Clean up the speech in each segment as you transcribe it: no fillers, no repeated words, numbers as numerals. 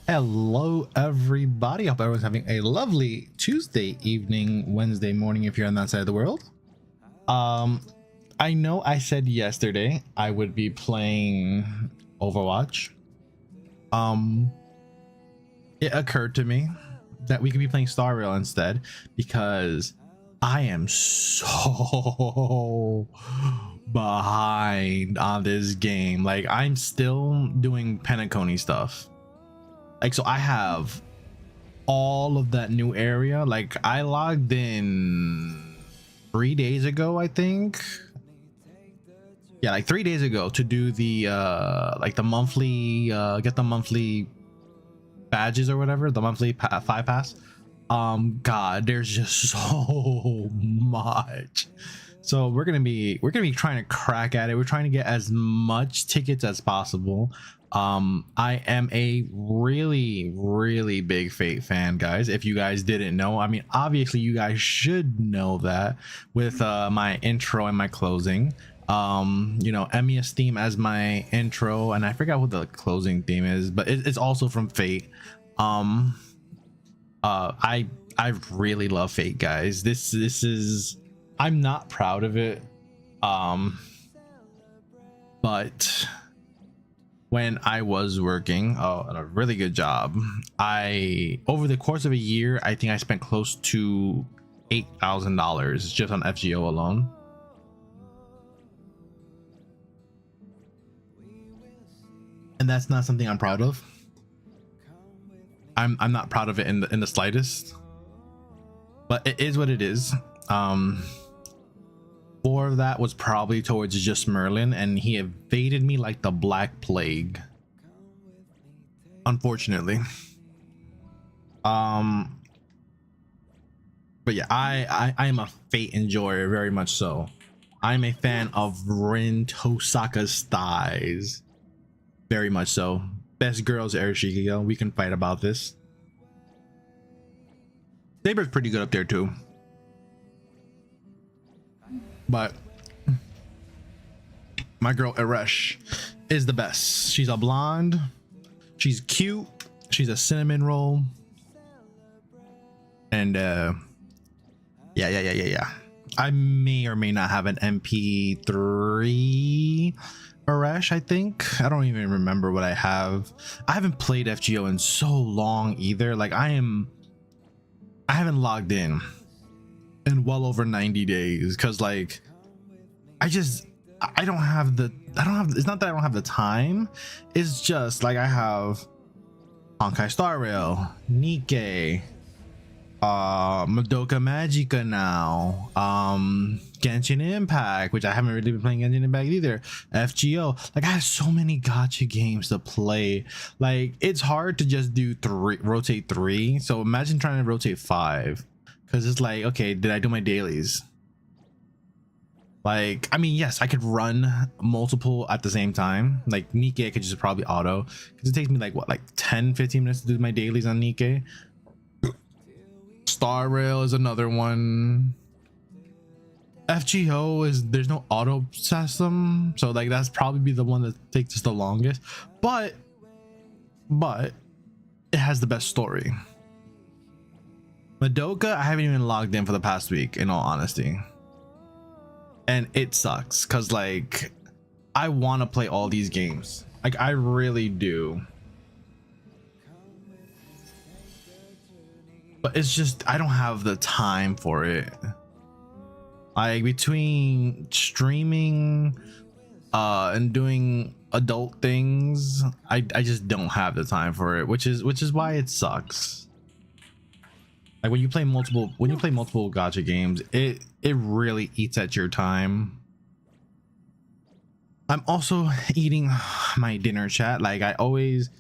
Hello everybody, hope everyone's having a lovely Tuesday evening, Wednesday morning if you're on that side of the world. I know I said yesterday I would be playing Overwatch. It occurred to me that we could be playing Star Rail instead, because I am so behind on this game. Like, I'm still doing Penacony stuff. Like, so I have all of that new area. Like, I logged in 3 days ago, I think. Yeah, like 3 days ago to do the like the monthly get the monthly badges or whatever, the monthly 5 pass. God, there's just so much. So we're gonna be trying to crack at it. We're trying to get as much tickets as possible. I am a really big Fate fan, guys. If you guys didn't know, I mean, obviously you guys should know that with my intro and my closing. You know, Emia's theme as my intro, and I forgot what the closing theme is, but it's also from Fate. I really love Fate, guys. This is, I'm not proud of it, but when I was working a really good job, over the course of a year, I think I spent close to $8,000 just on FGO alone. And that's not something I'm proud of. I'm not proud of it in the slightest, but it is what it is. 4 of that was probably towards just Merlin, and he evaded me like the Black Plague, unfortunately. But yeah, I am a Fate enjoyer, very much so. I'm a fan of Rin Tosaka's thighs, very much so. Best girls, Erishikio. We can fight about this. Saber's pretty good up there too, but my girl Eresh is the best. She's a blonde, she's cute, she's a cinnamon roll, and yeah. I may or may not have an MP3 Eresh, I think. I don't even remember what I have. I haven't played FGO in so long either. Like, I haven't logged in well over 90 days, because like I don't have it's not that I don't have the time, it's just like I have Honkai Star Rail, Nikkei, Madoka Magica now, Genshin Impact, which I haven't really been playing Genshin Impact either, FGO. Like, I have so many gacha games to play. Like, it's hard to just do rotate 3, so imagine trying to rotate 5, because it's like, okay, did I do my dailies? Like, I mean, yes, I could run multiple at the same time. Like, Nikkei I could just probably auto, because it takes me like what, like 10-15 minutes to do my dailies on Nikkei. Star Rail is another one. FGO is, there's no auto system, so like that's probably the one that takes us the longest, but it has the best story. Madoka, I haven't even logged in for the past week, in all honesty, and it sucks because like I want to play all these games, like I really do, but it's just I don't have the time for it. Like, between streaming and doing adult things, I just don't have the time for it, which is why it sucks. Like, when you play multiple gacha games, it really eats at your time. I'm also eating my dinner, chat. Like, I always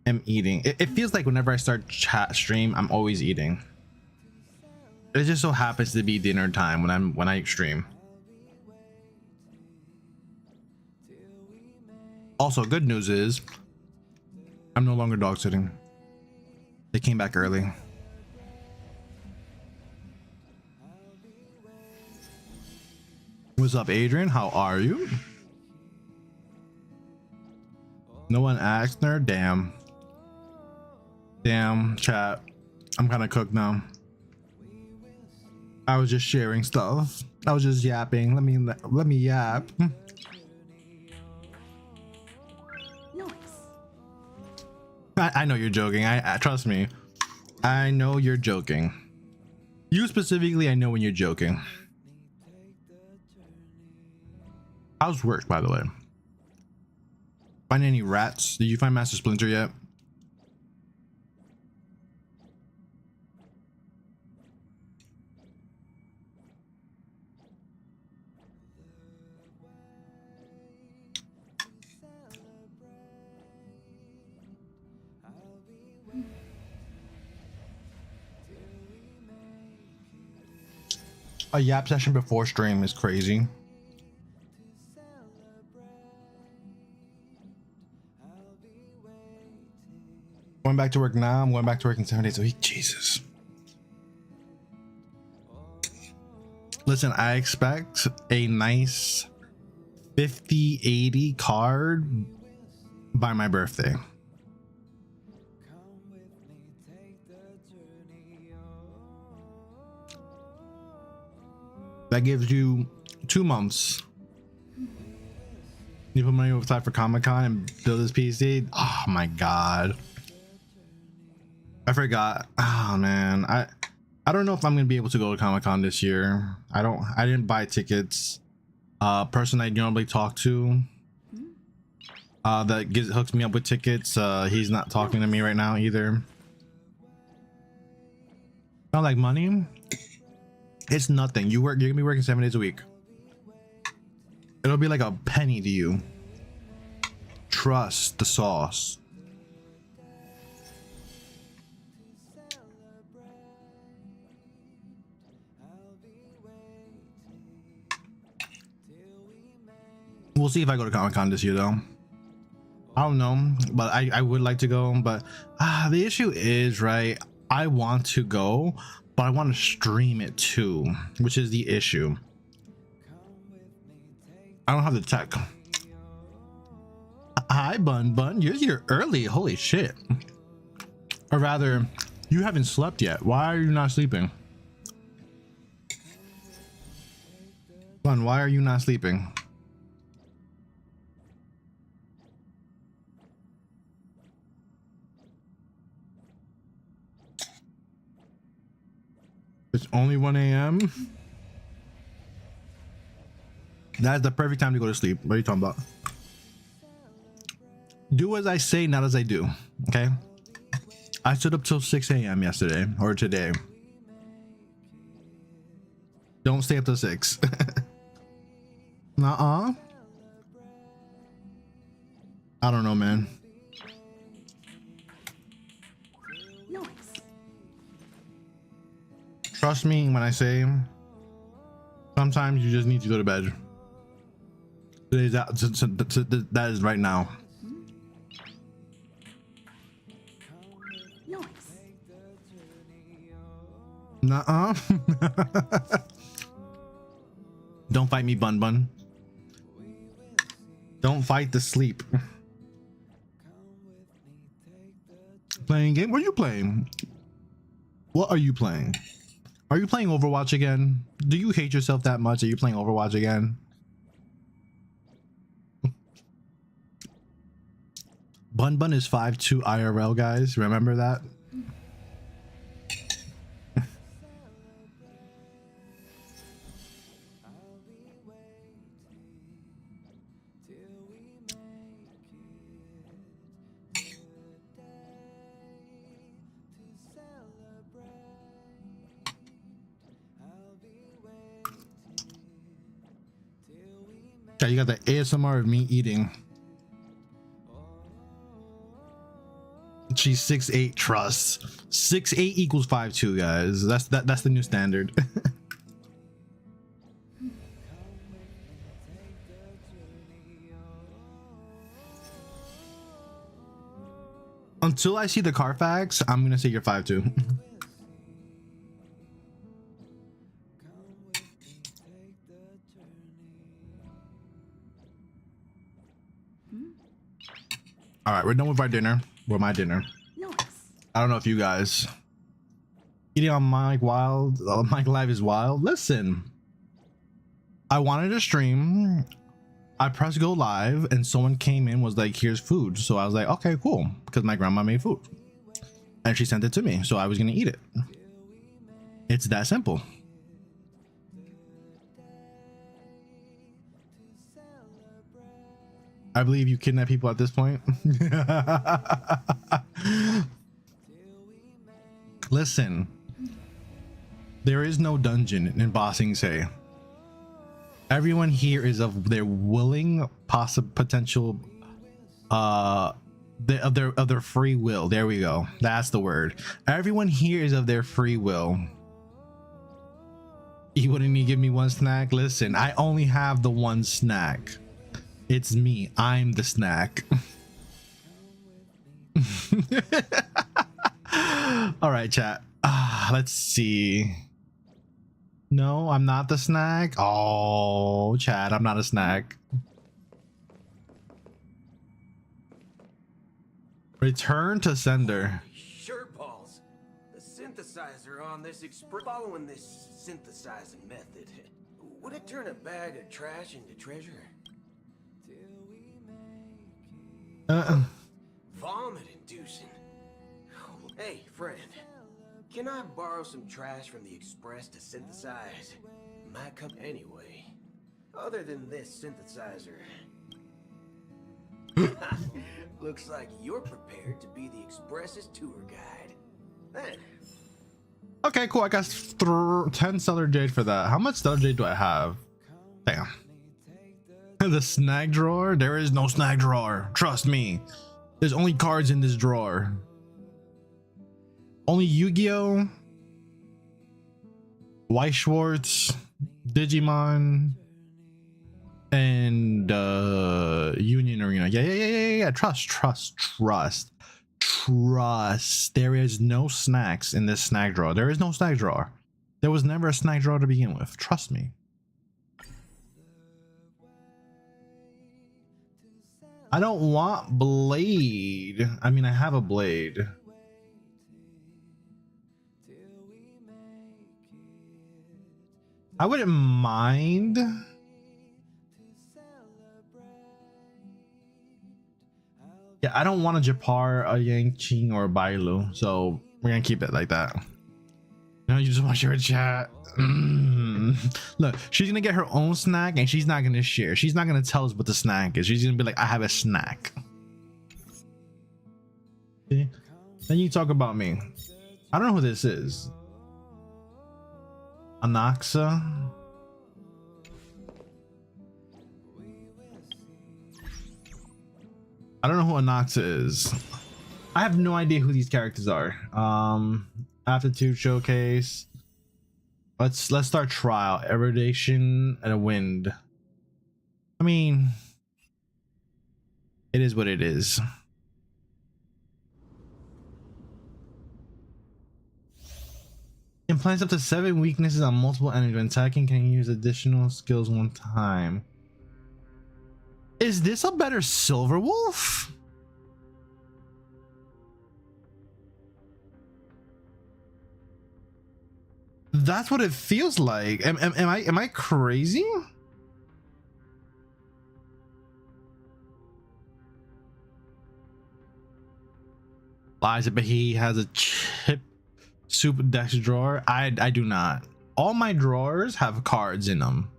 am eating. It feels like whenever I start stream, I'm always eating. It just so happens to be dinner time when I stream. Also, good news is I'm no longer dog sitting. They came back early. What's up, Adrian? How are you? No one asked her. Damn. Damn, chat. I'm kind of cooked now. I was just sharing stuff. I was just yapping. Let me yap. I know you're joking. I trust me. I know you're joking. You specifically, I know when you're joking. How's work, by the way? Find any rats? Did you find Master Splinter yet? A yap session before stream is crazy. Going back to work now. I'm going back to work in 7 days a week. Jesus. Listen, I expect a nice 50-80 card by my birthday. That gives you 2 months. You put money aside for Comic-Con and build this PC. Oh my god. I forgot. Oh man. I don't know if I'm gonna be able to go to Comic-Con this year. I didn't buy tickets. Person I normally talk to that hooks me up with tickets, he's not talking to me right now either. Not like money. It's nothing. You're gonna be working 7 days a week. It'll be like a penny to you. Trust the sauce. We'll see if I go to Comic-Con this year though. I don't know, but I would like to go, but the issue is, right, I want to go, but I want to stream it too, which is the issue. I don't have the tech. Hi Bun, you're here early. Holy shit. Or rather, you haven't slept yet. Why are you not sleeping? Bun, why are you not sleeping? It's only 1 a.m. That's the perfect time to go to sleep. What are you talking about? Do as I say, not as I do. Okay. I stood up till 6 a.m. yesterday or today. Don't stay up till 6. Nuh-uh. I don't know, man. Trust me when I say sometimes you just need to go to bed. That is right now. Nuh-uh. Don't fight me, Bun. Don't fight the sleep. Playing game? What are you playing? What are you playing? Are you playing Overwatch again? Do you hate yourself that much? Are you playing Overwatch again? Bun is 5'2" IRL, guys. Remember that? Okay, you got the ASMR of me eating. She's 6'8", trust. 6'8" equals 5'2", guys. That's the new standard. Until I see the Carfax, I'm gonna say you're 5'2". All right, we're done with our dinner. With my dinner. Nice. I don't know if you guys eating on Mike Wild. Mike Live is wild. Listen, I wanted to stream. I pressed go live, and someone came in was like, "Here's food." So I was like, "Okay, cool," because my grandma made food, and she sent it to me, so I was gonna eat it. It's that simple. I believe you kidnap people at this point. Listen, there is no dungeon in Bossing Say. Everyone here is of their willing potential of their free will. There we go. That's the word. Everyone here is of their free will. You wouldn't even give me one snack? Listen, I only have the one snack. It's me. I'm the snack. All right, chat. Let's see. No, I'm not the snack. Oh, chat, I'm not a snack. Return to sender. Sure, Pauls. The synthesizer on this following this synthesizing method. Would it turn a bag of trash into treasure? Vomit inducing. Hey, friend. Can I borrow some trash from the Express to synthesize? My cup anyway. Other than this synthesizer. Looks like you're prepared to be the Express's tour guide. Then. Okay, cool. I got 10 stellar jade for that. How much stellar jade do I have? Damn. The snack drawer? There is no snack drawer. Trust me. There's only cards in this drawer. Only Yu-Gi-Oh, White Schwartz, Digimon, and Union Arena. Yeah. Trust. There is no snacks in this snack drawer. There is no snack drawer. There was never a snack drawer to begin with. Trust me. I don't want blade. I mean, I have a blade. I wouldn't mind. Yeah, I don't want a Japar, a Yangqing, or a Bailu, so we're gonna keep it like that. No, you just want your chat. Look, she's gonna get her own snack and she's not gonna share. She's not gonna tell us what the snack is. She's gonna be like, I have a snack. Okay. Then you talk about me. I don't know who this is. Anaxa. I don't know who Anaxa is. I have no idea who these characters are. Aptitude showcase. Let's start trial. Erudition and a wind. I mean, it is what it is. Implants up to 7 weaknesses on multiple enemies. When attacking, can use additional skills one time. Is this a better Silver Wolf? That's what it feels like. Am I crazy? Lies, but he has a chip soup dex drawer. I do not. All my drawers have cards in them.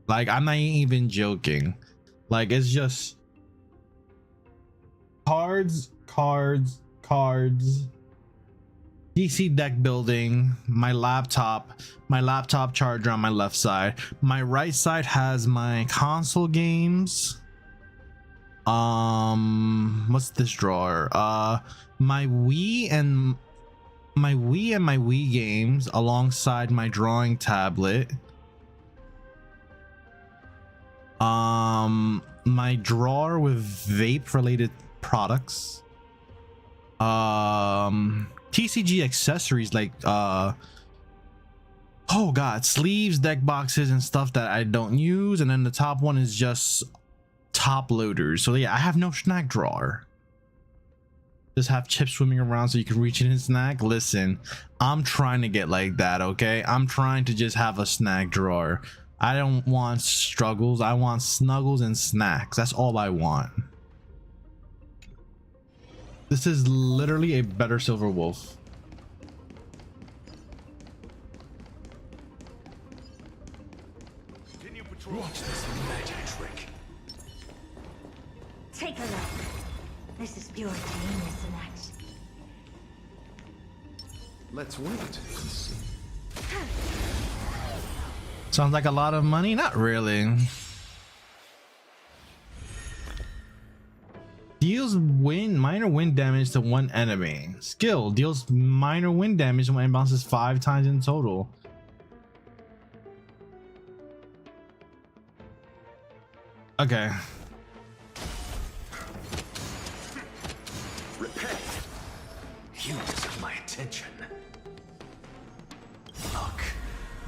Like, I'm not even joking. Like, it's just cards. DC deck building, my laptop charger on my left side. My right side has my console games. What's this drawer? My Wii and my Wii games alongside my drawing tablet. My drawer with vape related products. TCG accessories like oh god, sleeves, deck boxes, and stuff that I don't use. And then the top one is just top loaders. So yeah, I have no snack drawer. Just have chips swimming around so you can reach in and snack. Listen, I'm trying to get like that, okay? I'm trying to just have a snack drawer. I don't want struggles. I want snuggles and snacks. That's all I want. This is literally a better Silver Wolf. Watch this magic trick. Take a look. This is pure genius in action. Let's wait and see. Sounds like a lot of money. Not really. Deals minor wind damage to one enemy. Skill deals minor wind damage when it bounces 5 times in total. Okay. Repent. You deserve my attention. Look,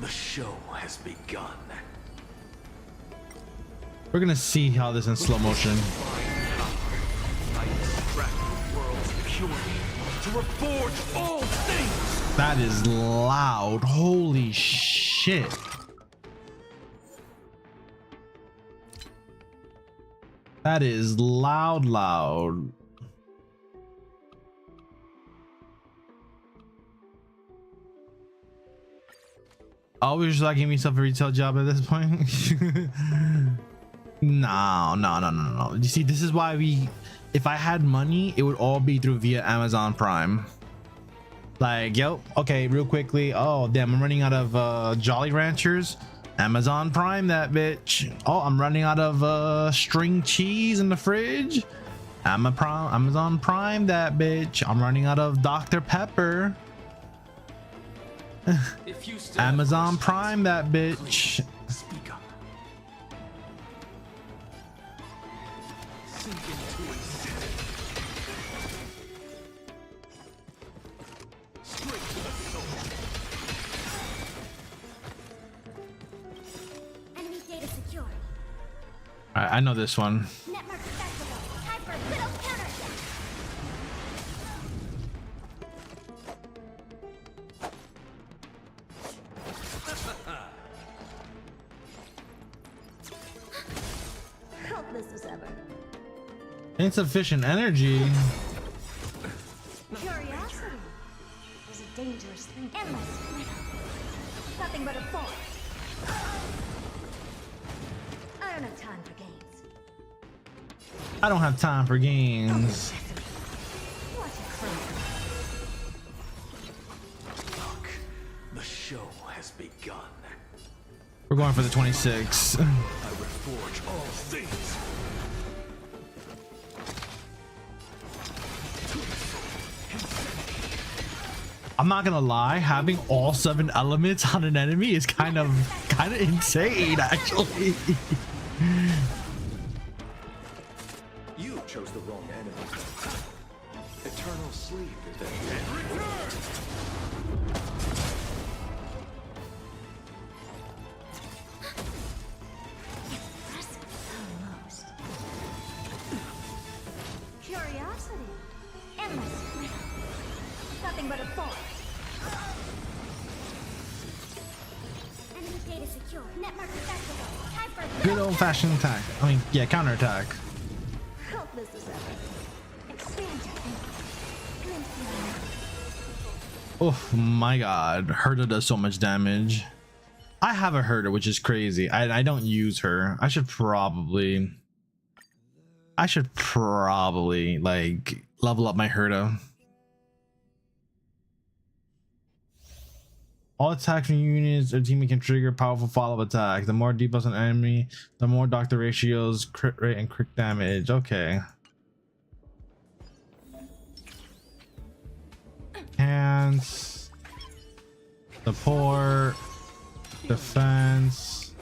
the show has begun. We're gonna see how this in slow motion. I extract the world's purity to reforge all things. That is loud. Holy shit. That is loud. Always like giving myself a retail job at this point. No. You see, this is why if I had money, it would all be through via Amazon Prime. Like, yo, okay, real quickly. Oh, damn, I'm running out of Jolly Ranchers. Amazon Prime that bitch. Oh, I'm running out of string cheese in the fridge. Amazon Prime that bitch. I'm running out of Dr. Pepper. Amazon Prime that bitch. Speak up. Sink into existence. Straight to the soul. Enemy data secure. I know this one. Network accessible. Time for a good old counterattack. Helpless as ever. Insufficient energy. Curiosity is a dangerous thing. Endless. Nothing but a force. I don't have time for games. I don't have time for games. What a crime. Look, the show has begun. We're going for the 26. I reforge all things. I'm not gonna lie, having all 7 elements on an enemy is kind of insane, actually. You chose the wrong enemy. Eternal sleep is the end. Almost. Curiosity. Endless. Nothing but a force. Enemy data secure. Network accessible. Time for a Good old-fashioned attack. I mean, yeah, counterattack. helpless as ever. Expand your thinking. Glimpse beyond. Oh my god, Herda does so much damage. I have a Herda, which is crazy. I don't use her. I should probably like level up my Herda. All attacks from units or team can trigger powerful follow-up attack. The more debuffs an enemy, the more doctor ratios, crit rate, and crit damage. Okay. Hands. Support. Defense.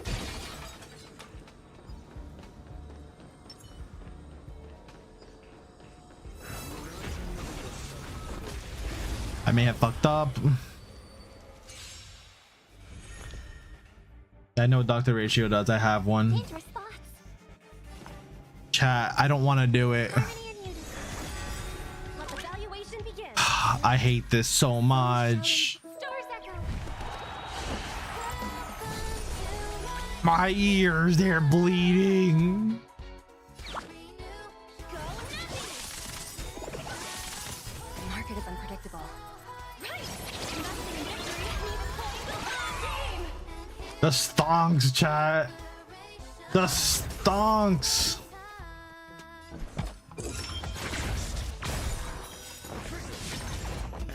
I may have fucked up. I know what Dr. Ratio does. I have one. dangerous thoughts. Chat, I don't want to do it. Harmony and unity. Let the valuation begin. I hate this so much. Stars echo. My ears, they're bleeding. The market is unpredictable. Right. Investing in victory means playing the whole game. The stonks, chat. The stonks.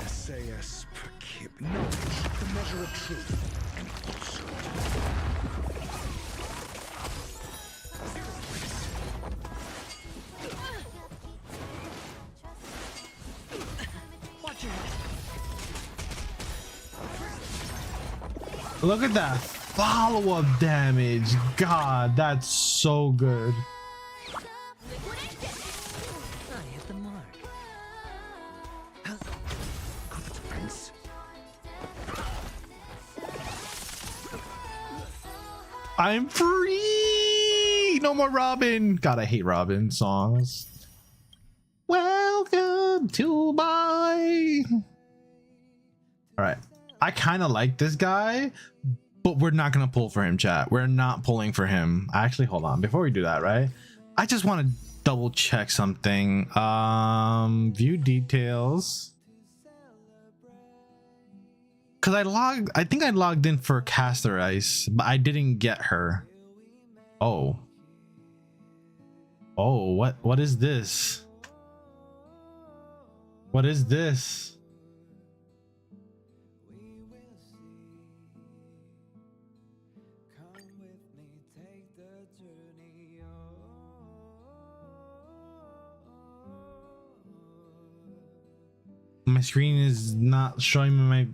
SAS per kib. Knowledge, the measure of truth and falsehood. Watch your Look at that follow-up damage. God, that's so good. Prince. I'm free. No more Robin. God, I hate Robin songs. Welcome to my. All right. I kind of like this guy, but we're not going to pull for him, chat. We're not pulling for him. Actually, hold on. Before we do that, right? I just want to double check something. View details. Cause I think I logged in for Caster Ice, but I didn't get her. Oh, what is this? What is this? My screen is not showing me my.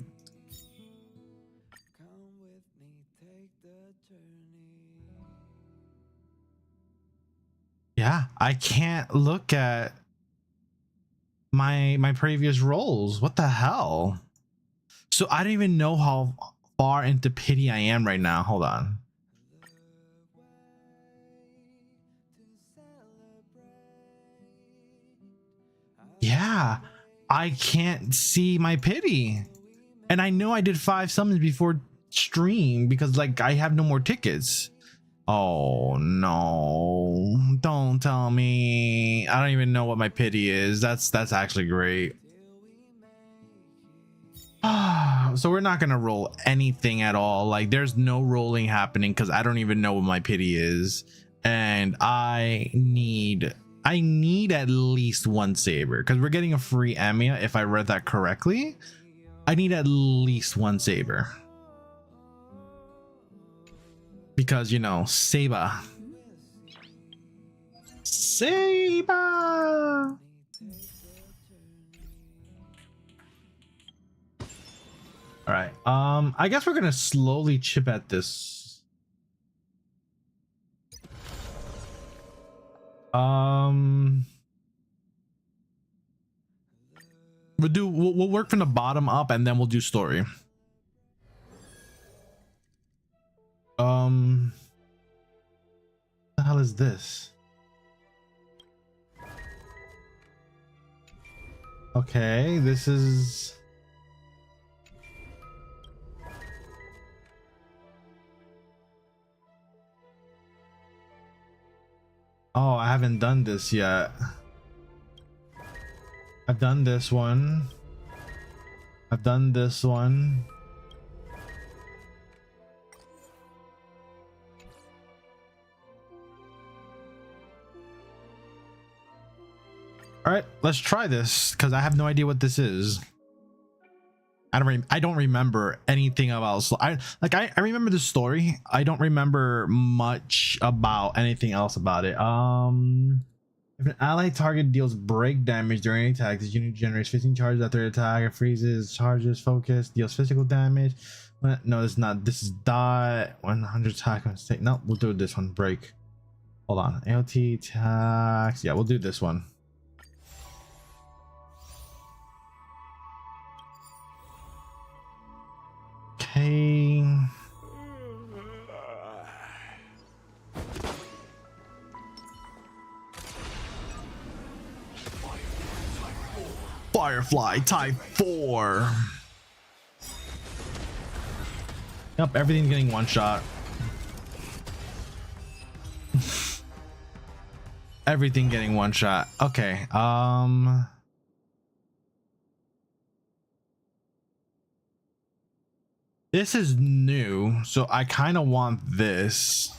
Yeah, I can't look at my previous roles. What the hell? So I don't even know how far into pity I am right now. Hold on. Yeah, I can't see my pity. And I know I did 5 summons before stream because like I have no more tickets. Oh no, don't tell me. I don't even know what my pity is. That's actually great. So we're not gonna roll anything at all. Like there's no rolling happening because I don't even know what my pity is. And I need at least 1 saber because we're getting a free Amiya if I read that correctly. I need at least 1 saber. Because, you know, Saber. Saber! Alright, I guess we're gonna slowly chip at this. We'll work from the bottom up and then we'll do story. What the hell is this? Okay, this is oh, I haven't done this yet. I've done this one. I've done this one. All right, let's try this because I have no idea what this is. I don't remember anything about. I remember the story. I don't remember much about anything else about it. If an allied target deals break damage during an attack, this unit generates 15 charges after attack. It freezes, charges, focus, deals physical damage. No, it's not. This is dot 100 attack mistake. No, we'll do this one. Break. Hold on. AOT attacks. Yeah, we'll do this one. Okay. Firefly Type 4. Yep, everything's getting one shot. Everything getting one shot. Okay. This is new, so I kind of want this.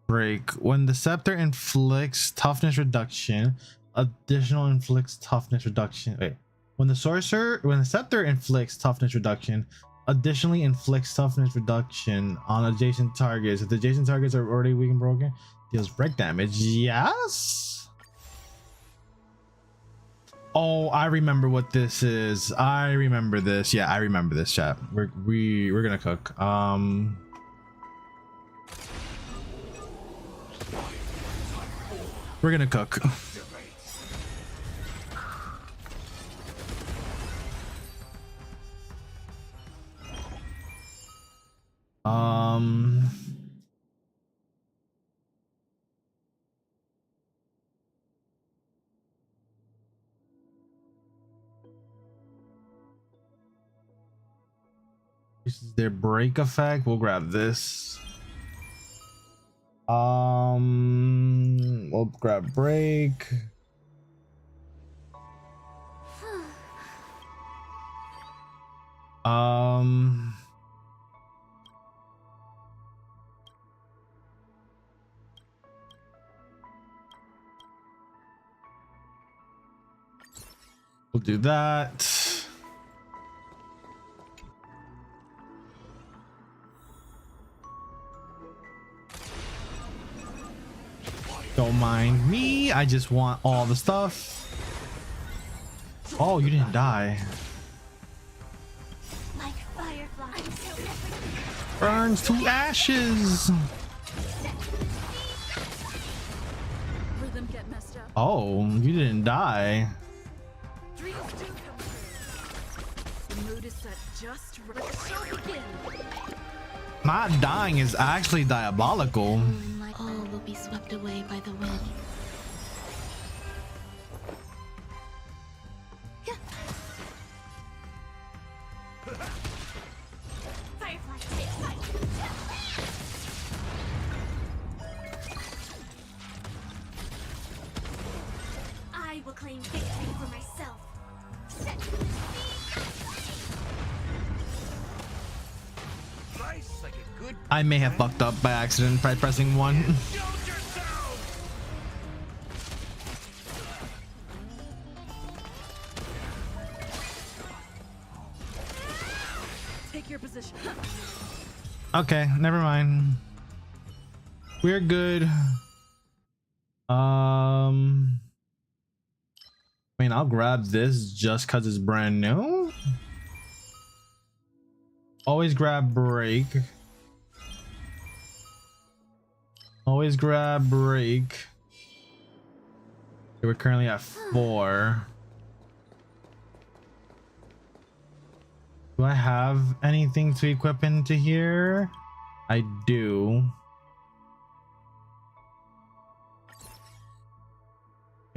Break. When the scepter inflicts toughness reduction, additional inflicts toughness reduction. Wait. When the scepter inflicts toughness reduction, additionally inflicts toughness reduction on adjacent targets. If the adjacent targets are already weak and broken, deals break damage. Yes. Oh, I remember what this is. I remember this. Yeah, I remember this, chat. We're gonna cook. We're gonna cook. This is their break effect. We'll grab this. We'll grab break. We'll do that. Don't mind me. I just want all the stuff. Oh, you didn't die. Like fireflies. Burns to ashes. Rhythm get messed up. Oh, you didn't die. Dreams do come true. The mood is set just right. Let the show begin. Not dying is actually diabolical. Like all will be swept away by the wind. Firefly, take flight. I will claim victory for myself. Nice, like a good. I may have fucked up by accident by pressing 1. Show yourself! Take your position. Okay, never mind. We're good. I mean, I'll grab this just because it's brand new. Always grab break. Always grab break. Okay, we're currently at 4. Do I have anything to equip into here? I do.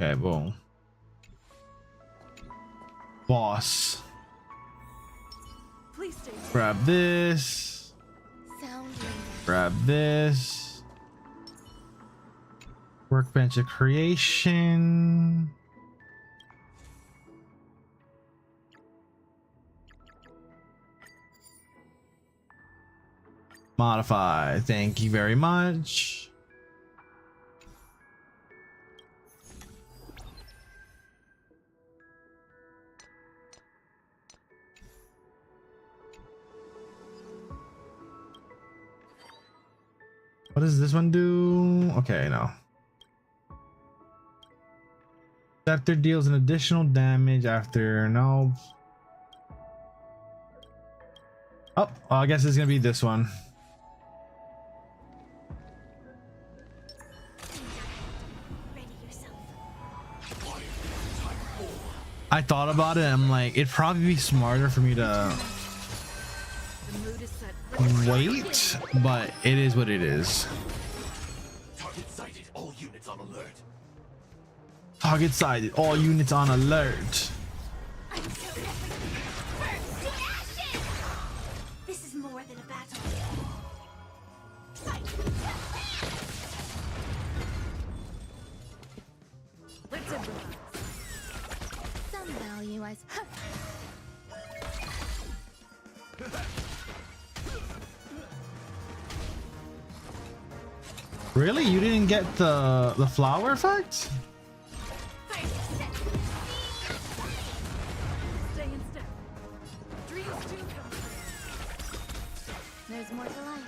Okay, boom. Boss. Please stay. Grab this. Sound Grab this. Workbench of creation. Modify. Thank you very much. What does this one do? Okay, no. Scepter deals an additional damage after no. Oh, well, I guess it's gonna be this one. ready yourself. I thought about it. And I'm like, it'd probably be smarter for me to The mood is set. wait, but it is what it is. Target sighted. All units on alert. Target sighted. All units on alert. This is more than a battle. Let's improvise. Some value, I suppose. Really? You didn't get the flower effect? Stay in step. Dreams do come true. There's more to life.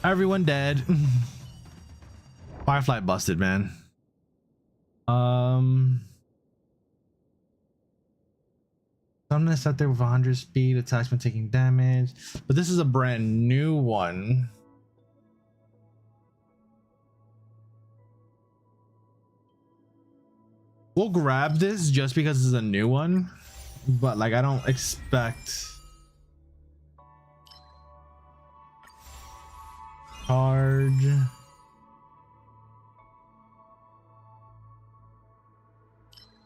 Everyone dead. Firefly busted, man. I'm gonna set there with 100 speed, attachment taking damage, but this is a brand new one. We'll grab this just because it's a new one, but like I don't expect charge.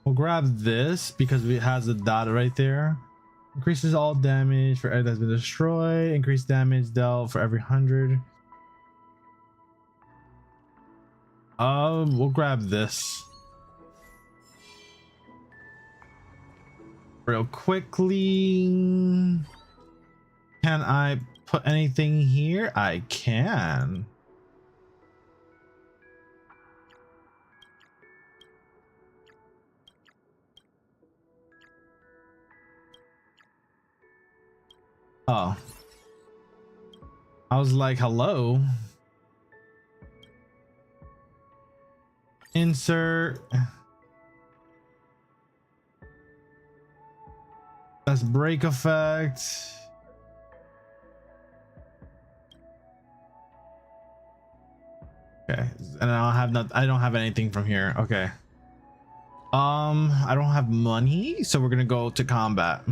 We'll grab this because it has the dot right there. Increases all damage for everything that's been destroyed. Increased damage dealt for every 100. We'll grab this real quickly. Can I put anything here? I can. Oh, I was like, hello. Insert. That's break effect. Okay, and I don't have anything from here. Okay. I don't have money, so we're gonna go to combat.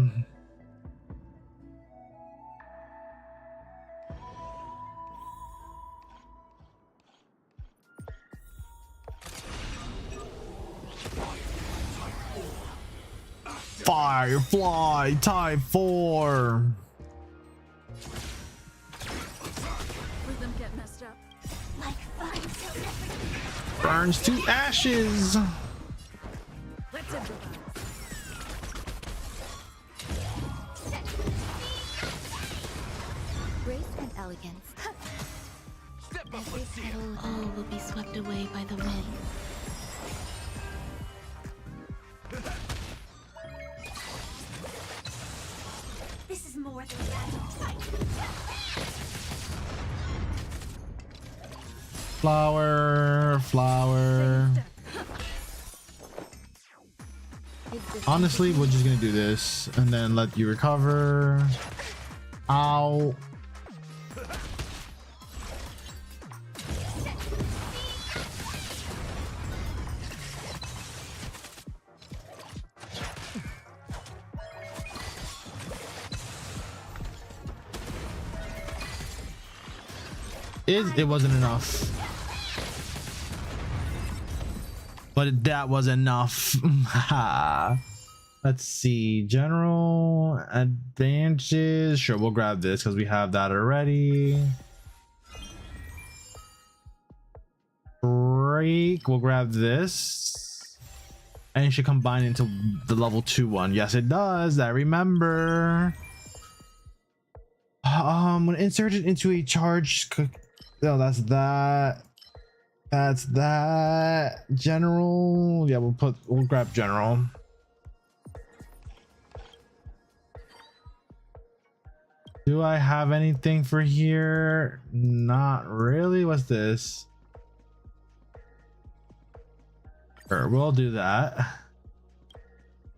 Firefly type 4. Rhythm get messed up. Like fun. Burns to ashes. Let's improvise. Grace and elegance. Every petal all will be swept away by the wind. This is more than a battle. Flower. Honestly, we're just gonna do this and then let you recover. Ow. It wasn't enough, but that was enough. Let's see, general advantages. Sure, we'll grab this because we have that already. Break, we'll grab this, and it should combine into the level 2 one. Yes, it does. I remember. When inserted into a charge. No, that's that. That's that. General. Yeah, we'll grab general. Do I have anything for here? Not really. What's this? Sure, we'll do that.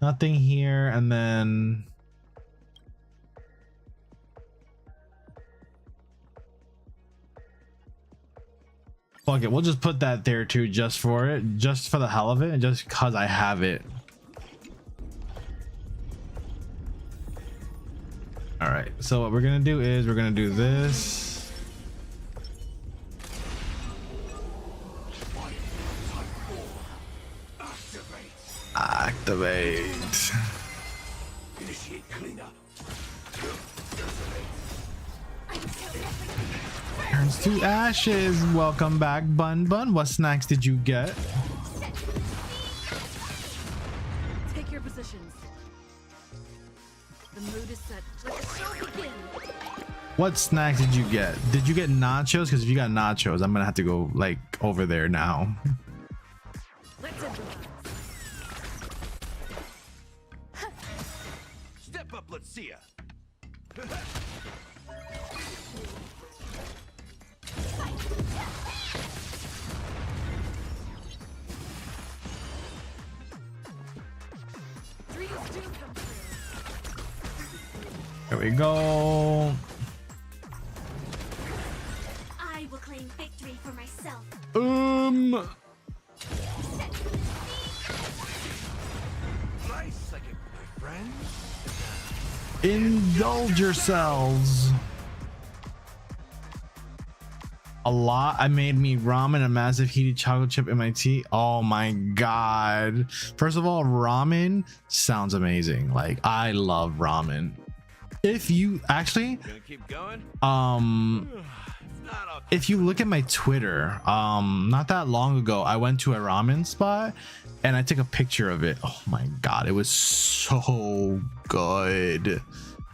Nothing here, and then fuck it, we'll just put that there too, just for it, just for the hell of it, and just cause I have it. right, so what we're gonna do is we're gonna do this. Activate. Initiate cleanup. Turns to ashes. Welcome back, Bun Bun. What snacks did you get? Take your positions. The mood is set. Let the show begin. What snacks did you get? Did you get nachos? Because if you got nachos, I'm gonna have to go like over there now. Let's improvise. Step up, let's see ya. Dreams do come true. There we go. I will claim victory for myself. Nice second, my friend. Indulge yourselves. A lot. I made me ramen, a massive heated chocolate chip in my tea. Oh my god. First of all, ramen sounds amazing. Like, I love ramen. If you actually Gonna keep going? if you look at my Twitter, not that long ago, I went to a ramen spot and I took a picture of it. Oh my god, it was so good.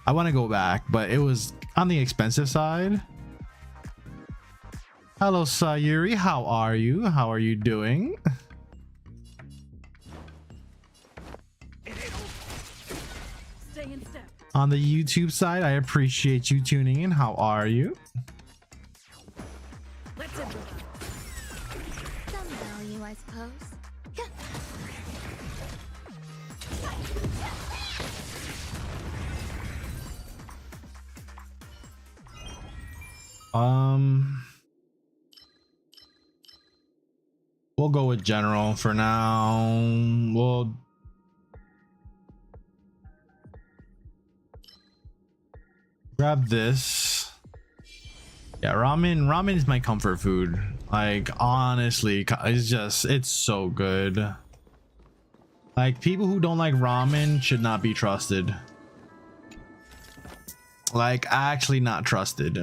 I want to go back, but it was on the expensive side. Hello, Sayuri. How are you? How are you doing? Stay in step. On the YouTube side, I appreciate you tuning in. How are you? Let's improvise. Some value, I suppose. We'll go with general for now. We'll grab this. Yeah, ramen is my comfort food. Like, honestly, it's so good. Like, people who don't like ramen should not be trusted. Like, actually not trusted.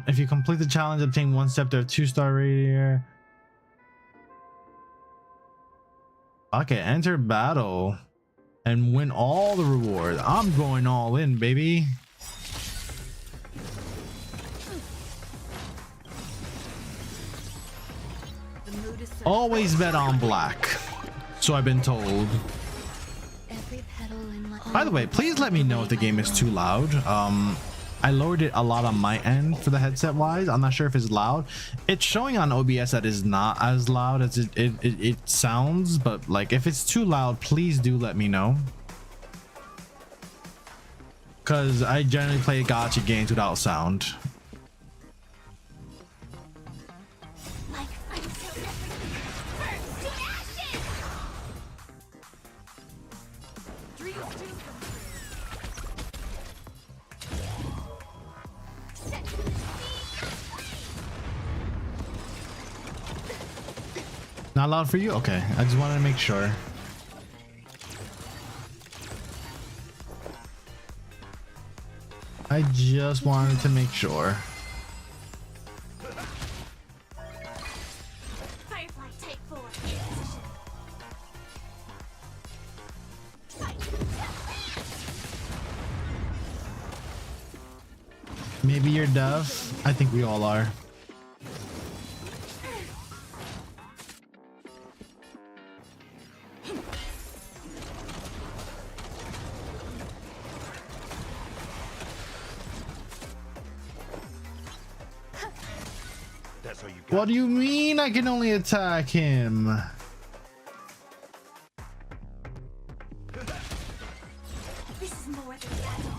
If you complete the challenge, obtain 1 step to a 2-star rating. Okay, enter battle and win all the rewards. I'm going all in, baby. The mood is set. Always bet on black, so I've been told. Every petal in my By the way, please let me know if the game is too loud. I lowered it a lot on my end for the headset wise. I'm not sure if it's loud. It's showing on OBS that is not as loud as it sounds, but like if it's too loud, please do let me know. Because I generally play gacha games without sound. like until burns to ashes. Dreams do come true. Not loud for you? Okay, I just wanted to make sure. I just wanted to make sure. Firefly type 4 in position. Maybe you're deaf. I think we all are. That's all you got. What do you mean I can only attack him? This is more than battle.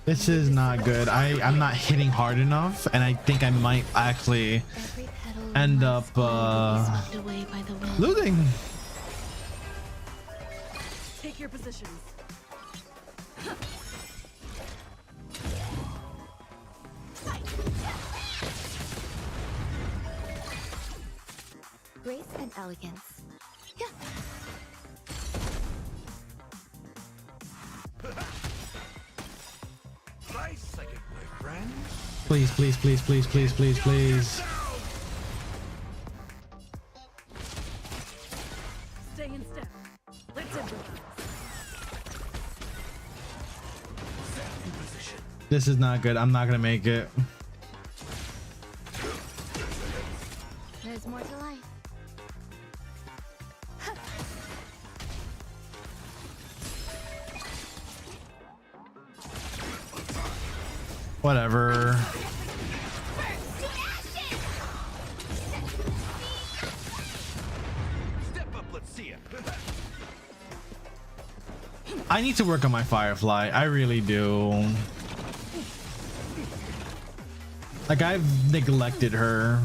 This is not good. I'm not hitting hard enough, and I think I might actually Every petal in end my up skull will be swept away by the wind. losing. Take your positions. Grace and elegance. Yeah. Nice second, my friend. Please, please, please, please, please, please, please. Stay in step. Let's improvise. This is not good. I'm not gonna make it. There's more to life. Whatever. Step up, let's see it. I need to work on my Firefly. I really do. Like, I've neglected her.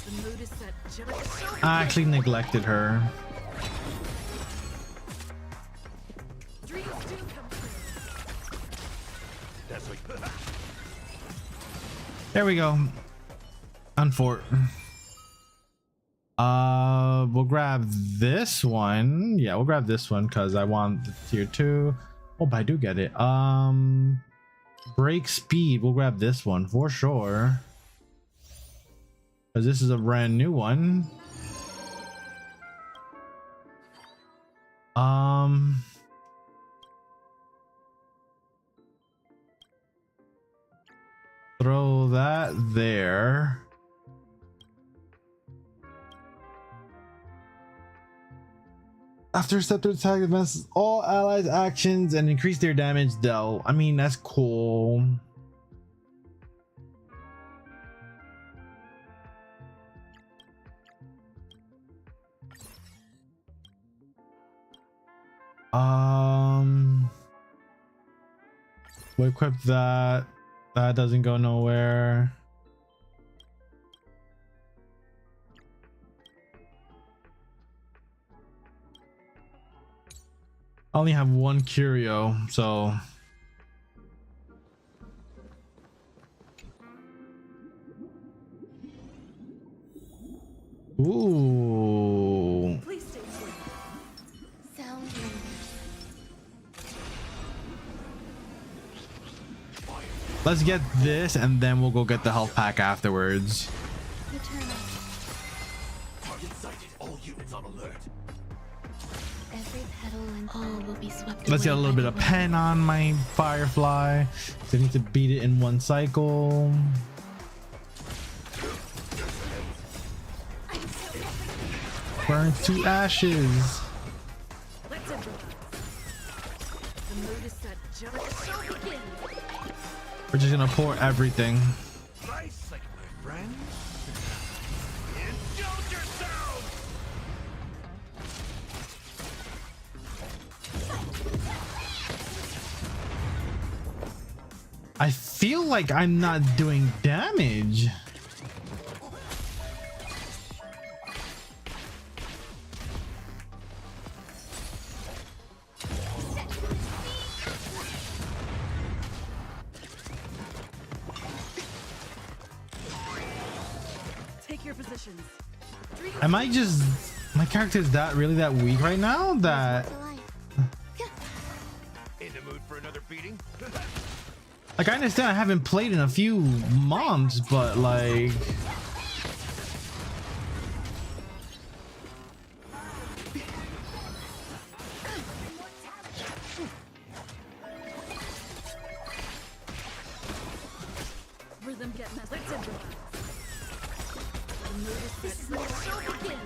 The mood is set just I actually neglected her. dreams do come true. That's like. There we go. Unfort. We'll grab this one. Yeah, we'll grab this one because I want the tier 2. Oh, but I do get it. Break speed. We'll grab this one for sure. Because this is a brand new one. Throw that there. After scepter attack advances all allies' actions and increase their damage dealt. I mean, that's cool. We'll equip that. That doesn't go nowhere. I only have one curio, so ooh. Please stay tuned. Sound lingers. Let's get this and then we'll go get the health pack afterwards. Eternal. Target sighted. All units on alert. Every petal and all will be swept Let's get a away little by bit the of wind. pen on my Firefly. So I need to beat it in one cycle. Burn to ashes. Let's improvise. The mood is set just shall begin. We're just gonna pour everything. Nice second, my friend. Indulge yourself. I feel like I'm not doing damage. Take your positions. Dreams Am I just, my character is that really that weak right now that To life. In the mood for another beating? like, I understand I haven't played in a few months, but like rhythm get messed. Let's improvise. The mood is set just shall begin.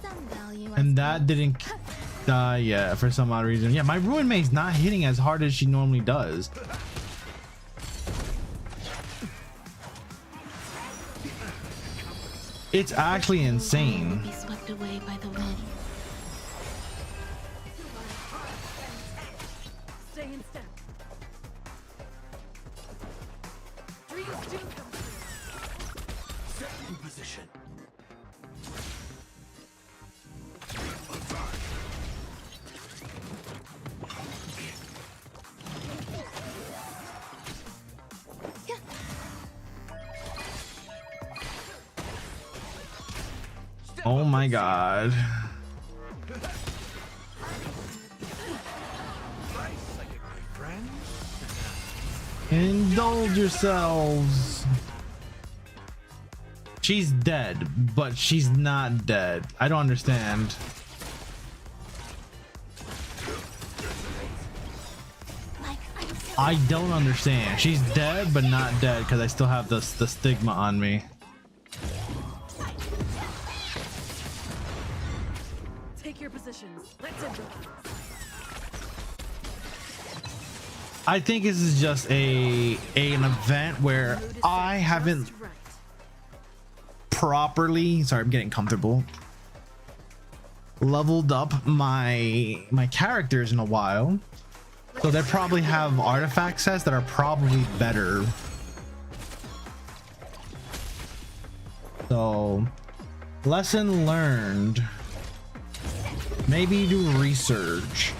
Some value. I and that suppose. didn't die yet for some odd reason. Yeah, my Ruin May's not hitting as hard as she normally does. It's actually insane. Be swept away by the wind. Stay in step. Dreams do come true. Set in position. Oh my god. Indulge yourselves. She's dead, but she's not dead. I don't understand. I don't understand. She's dead, but not dead because I still have the stigma on me. Take your positions. Let's improvise. I think this is just an event where I haven't Just right. properly, sorry, I'm getting comfortable, leveled up my characters in a while. So they probably have artifact sets that are probably better. So lesson learned. Maybe do research.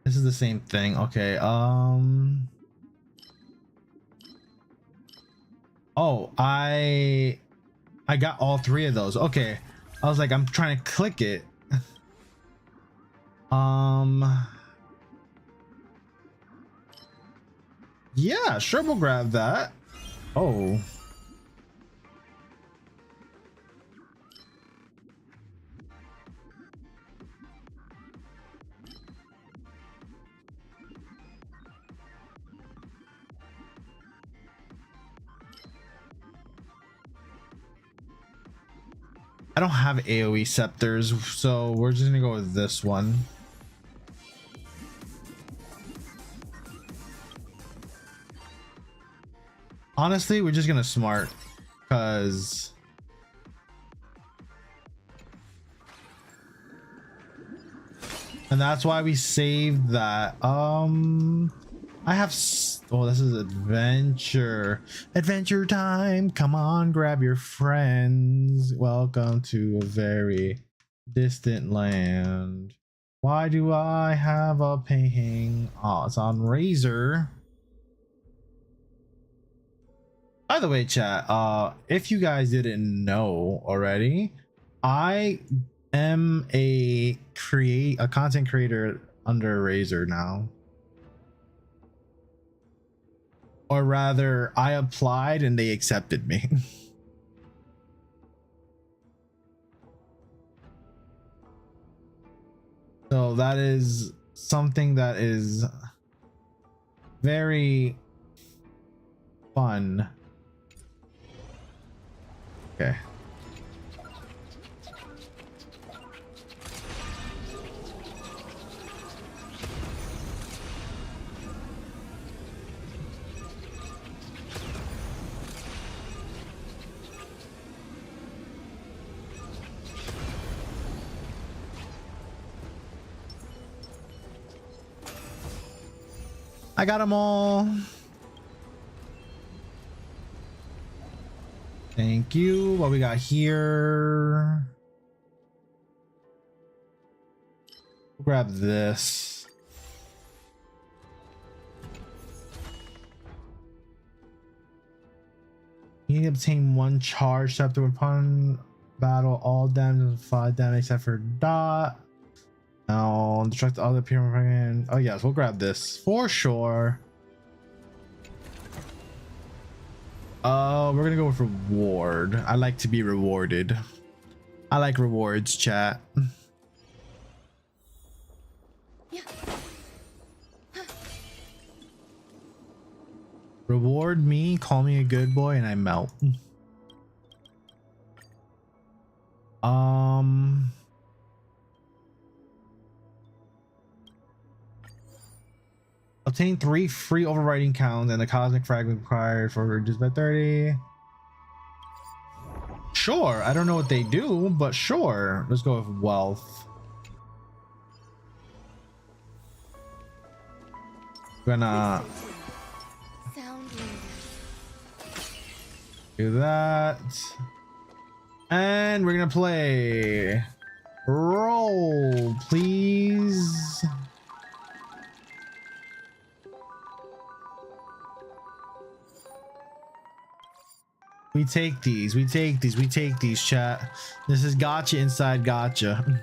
This is the same thing. Okay. Oh, I got all three of those. Okay. I was like, I'm trying to click it. Yeah, sure, we'll grab that. Oh. I don't have AoE scepters, so we're just gonna go with this one. Honestly, we're just gonna smart, because and that's why we saved that. I have oh, this is adventure time. Come on, grab your friends. Welcome to a very distant land. Why do I have a ping? Oh, it's on Razor. By the way, chat, if you guys didn't know already, I am a content creator under Razor now. Or rather, I applied and they accepted me. So that is something that is very fun. Okay. I got them all. Thank you. What we got here? We'll grab this. You need to obtain one charge scepter upon battle. All damage is 5 damage except for dot. Now destruct the other pyramid. Oh yes, we'll grab this for sure. We're gonna go with reward. I like to be rewarded. I like rewards, chat. Yeah. Reward me, call me a good boy, and I melt. Obtain 3 free overriding counts and the cosmic fragment required for reduced by 30. Sure, I don't know what they do, but sure. Let's go with wealth. Gonna do that. And we're gonna play. Roll, please. We take these, we take these, we take these, chat. This is gotcha inside gotcha.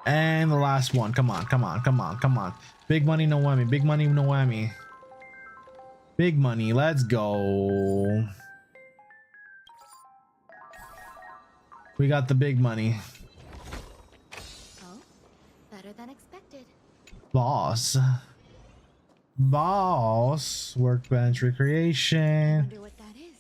And the last one. Come on, come on, come on, come on. Big money, no whammy. Big money, no whammy. Big money, let's go. We got the big money. Oh, better than expected. Boss. Boss. Workbench recreation. Wonder what that is.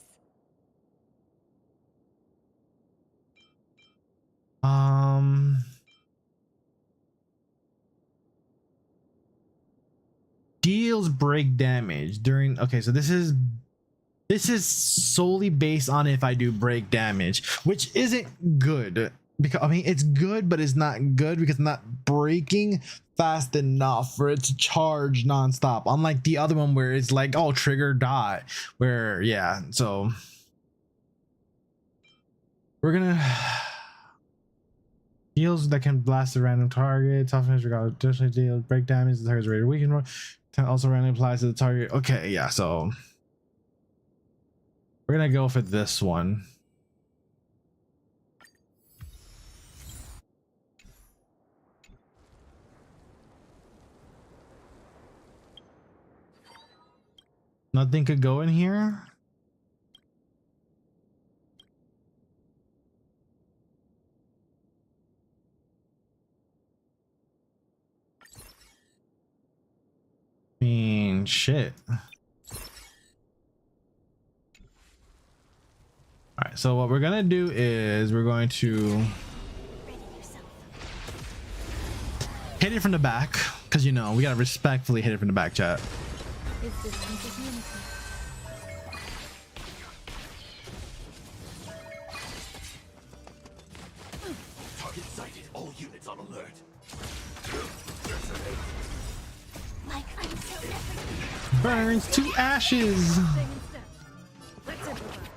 Deals break damage during. Okay, so this is solely based on if I do break damage, which isn't good, because I mean it's good, but it's not good because it's not breaking fast enough for it to charge nonstop, unlike the other one where it's like, oh, trigger die, where yeah. So we're gonna deals that can blast a random target, toughness regardless, additionally deal break damage, the target's rated weaken, also randomly applies to the target. Okay, yeah, so we're gonna go for this one. Nothing could go in here. I mean, shit. All right, so what we're gonna do is we're going to hit it from the back, because you know we gotta respectfully hit it from the back, chat. Is this unity? Target sighted. All units on alert. Like until everything. Burns to ashes. Staying in step. Let's improvise.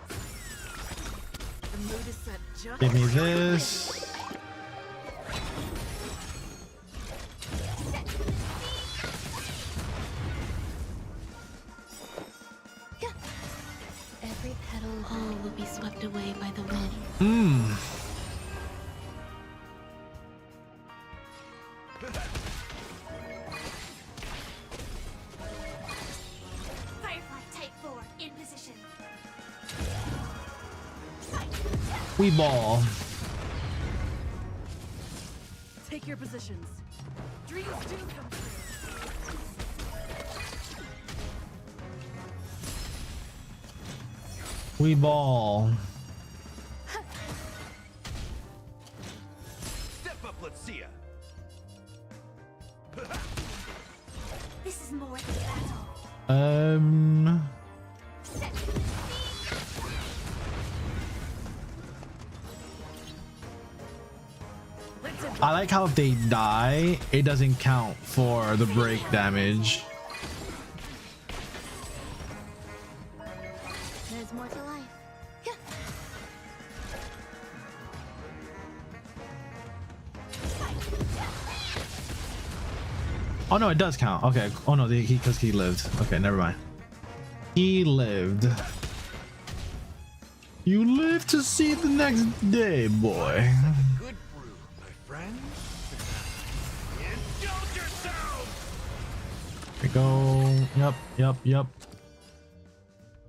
The mood is set just Give me this. Every petal all will be swept away by the wind. Firefly Type 4 in position. We ball. take your positions. Dreams do come true. We ball. Step up, let's see ya. This is more than battle. I like how if they die, it doesn't count for the break damage. There's more to life. Yeah. Oh no, it does count. Okay. Oh no, because he lived. Okay, never mind. He lived. You live to see the next day, boy. Good brew, my friend. Indulge yourself. There we go. Yep.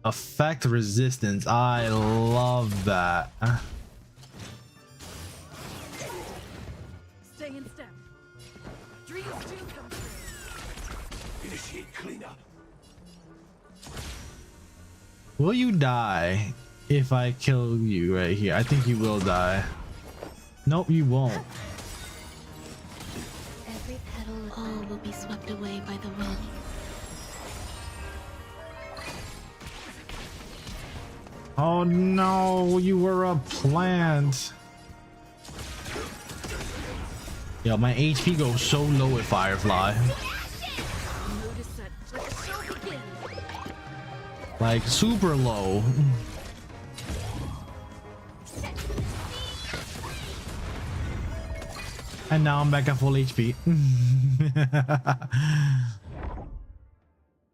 Effect resistance. I love that. Stay in step. Dreams do come true. Initiate cleanup. Will you die if I kill you right here? I think you will die. Nope, you won't. will be swept away by the wind. Oh no, you were a plant. Yo, my HP goes so low with Firefly. Mood is set. Let the show begin. Like super low. And now I'm back at full HP.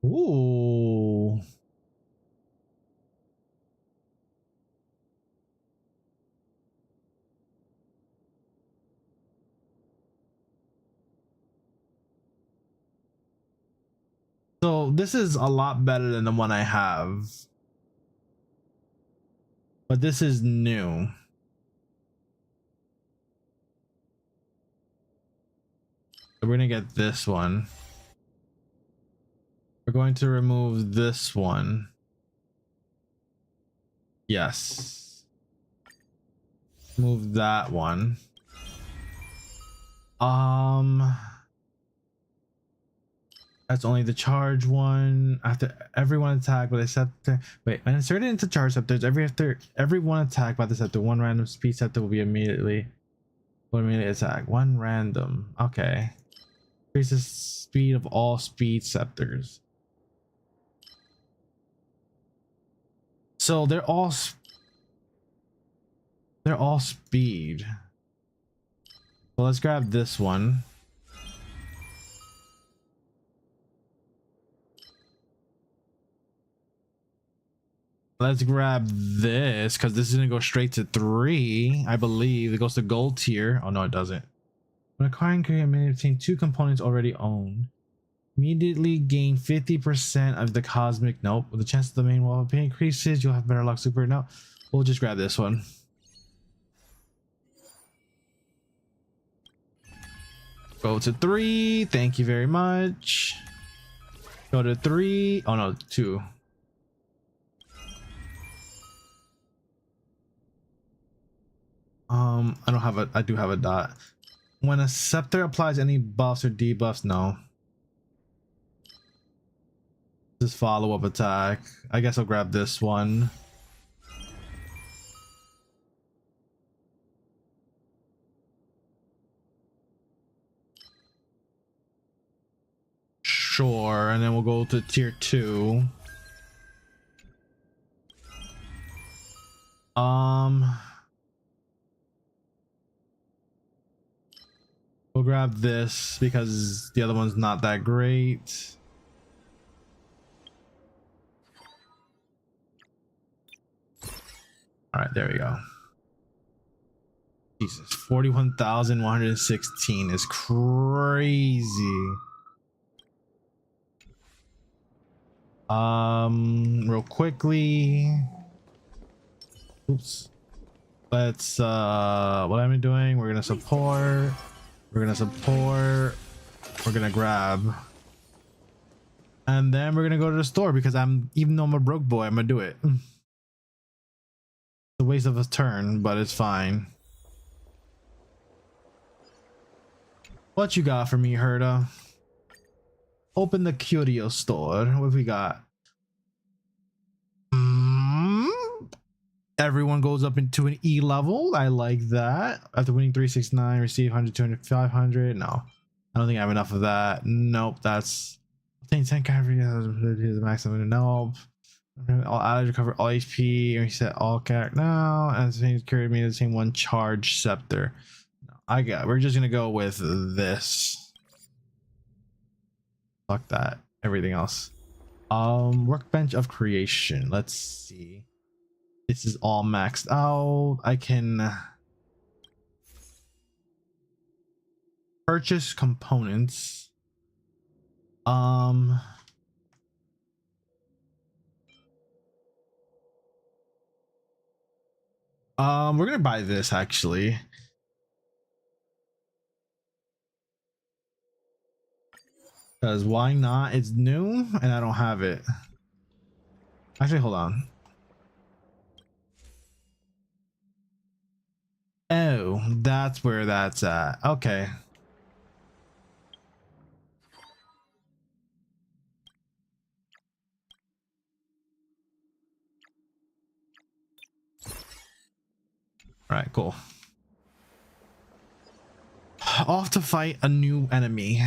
Ooh. So this is a lot better than the one I have. But this is new. So we're gonna get this one. We're going to remove this one. Yes. Move that one. That's only the charge one. After everyone attack with a scepter. Wait, when inserted into charge scepters, everyone attack by the scepter, one random speed scepter will immediately attack. One random. Okay. Increases speed of all speed scepters. So they're all speed. Well, let's grab this one. Let's grab this because this is gonna go straight to 3. I believe it goes to gold tier. Oh no, it doesn't. When acquiring career, may obtain 2 components already owned. Immediately gain 50% of the cosmic. Nope. With the chance of the main wall of pain increases, you'll have better luck. Super. No, we'll just grab this one. Go to 3. Thank you very much. Go to 3. Oh no, 2. I don't have a. I do have a dot. When a scepter applies any buffs or debuffs, no. Just follow up attack. I guess I'll grab this one. Sure, and then we'll go to tier 2. We'll grab this because the other one's not that great. All right, there we go. Jesus, 41,116 is crazy. Real quickly. Oops. Let's what am I doing? We're gonna support. We're gonna support. We're gonna grab. And then we're gonna go to the store because even though I'm a broke boy, I'm gonna do it. It's a waste of a turn, but it's fine. What you got for me, Herda? Open the curio store. What have we got? Everyone goes up into an E level. I like that. After winning 369, receive 100, 200, 500. No, I don't think I have enough of that. Nope, that's obtain 10 coverage. The maximum. Nope. All allies recover all HP. Reset all character. No, and the carry me the same one charge scepter. No, we're just gonna go with this. Fuck that. Everything else. Workbench of creation. Let's see. This is all maxed out. I can purchase components. We're gonna buy this actually. Because why not? It's new and I don't have it. Actually, hold on. Oh, that's where that's at. Okay. All right, cool. Off to fight a new enemy.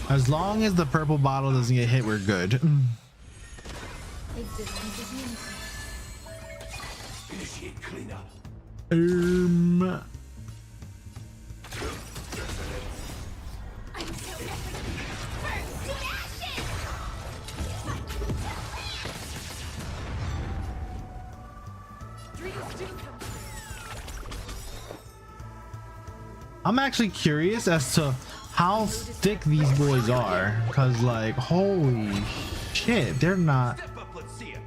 As long as the purple bottle doesn't get hit, we're good. Existence is unity. Initiate cleanup. I'm so epic. Burn to ashes! Dreams do come true. I'm actually curious as to how thick these boys are, because like, holy shit, they're not. Step up, let's see it.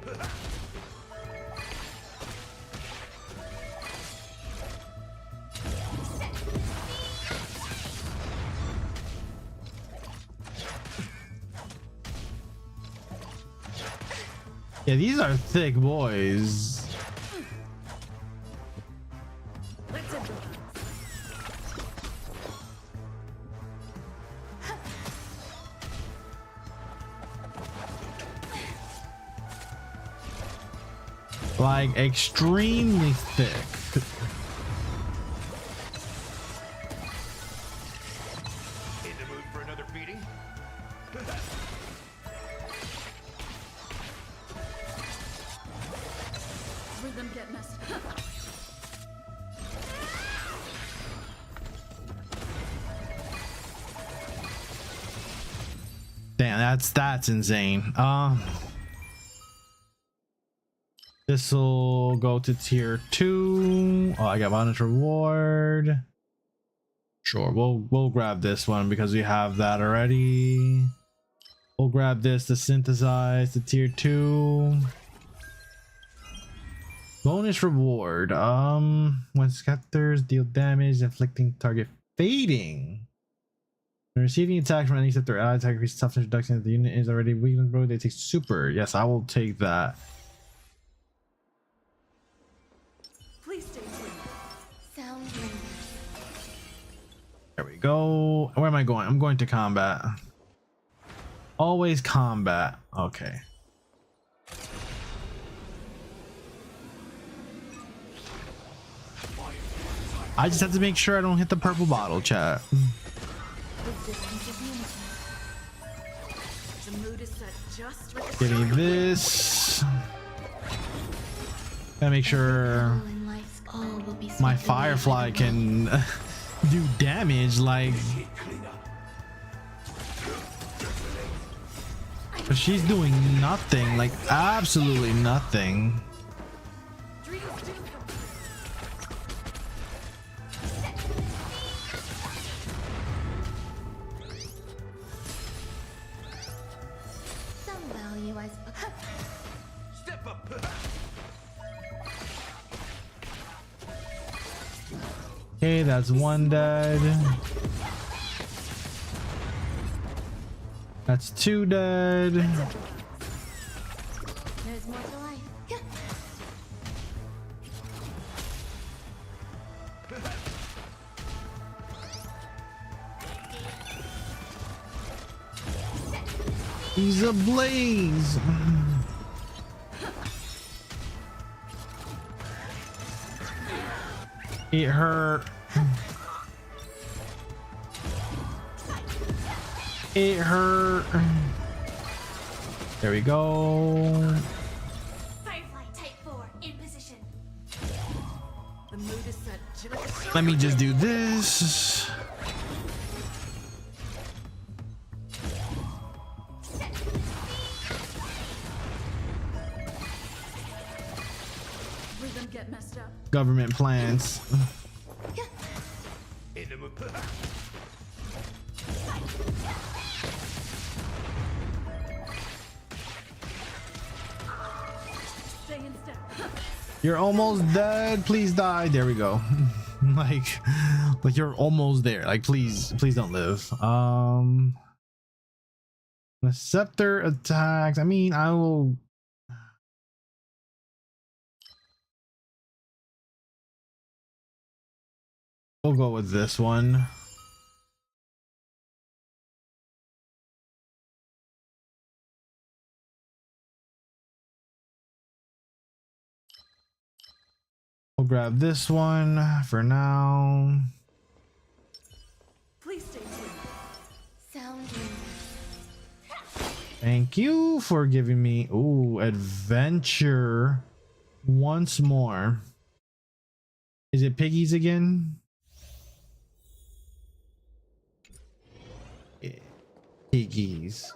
Yeah, these are thick boys. Let's improvise. Like extremely thick. In the mood for another beating? Rhythm get messed up. Damn, that's insane. This will go to tier 2. Oh, I got bonus reward. Sure, we'll grab this one because we have that already. We'll grab this to synthesize to tier 2. Bonus reward. When scepters deal damage, inflicting target fading. When receiving attack from any scepter, ally attack increases toughness reduction if the unit is already weakened, bro. They take super. Yes, I will take that. Please stay tuned. Sound lingers. There we go. Where am I going? I'm going to combat. Always combat. Okay. I just have to make sure I don't hit the purple bottle, chat. Existence is unity. The mood is set just right. Give me this. Gotta make sure All in life's all will be my swept away by firefly the can do damage, like. But she's doing nothing, like absolutely nothing. Dreams do come true. Some value, I suppose. Step up. Okay, that's one dead. That's 2 dead. Let's improvise. There's more to life. Yeah. He's ablaze. It hurt. It hurt. There we go. Firefly Type 4 in position. The mood is set just. Let me just do this. Rhythm get messed up. Government plans. In the mood. Stay in step. You're almost dead. Please die. There we go. like you're almost there. Like please don't live. The scepter attacks. I mean, I will. We'll go with this one. We'll grab this one for now. Please stay tuned. Sound. Thank you for giving me, ooh, adventure once more. Is it piggies again? Yeah. Piggies.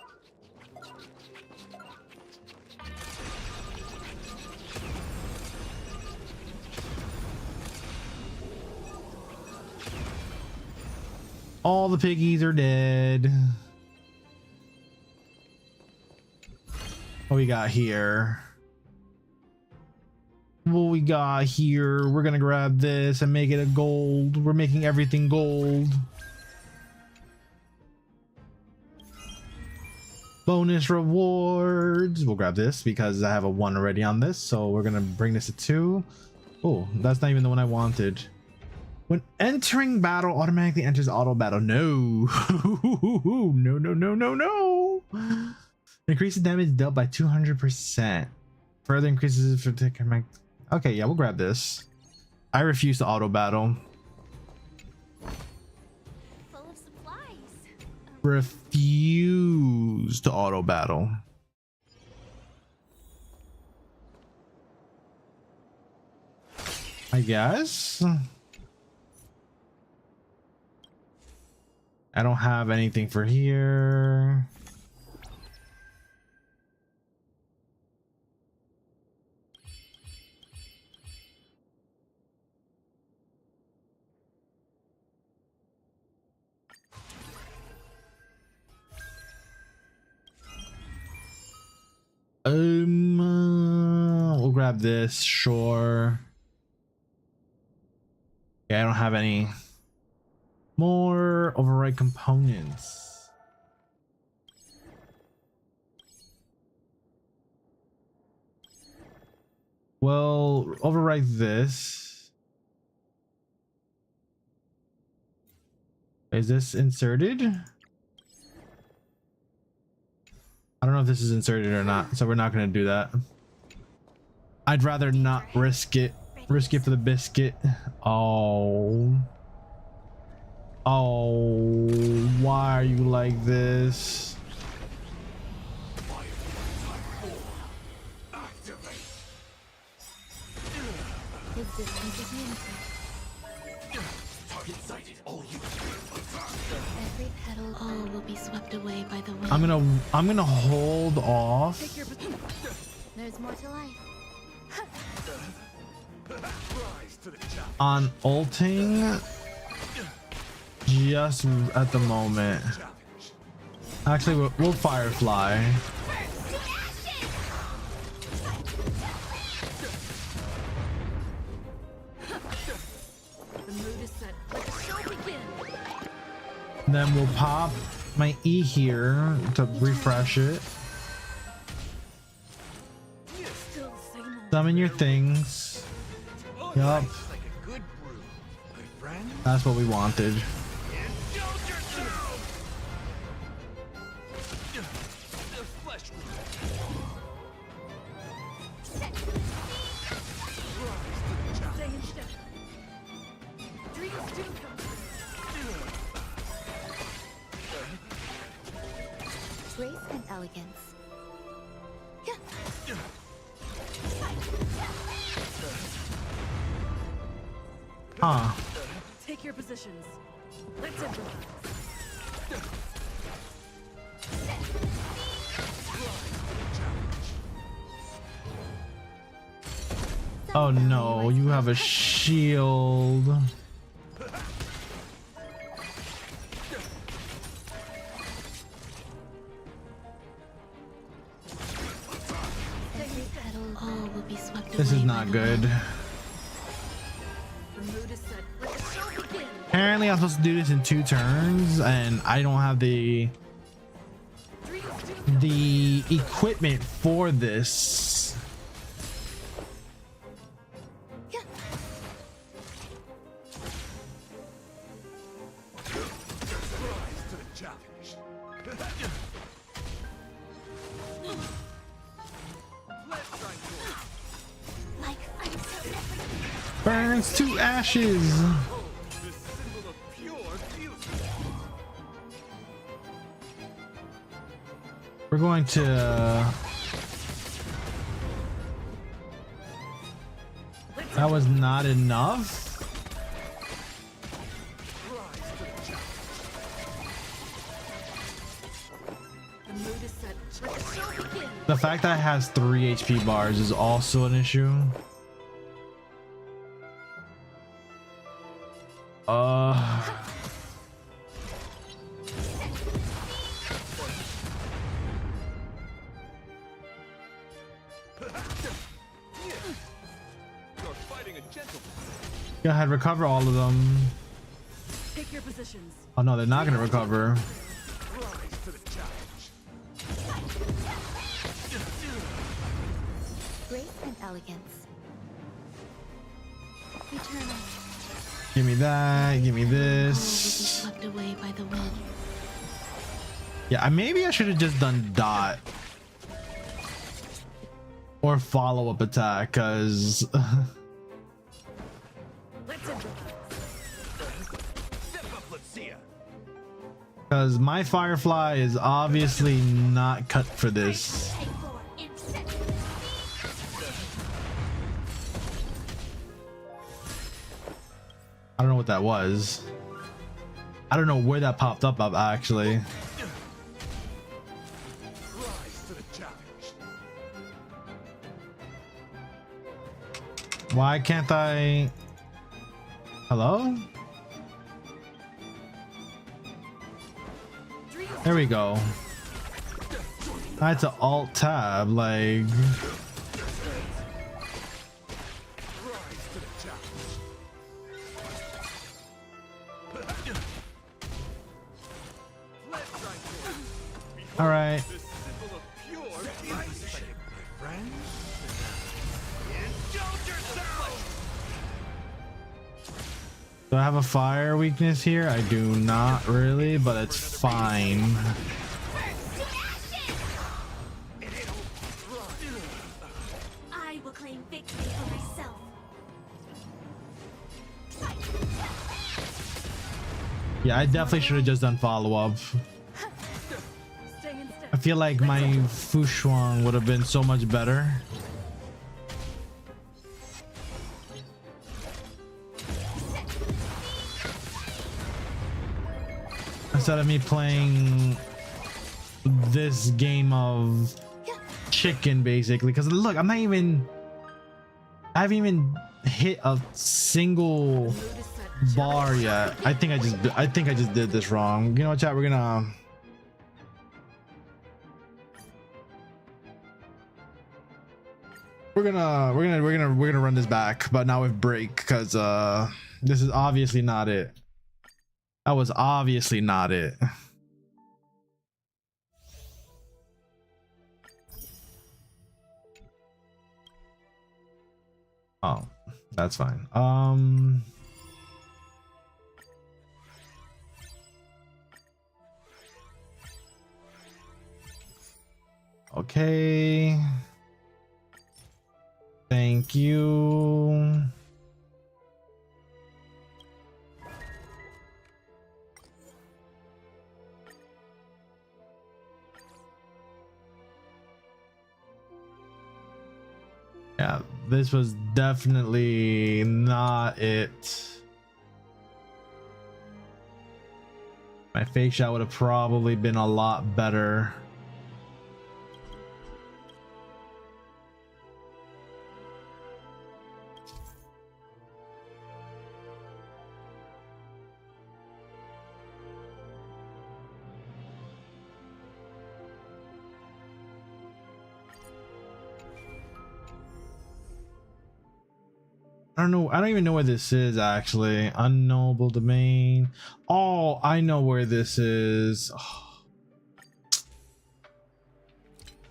All the piggies are dead. What we got here? What we got here? We're gonna grab this and make it a gold. We're making everything gold. Bonus rewards. We'll grab this because I have a 1 already on this. So we're gonna bring this to 2. Oh, that's not even the one I wanted. When entering battle, automatically enters auto battle. No. No, no, no, no, no. Increases damage dealt by 200%. Further increases for taking. Okay, yeah, we'll grab this. I refuse to auto battle. Full of supplies. Refuse to auto battle. I guess. I don't have anything for here. We'll grab this, sure. Yeah, I don't have any more override components. Well, overwrite this. Is this inserted? I don't know if this is inserted or not, so we're not going to do that. I'd rather not risk it. Risk it for the biscuit. Oh. Oh, why are you like this? His distance is meaningful. Target sighted. All you. Every petal. All will be swept away by the wind. I'm gonna hold off There's more to life. on ulting just at the moment. Actually, we'll Firefly. The mood is set. Let the show begin. Then we'll pop my E here to refresh it. Still the same old. Summon your things. Yup, Like a good brew. My friend. that's what we wanted. Indulge yourself. The flesh Stay in step. Dreams do come true. Grace and elegance. Huh. Take your positions. Let's improvise. Oh no, you have a shield. Every petal. All will be swept away. This is by not the good. wind. The mood is set. Let the show begin. Apparently I'm supposed to do this in 2 turns and I don't have the Dreams do equipment for this. Like I'm so different. Burns to ashes. We're going to that was not enough. The mood is set. Let the show begin. The fact that it has 3 HP bars is also an issue. Go ahead, recover all of them. Pick your positions. Oh no, they're not gonna recover. Grace and elegance. Eternal. Give me that, give me All will be this. swept away by the wind. Yeah, maybe I should have just done dot. Or follow-up attack, cause Let's improvise. because my Firefly is obviously not cut for this. I don't know what that was. I don't know where that popped up actually. Why can't I? Hello? There we go. I had to alt tab, like. All right. Do I have a fire weakness here? I do not really, but it's fine. I will claim victory for myself. Yeah, I definitely should have just done follow-up. Stay in step. I feel like my Fushuang would have been so much better. Instead of me playing this game of chicken basically, because look, I haven't even hit a single Mood is set. bar yet. I think I just did this wrong. You know what, chat? We're gonna run this back, but now with break, because this is obviously not it. That was obviously not it. Oh, that's fine. Okay. Thank you. Yeah, this was definitely not it. My fake shot would have probably been a lot better. I don't know. I don't even know where this is actually. Unknowable domain. Oh, I know where this is. Oh.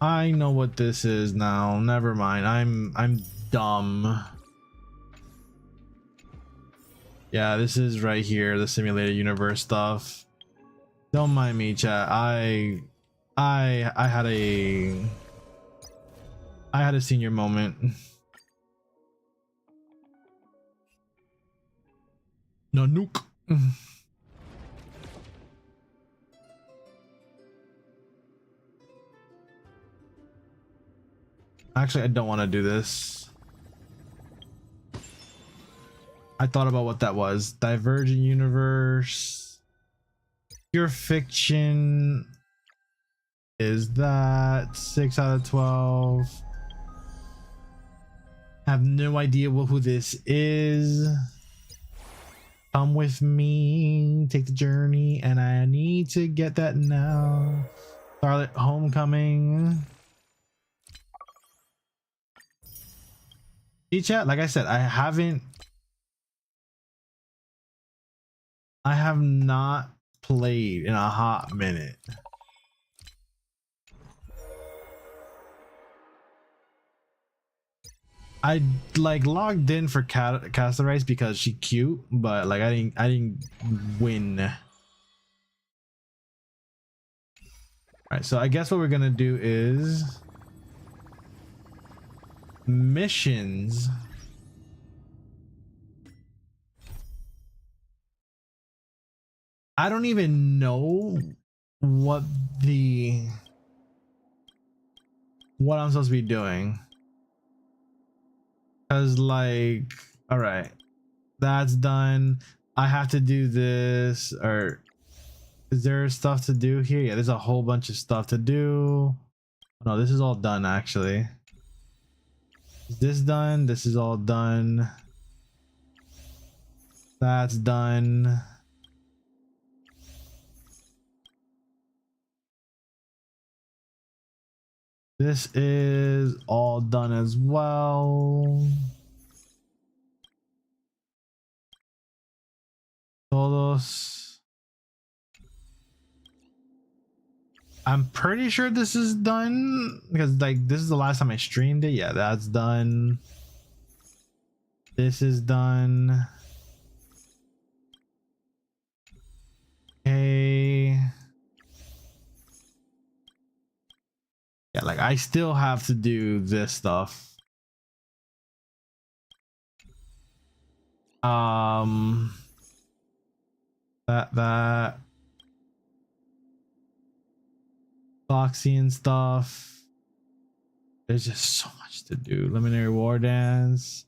I know what this is now. Never mind. I'm dumb. Yeah, this is right here, the simulated universe stuff. Don't mind me, chat. I had a senior moment. No nuke. Actually, I don't want to do this. I thought about what that was. Divergent universe. Pure fiction. Is that 6 out of 12? Have no idea who this is. Come with me, take the journey, and I need to get that now. Starlit Homecoming. See, chat, like I said, I have not played in a hot minute. I like logged in for Castle because she cute, but like I didn't win. All right, so I guess what we're gonna do is missions. I don't even know what I'm supposed to be doing. Cause like, all right, that's done. I have to do this, or is there stuff to do here? Yeah, there's a whole bunch of stuff to do. No, this is all done actually. Is this done? This is all done. That's done. This is all done as well. Todos. I'm pretty sure this is done because like this is the last time I streamed it. Yeah, that's done. This is done. Okay. Yeah, like I still have to do this stuff. That Foxy and stuff. There's just so much to do. Luminary War Dance.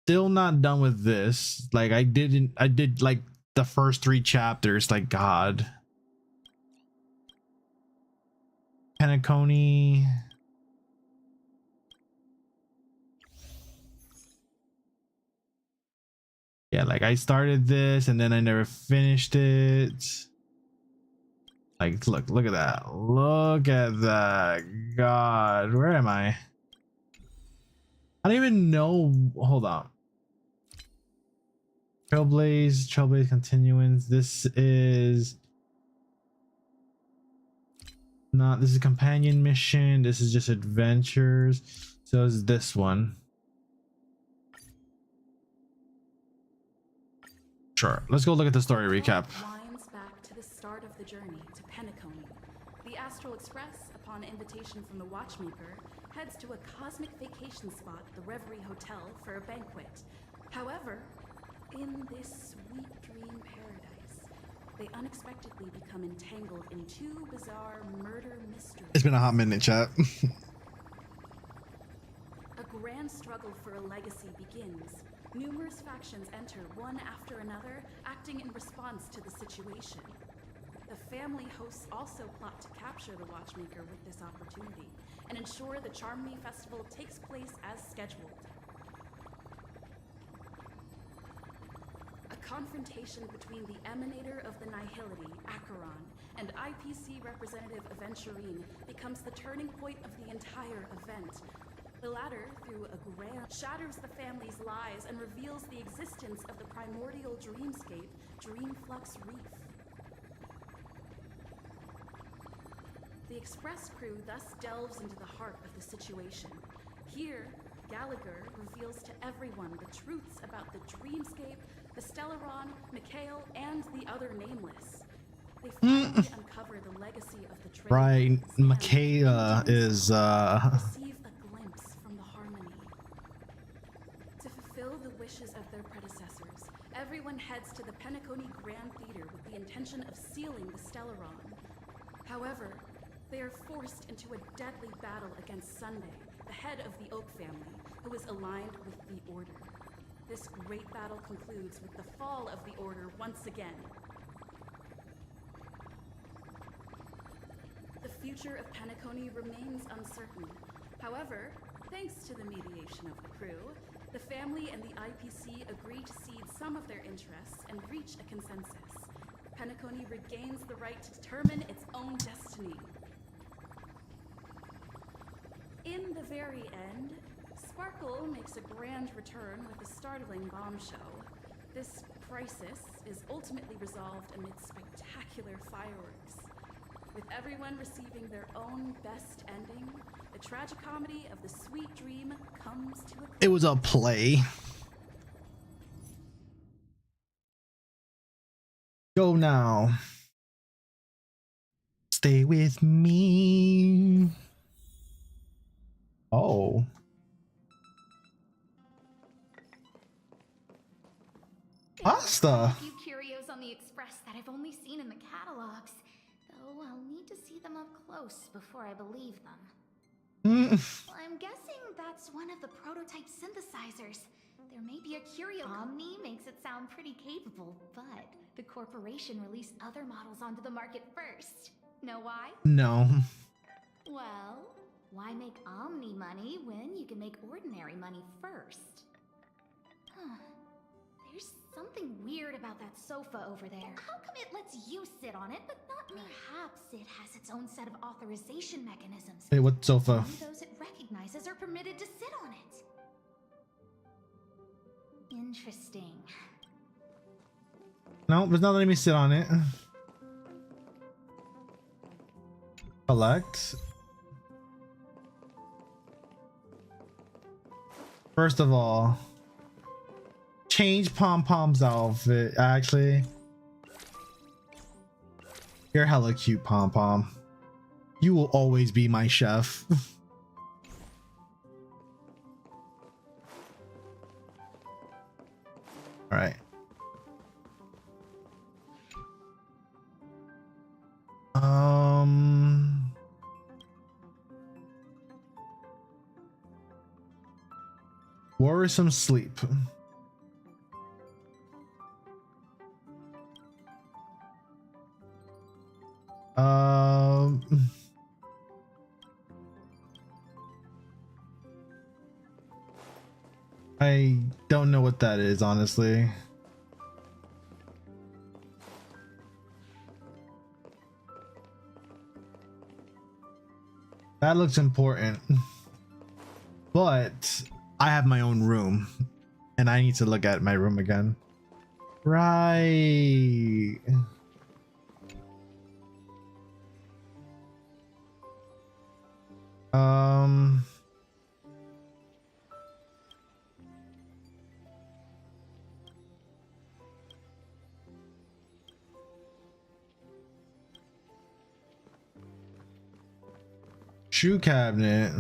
Still not done with this. Like I did like the first 3 chapters, like God. Penacony. Yeah, like I started this and then I never finished it. Like look at that. Look at that. God, where am I? I don't even know. Hold on. Trailblaze Continuance. This is not, this is companion mission. This is just adventures. So is this one. Sure. Let's go look at the story recap. Winds back to the start of the journey to Penacony. The Astral Express, upon invitation from the Watchmaker, heads to a cosmic vacation spot, the Reverie Hotel, for a banquet. However, in this sweet dream paradise, they unexpectedly become entangled in 2 bizarre murder mysteries. It's been a hot minute, chat. A grand struggle for a legacy begins. Numerous factions enter one after another, acting in response to the situation. The family hosts also plot to capture the Watchmaker with this opportunity and ensure the Charmony Festival takes place as scheduled. A confrontation between the emanator of the Nihility, Acheron, and IPC representative Aventurine becomes the turning point of the entire event. The latter, through a grand, shatters the family's lies and reveals the existence of the primordial dreamscape, Dreamflux Reef. The Express crew thus delves into the heart of the situation. Here, Gallagher reveals to everyone the truths about the dreamscape, the Stellaron, Mikhail, and the other nameless. They finally uncover the legacy of the trade. Right, Michaela is receive a glimpse from the harmony. To fulfill the wishes of their predecessors, every intention of sealing the Stellaron. However, they are forced into a deadly battle against Sunday, the head of the Oak family, who is aligned with the Order. This great battle concludes with the fall of the Order once again. The future of Penacony remains uncertain. However, thanks to the mediation of the crew, the family and the IPC agree to cede some of their interests and reach a consensus. Penacony regains the right to determine its own destiny. In the very end, Sparkle makes a grand return with a startling bombshell. This crisis is ultimately resolved amid spectacular fireworks. With everyone receiving their own best ending, the tragicomedy of the sweet dream comes to a close. It was a play. Go now. Stay with me. Oh. Pasta. There are a few curios on the Express that I've only seen in the catalogs, though I'll need to see them up close before I believe them. I'm guessing that's one of the prototype synthesizers. There may be a curio. Omni makes it sound pretty capable, but the corporation released other models onto the market first. Know why? No. Well, why make Omni money when you can make ordinary money first? Huh. There's something weird about that sofa over there. How come it lets you sit on it, but not me? Perhaps it has its own set of authorization mechanisms. Hey, what sofa? Only those it recognizes are permitted to sit on it. Interesting. No, it's not letting me sit on it. Collect. First of all, change Pom Pom's outfit. Actually, you're hella cute, Pom Pom. You will always be my chef. All right. Worrisome sleep. I don't know what that is, honestly. That looks important. But I have my own room and I need to look at my room again. Right. Shoe cabinet.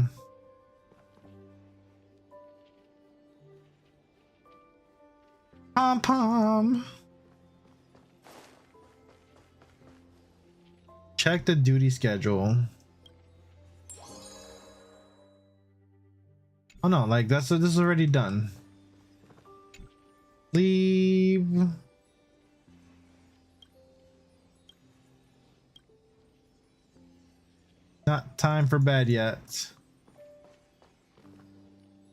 Pom pom. Check the duty schedule. Oh no, like this is already done. Leave. Not time for bed yet.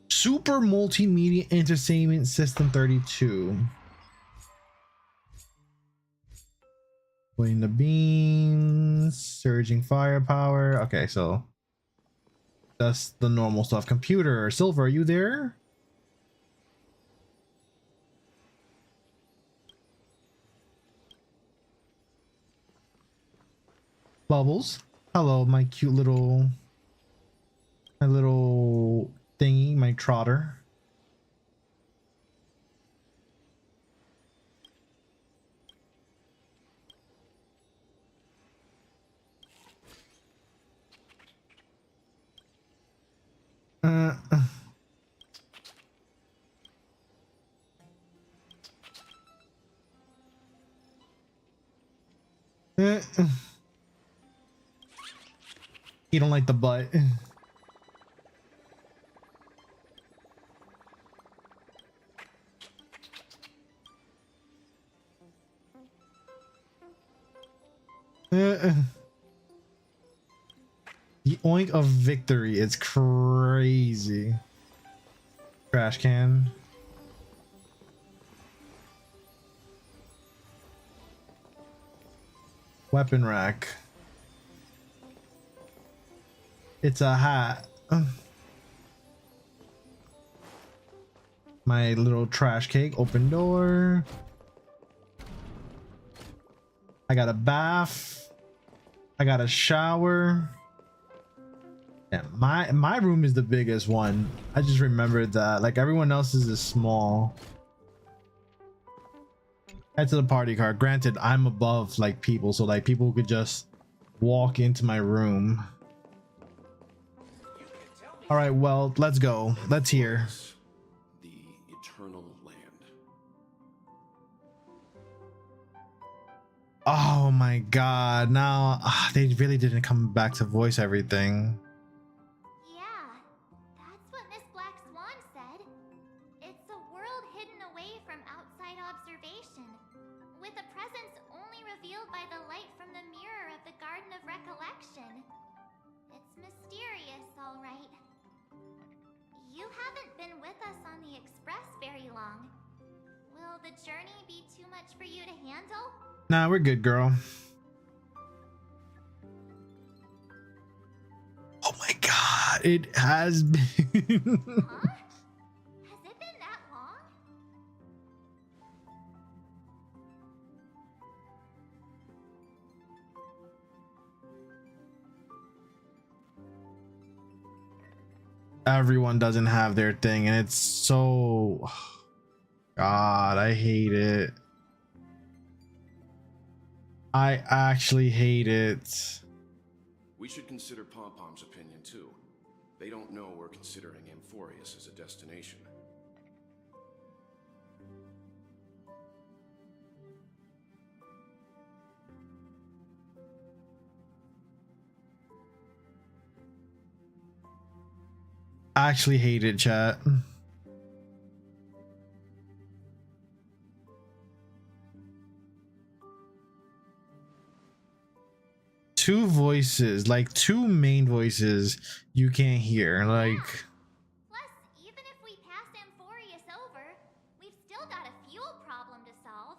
Super Multimedia Entertainment System 32. Putting the beans, surging firepower. Okay, so that's the normal stuff. Computer, Silver, are you there? Bubbles, hello, my cute little, my little thingy, my trotter. Eh. He don't like the butt. Eh. The oink of victory is crazy. Trash can. Weapon rack. It's a hat. My little trash cake. Open door. I got a bath. I got a shower. Yeah, my room is the biggest one. I just remembered that. Like everyone else's is small. Head to the party card. Granted, I'm above like people, so like people could just walk into my room. All right, well, let's go. Let's hear. The eternal land. Oh my god, now they really didn't come back to voice everything. Yeah, that's what Miss Black Swan said. It's a world hidden away from outside observation, with a presence only revealed by the light from the mirror of the Garden of Recollection. It's mysterious, all right. You haven't been with us on the Express very long. Will the journey be too much for you to handle? Nah, we're good, girl. Oh my god, it has been. Huh? Has it been that long? Everyone doesn't have their thing, and it's so. God, I hate it. I actually hate it. We should consider Pom-Pom's opinion too. They don't know we're considering Amphorius as a destination. I actually hate it, chat. Two voices, like two main voices you can't hear. Like, Plus, even if we pass Amphorius over, we've still got a fuel problem to solve.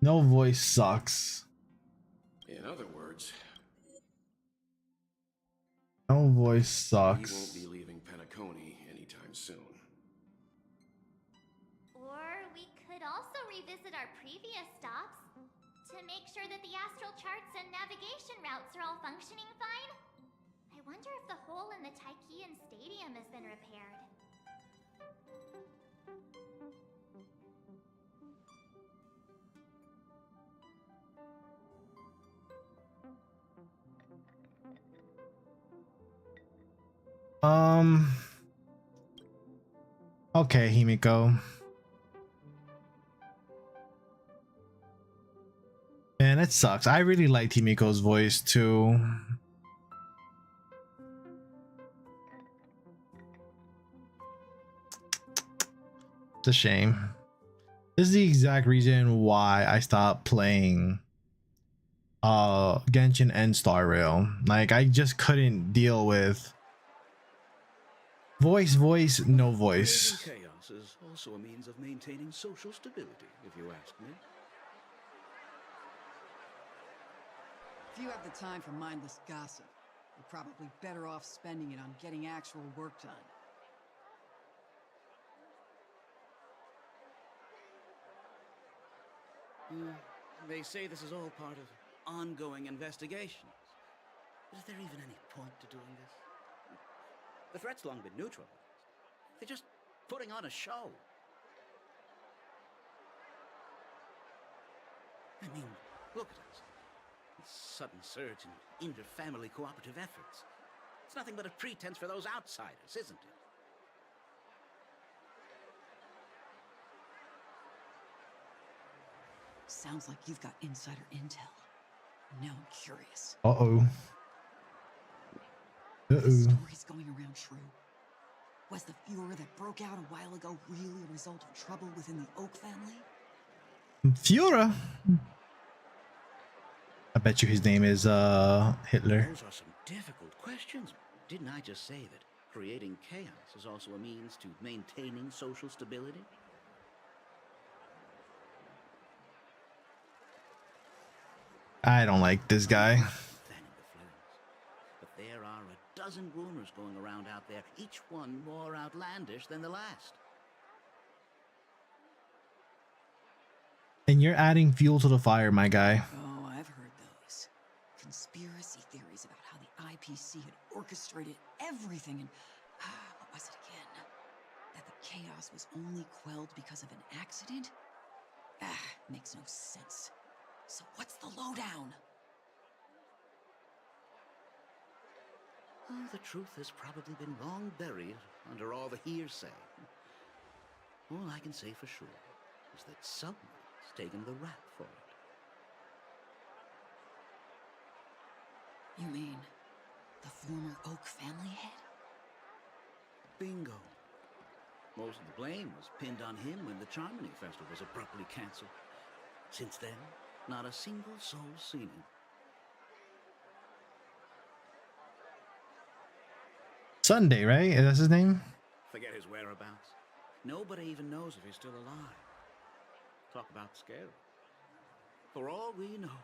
no voice sucks. In other words, No voice we sucks. won't be leaving Penacony anytime soon. Or we could also revisit our previous stops to make sure that the astral charts and navigation routes are all functioning fine. I wonder if the hole in the Tychean Stadium has been repaired. Okay, Himiko. Man, it sucks. I really liked Himiko's voice too. It's a shame. This is the exact reason why I stopped playing Genshin and Star Rail. Like I just couldn't deal with voice, no voice. Creating chaos is also a means of maintaining social stability, if you ask me. If you have the time for mindless gossip, you're probably better off spending it on getting actual work done. They say this is all part of ongoing investigations. Is there even any point to doing this? The threat's long been neutralized. They're just putting on a show. I mean, look at us. This sudden surge in inter-family cooperative efforts. It's nothing but a pretense for those outsiders, isn't it? Sounds like you've got insider intel. Now I'm curious. Uh-oh. The Uh-oh. story's going around true. Was the furor that broke out a while ago really a result of trouble within the Oak family? Fiora. I bet you his name is Hitler. Those are some difficult questions. Didn't I just say that creating chaos is also a means to maintaining social stability? I don't like this guy. Fanning the flames. But there are a dozen rumors going around out there, each one more outlandish than the last. And you're adding fuel to the fire, my guy. Oh, I've heard those. Conspiracy theories about how the IPC had orchestrated everything and... what was it again? That the chaos was only quelled because of an accident? Makes no sense. So what's the lowdown? Oh, the truth has probably been long buried under all the hearsay. All I can say for sure is that someone's taken the rap for it. You mean the former Oak family head? Bingo. Most of the blame was pinned on him when the Charmony Festival was abruptly cancelled. Since then, not a single soul seen him. Sunday, right? Is that his name? Forget his whereabouts. Nobody even knows if he's still alive. Talk about scary. For all we know,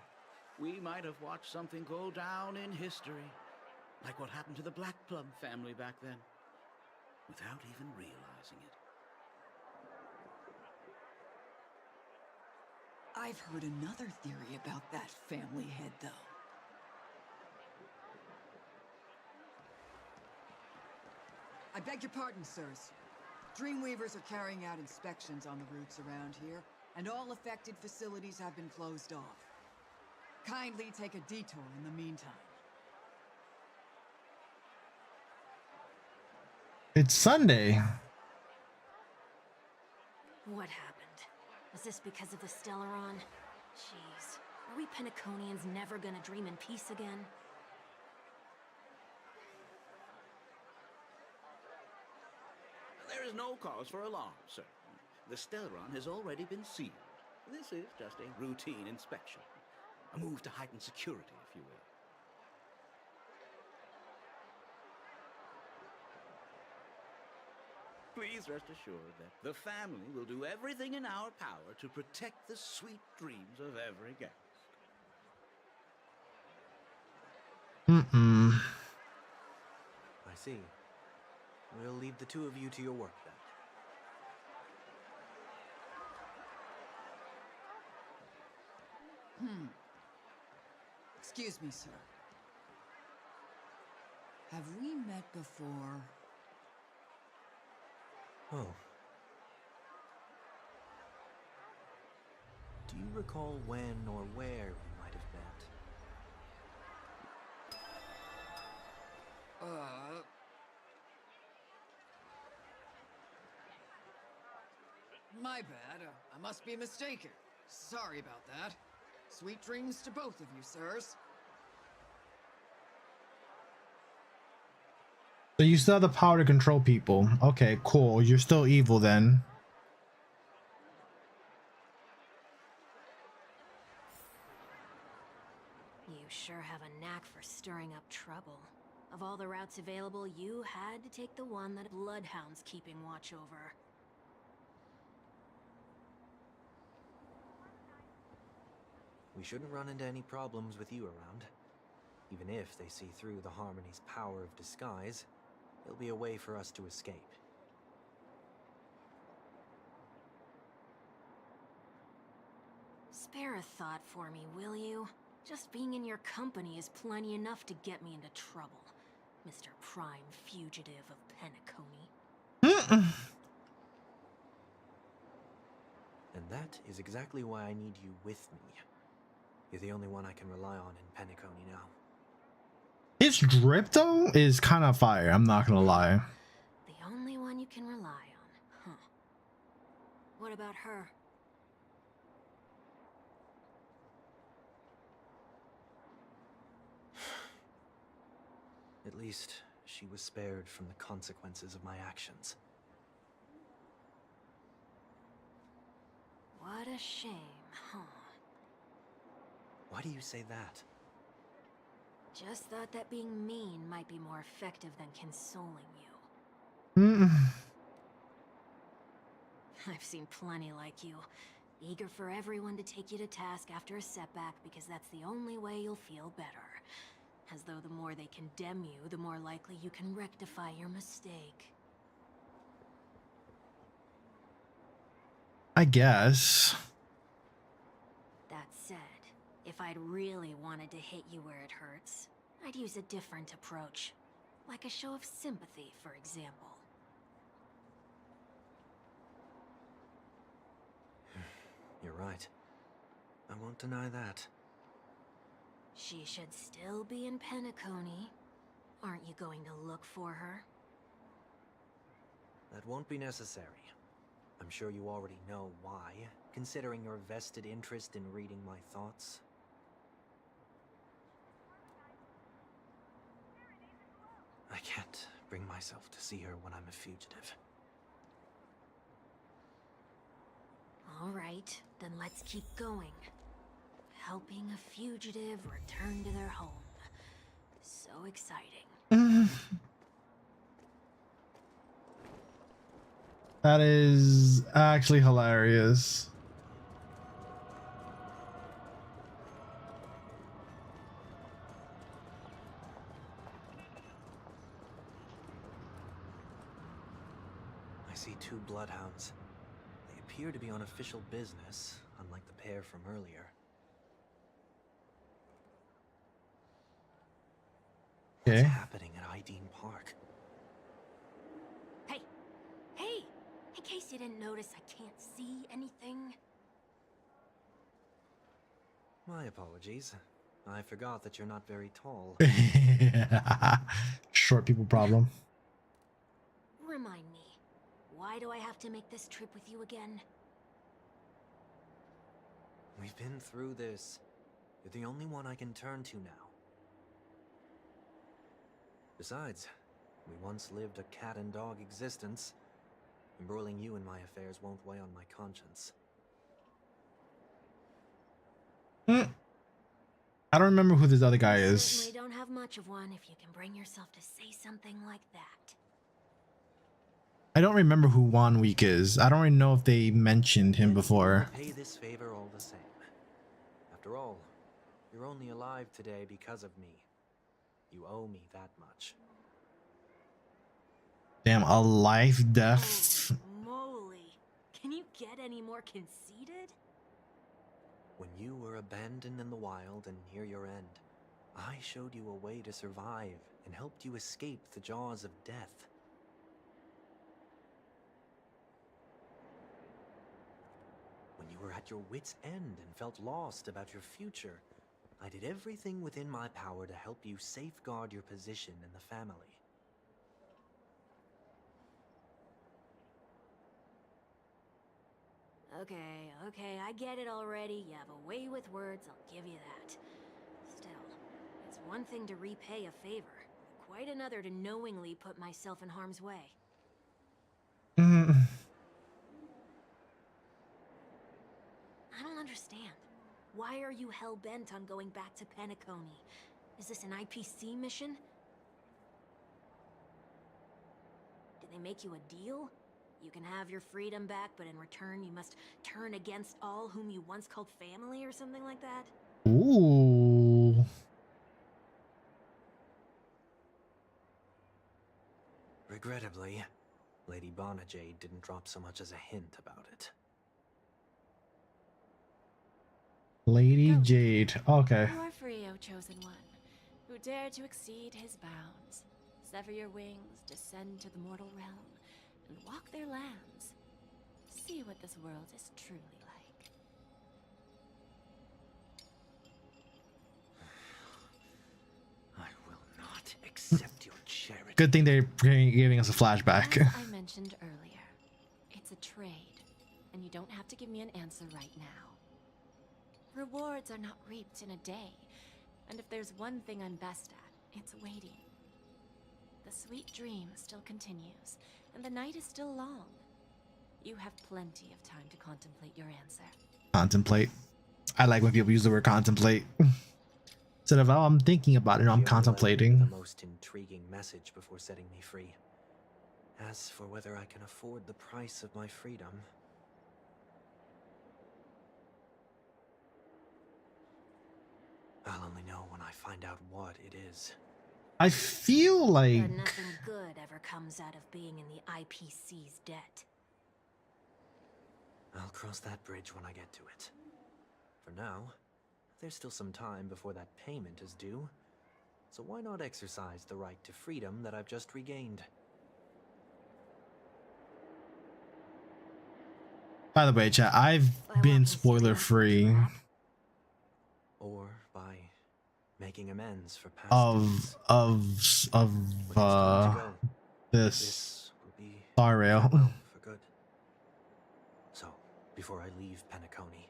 we might have watched something go down in history, like what happened to the Black Plum family back then, without even realizing it. I've heard another theory about that family head, though. I beg your pardon, sirs. Dreamweavers are carrying out inspections on the routes around here, and all affected facilities have been closed off. Kindly take a detour in the meantime. It's Sunday. What happened? Was this because of the Stellaron? Jeez, are we Penaconians never gonna dream in peace again? There is no cause for alarm, sir. The Stellaron has already been sealed. This is just a routine inspection. A move to heighten security, if you will. Please rest assured that the family will do everything in our power to protect the sweet dreams of every guest. I see. We'll leave the two of you to your work then. Excuse me, sir. Have we met before? Oh. Do you recall when or where we might have met? My bad. I must be mistaken. Sorry about that. Sweet dreams to both of you, sirs. So you still have the power to control people. Okay, cool. You're still evil then. You sure have a knack for stirring up trouble. Of all the routes available, you had to take the one that Bloodhound's keeping watch over. We shouldn't run into any problems with you around. Even if they see through the Harmony's power of disguise, there'll be a way for us to escape. Spare a thought for me, will you? Just being in your company is plenty enough to get me into trouble, Mr. Prime Fugitive of Penacony. And that is exactly why I need you with me. You're the only one I can rely on in Penacony now. His drip though is kind of fire. I'm not gonna lie. The only one you can rely on, huh? What about her? At least she was spared from the consequences of my actions. What a shame, huh? Why do you say that? Just thought that being mean might be more effective than consoling you. I've seen plenty like you, eager for everyone to take you to task after a setback because that's the only way you'll feel better. As though the more they condemn you, the more likely you can rectify your mistake. I guess. That said, if I'd really wanted to hit you where it hurts, I'd use a different approach. Like a show of sympathy, for example. You're right. I won't deny that. She should still be in Penacony. Aren't you going to look for her? That won't be necessary. I'm sure you already know why, considering your vested interest in reading my thoughts. I can't bring myself to see her when I'm a fugitive. All right, then let's keep going. Helping a fugitive return to their home. So exciting. That is actually hilarious. I see two bloodhounds. They appear to be on official business, unlike the pair from earlier. What's happening at Ideen Park? Hey! Hey! In case you didn't notice, I can't see anything. My apologies. I forgot that you're not very tall. Short people problem. Remind me, why do I have to make this trip with you again? We've been through this. You're the only one I can turn to now. Besides, we once lived a cat and dog existence. Embroiling you in my affairs won't weigh on my conscience. I don't remember who this other guy You is. certainly don't have much of one if you can bring yourself to say something like that. I don't remember who 1 Week is. I don't even know if they mentioned him before. Pay this favor all the same. After all, you're only alive today because of me. You owe me that much. Damn, a life death. Holy moly. Can you get any more conceited? When you were abandoned in the wild and near your end, I showed you a way to survive and helped you escape the jaws of death. When you were at your wit's end and felt lost about your future, I did everything within my power to help you safeguard your position in the family. Okay, I get it already. You have a way with words, I'll give you that. Still, it's one thing to repay a favor, quite another to knowingly put myself in harm's way. I don't understand. Why are you hell-bent on going back to Penacony? Is this an IPC mission? Did they make you a deal? You can have your freedom back, but in return you must turn against all whom you once called family or something like that? Ooh. Regrettably, Lady Bonajade didn't drop so much as a hint about it. Lady Go. Jade. Okay. You are free, O chosen one, who dare to exceed his bounds. Sever your wings, descend to the mortal realm, and walk their lands. See what this world is truly like. I will not accept your charity. Good thing they're giving us a flashback. As I mentioned earlier, it's a trade, and you don't have to give me an answer right now. Rewards are not reaped in a day, and if there's one thing I'm best at, it's waiting. The sweet dream still continues, and the night is still long. You have plenty of time to contemplate your answer. Contemplate. I like when people use the word contemplate. Instead of, oh, I'm thinking about it, no, I'm You only left me contemplating. with the most intriguing message before setting me free. As for whether I can afford the price of my freedom, I'll only know when I find out what it is. I feel like But nothing good ever comes out of being in the IPC's debt. I'll cross that bridge when I get to it. For now, there's still some time before that payment is due. So why not exercise the right to freedom that I've just regained? by the way, chat, I've By been walking spoiler free straight into Or by making amends for past of deeds. of When it's time to go, this this will be star rail. farewell for good. So, before I leave Penacony,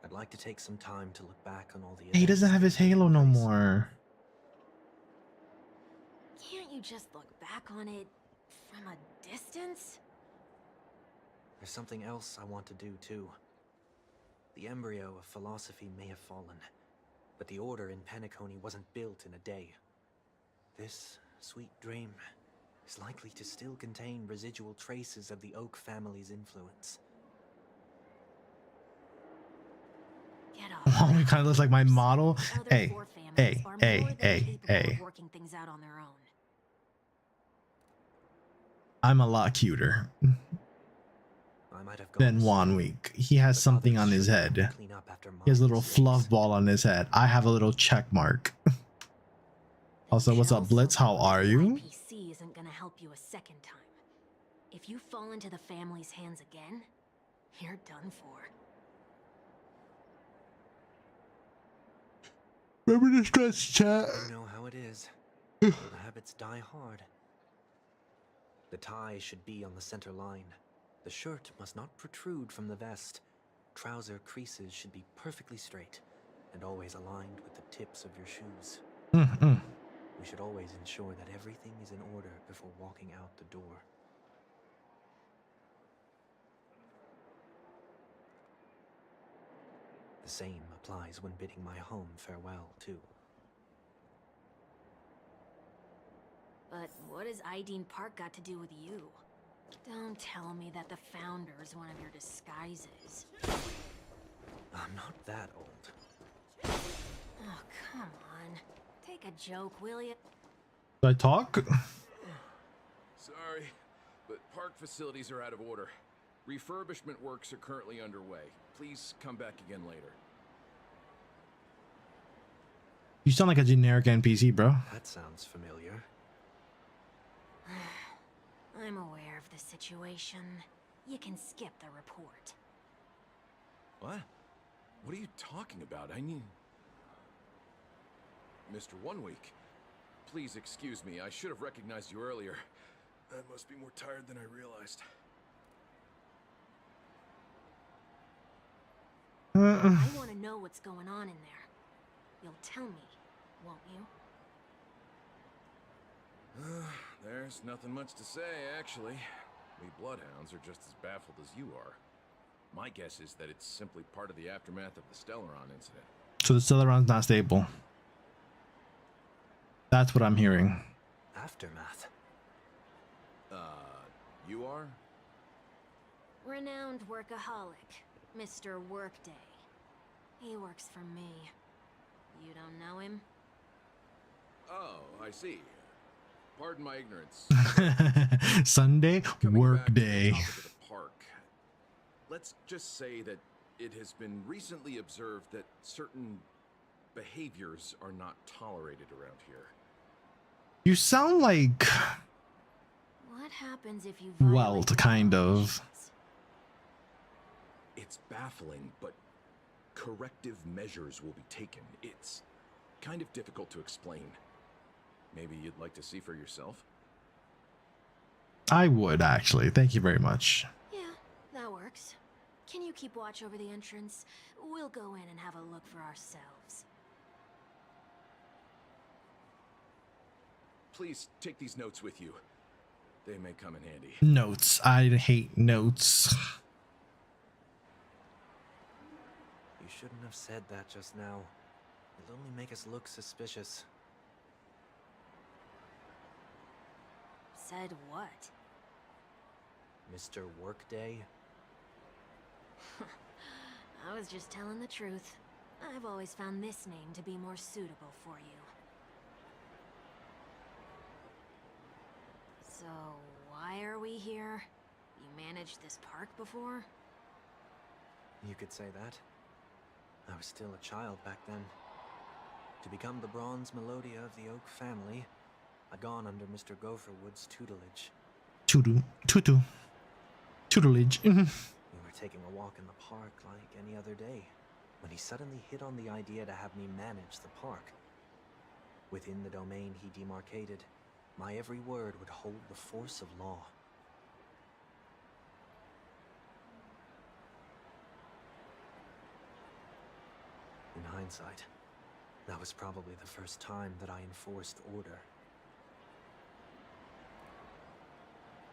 I'd like to take some time to look back on all the He doesn't events have his that have halo taken no place. more. Can't you just look back on it from a distance? There's something else I want to do too. The embryo of philosophy may have fallen, but the order in Penacony wasn't built in a day. This sweet dream is likely to still contain residual traces of the Oak family's influence. Get off. He kind of looks like my model. Other Hey, four families hey, are hey, more than hey, capable hey. of working things out on their own. I'm a lot cuter I might have than gone Wanweek. He has but something others on his should help me head. clean up after He has a my little mistakes. fluff ball on his head. I have a little check mark. Also, what's up, Blitz? How are The you? IPC isn't gonna help you a second time. If you fall into the family's hands again, you're done for. Remember the stress chat. You know how it is. Old habits die hard. The tie should be on the center line. The shirt must not protrude from the vest. Trouser creases should be perfectly straight and always aligned with the tips of your shoes. We should always ensure that everything is in order before walking out the door. The same applies when bidding my home farewell, too. But what has Ideen Park got to do with you? Don't tell me that the Founder is one of your disguises. I'm not that old. Oh, come on. Take a joke, will you? Do I talk? Sorry, but park facilities are out of order. Refurbishment works are currently underway. Please come back again later. You sound like a generic NPC, bro. That sounds familiar. I'm aware of the situation. You can skip the report. What? What are you talking about? I mean... Mr. One Week, please excuse me. I should have recognized you earlier. I must be more tired than I realized. I want to know what's going on in there. You'll tell me, won't you? There's nothing much to say, actually. We Bloodhounds are just as baffled as you are. My guess is that it's simply part of the aftermath of the Stellaron incident. So the Stellaron's not stable. That's what I'm hearing. Aftermath. You are? Renowned workaholic, Mr. Workday. He works for me. You don't know him? Oh, I see. Pardon my ignorance. Sunday, Coming work back to the day. topic of the park. Let's just say that it has been recently observed that certain behaviors are not tolerated around here. You sound like, What happens if you well, violate the kind of. prohibitions? It's baffling, but corrective measures will be taken. It's kind of difficult to explain. Maybe you'd like to see for yourself? I would actually. Thank you very much. Yeah, that works. Can you keep watch over the entrance? We'll go in and have a look for ourselves. Please take these notes with you. They may come in handy. Notes. I hate notes. You shouldn't have said that just now. It'll only make us look suspicious. Said what? Mr. Workday? I was just telling the truth. I've always found this name to be more suitable for you. So, why are we here? You managed this park before? You could say that. I was still a child back then. To become the bronze Melodia of the Oak family, I'd gone under Mr. Gopherwood's tutelage. Tutelage. We were taking a walk in the park like any other day, when he suddenly hit on the idea to have me manage the park. Within the domain he demarcated, my every word would hold the force of law. In hindsight, that was probably the first time that I enforced order.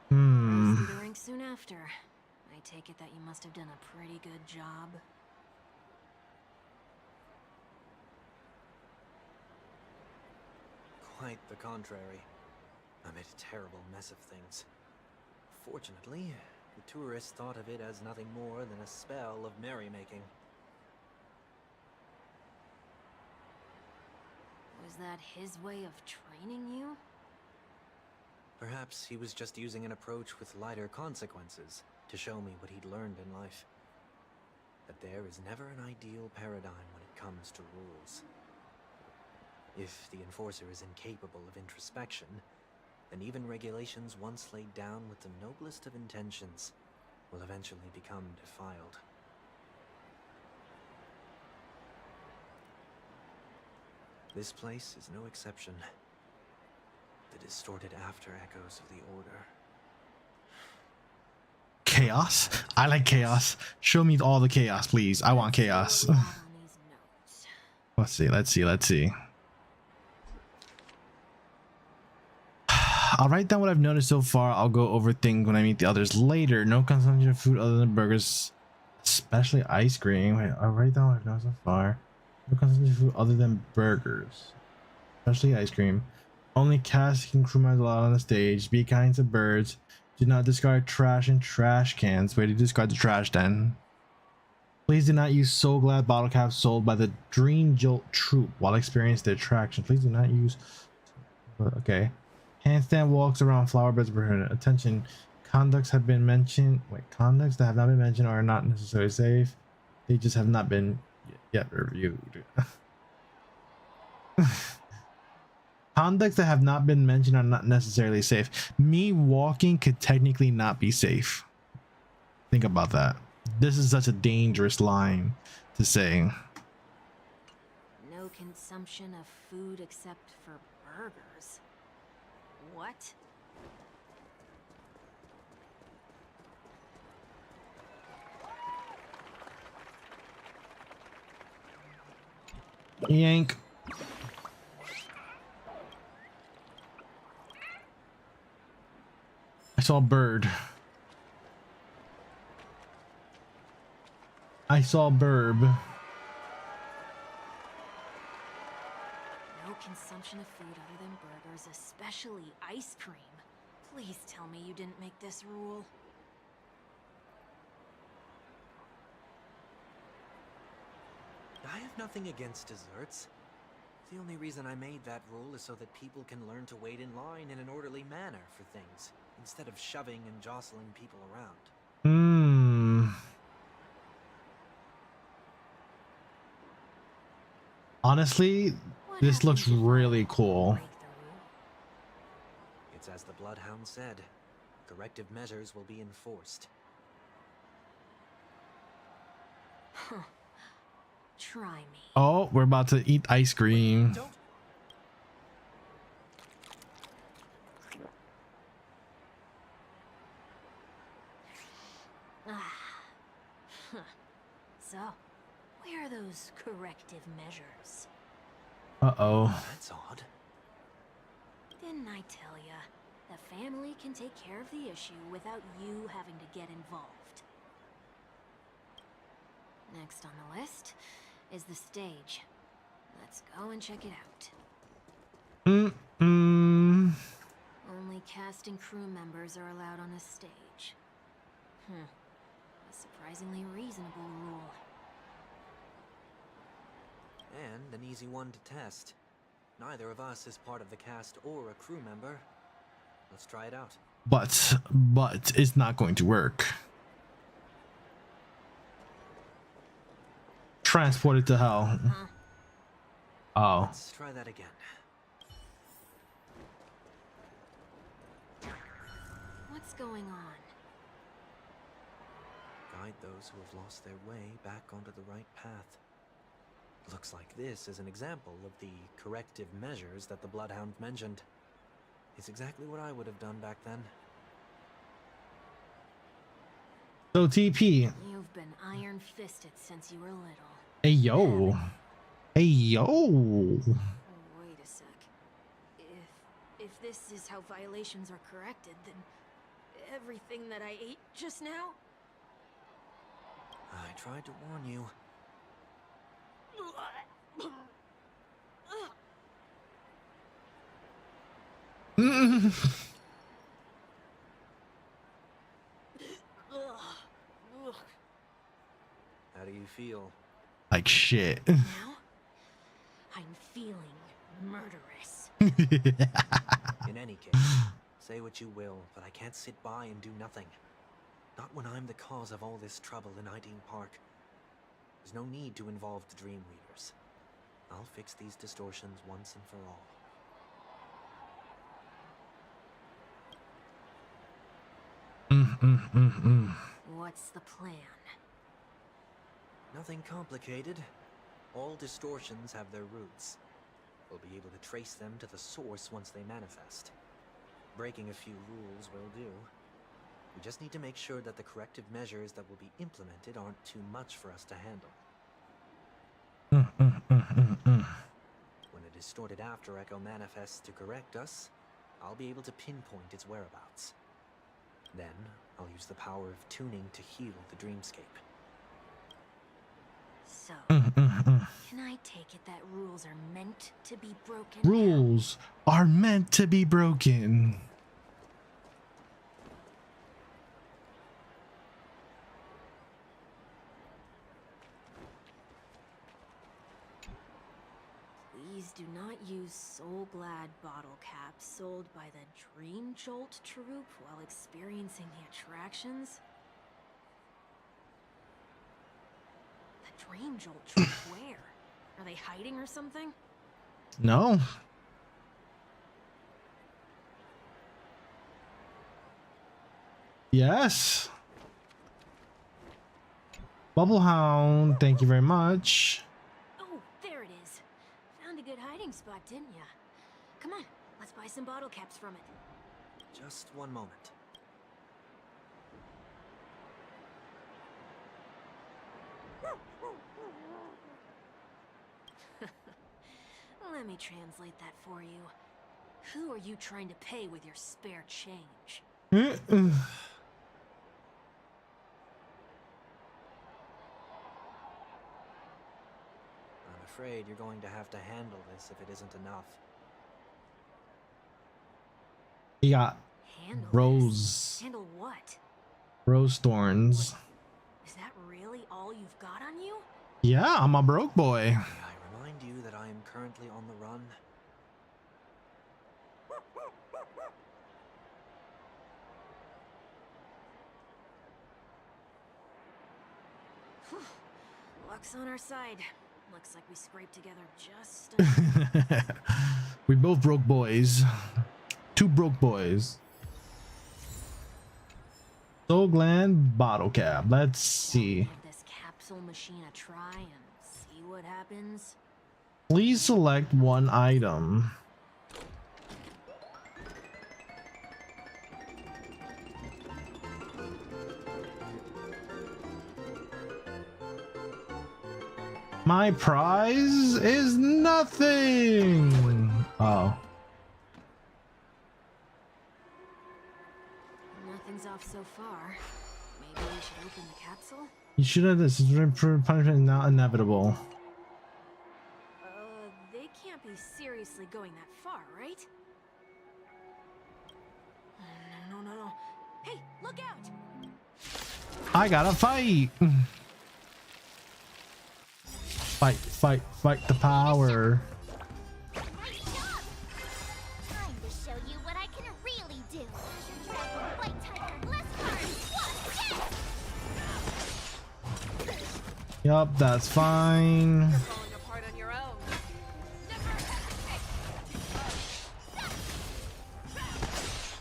Considering soon after, I take it that you must have done a pretty good job. Quite the contrary. I made a terrible mess of things. Fortunately, the tourists thought of it as nothing more than a spell of merrymaking. Was that his way of training you? Perhaps he was just using an approach with lighter consequences to show me what he'd learned in life. That there is never an ideal paradigm when it comes to rules. If the enforcer is incapable of introspection, then even regulations once laid down with the noblest of intentions will eventually become defiled. This place is no exception. The distorted after echoes of the Order. Chaos. I like chaos. Show me all the chaos, please. I want chaos. Let's see. I'll write down what I've noticed so far. I'll go over things when I meet the others later. No consumption of food other than burgers, especially ice cream. Wait, I'll write down what I've noticed so far. No consumption of food other than burgers, especially ice cream. Only cast and crew members allowed on the stage. Be kind to birds. Do not discard trash in trash cans. Wait, to discard the trash then. Please do not use So Glad bottle caps sold by the Dream Jolt Troop while experiencing the attraction. Please do not use. Okay. Handstand walks around flower beds are prohibited. Attention. Conducts have been mentioned. Wait, conducts that have not been mentioned are not necessarily safe. They just have not been yet reviewed. Conducts that have not been mentioned are not necessarily safe. Me walking could technically not be safe. Think about that. This is such a dangerous line to say. No consumption of food except for burgers. What? Yank. I saw a bird. I saw a burb. No consumption of food other than burgers, especially ice cream. Please tell me you didn't make this rule. I have nothing against desserts. The only reason I made that rule is so that people can learn to wait in line in an orderly manner for things, instead of shoving and jostling people around. Honestly, What this looks happens if I really cool. break the rule? It's as the Bloodhound said. Corrective measures will be enforced. Huh. Try me. Oh, we're about to eat ice cream. Don't. Huh. So, where are those corrective measures? Uh-oh. That's odd. Didn't I tell ya? The family can take care of the issue without you having to get involved. Next on the list is the stage. Let's go and check it out. Only cast and crew members are allowed on this stage. A surprisingly reasonable rule. And an easy one to test. Neither of us is part of the cast or a crew member. Let's try it out. But it's not going to work. Transported to hell. Oh. Let's try that again. What's going on? Guide those who have lost their way back onto the right path. Looks like this is an example of the corrective measures that the Bloodhound mentioned. It's exactly what I would have done back then. So TP. You've been iron-fisted since you were little. Hey yo. Hey yo. Wait a sec. If this is how violations are corrected, then everything that I ate just now? I tried to warn you. How do you feel? Like shit. Now, I'm feeling murderous. In any case, say what you will, but I can't sit by and do nothing. Not when I'm the cause of all this trouble in Ideen Park. There's no need to involve the Dream Weavers. I'll fix these distortions once and for all. What's the plan? Nothing complicated. All distortions have their roots. We'll be able to trace them to the source once they manifest. Breaking a few rules will do. We just need to make sure that the corrective measures that will be implemented aren't too much for us to handle. When a distorted after echo manifests to correct us, I'll be able to pinpoint its whereabouts. Then, I'll use the power of tuning to heal the dreamscape. So, can I take it that rules are meant to be broken? Rules are meant to be broken. Please do not use Soul Glad bottle caps sold by the Dream Jolt troupe while experiencing the attractions. The Dream Jolt troupe where? Are they hiding or something? No. Yes. Bubblehound, thank you very much. Oh, there it is. Found a good hiding spot, didn't ya? Come on, let's buy some bottle caps from it. Just one moment. Let me translate that for you. Who are you trying to pay with your spare change? I'm afraid you're going to have to handle this if it isn't enough. He got Handle rose. this? Handle what? Rose thorns. Is that really all you've got on you? Yeah, I'm a broke boy. May I remind you that I am currently on the run? Luck's on our side. Looks like we scraped together just enough. We both broke boys. Two broke boys. Soul Gland bottle cap. Let's see. Give this capsule machine a try and see what happens. Please select one item. My prize is nothing. Oh. Nothing's off so far. Maybe we should open the capsule? You should have this. Punishment is not inevitable. They can't be seriously going that far, right? No. Hey, look out! I gotta fight. Fight the power. Nice job! Time to show you what I can really do. Dragon, White Tiger, Blizzard, Yup, that's fine. Falling apart on your own.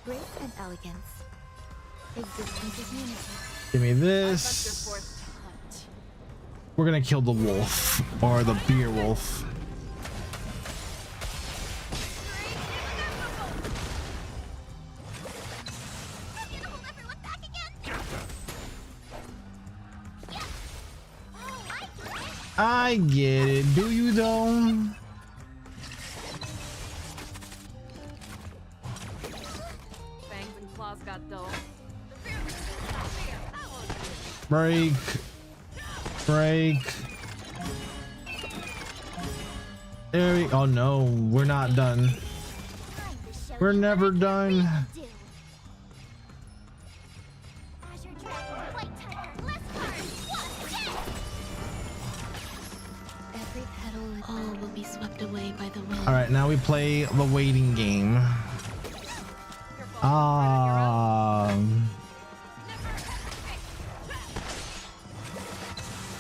Grace and elegance. Existence is unity. Give me Your this. fourth touch. We're gonna kill the wolf or the beer wolf. I get it. Do you though? Fangs and claws got dull. Break. There we. Oh no, we're not done. We're never done. Every petal, all will be swept away by the wind. All right, now we play the waiting game.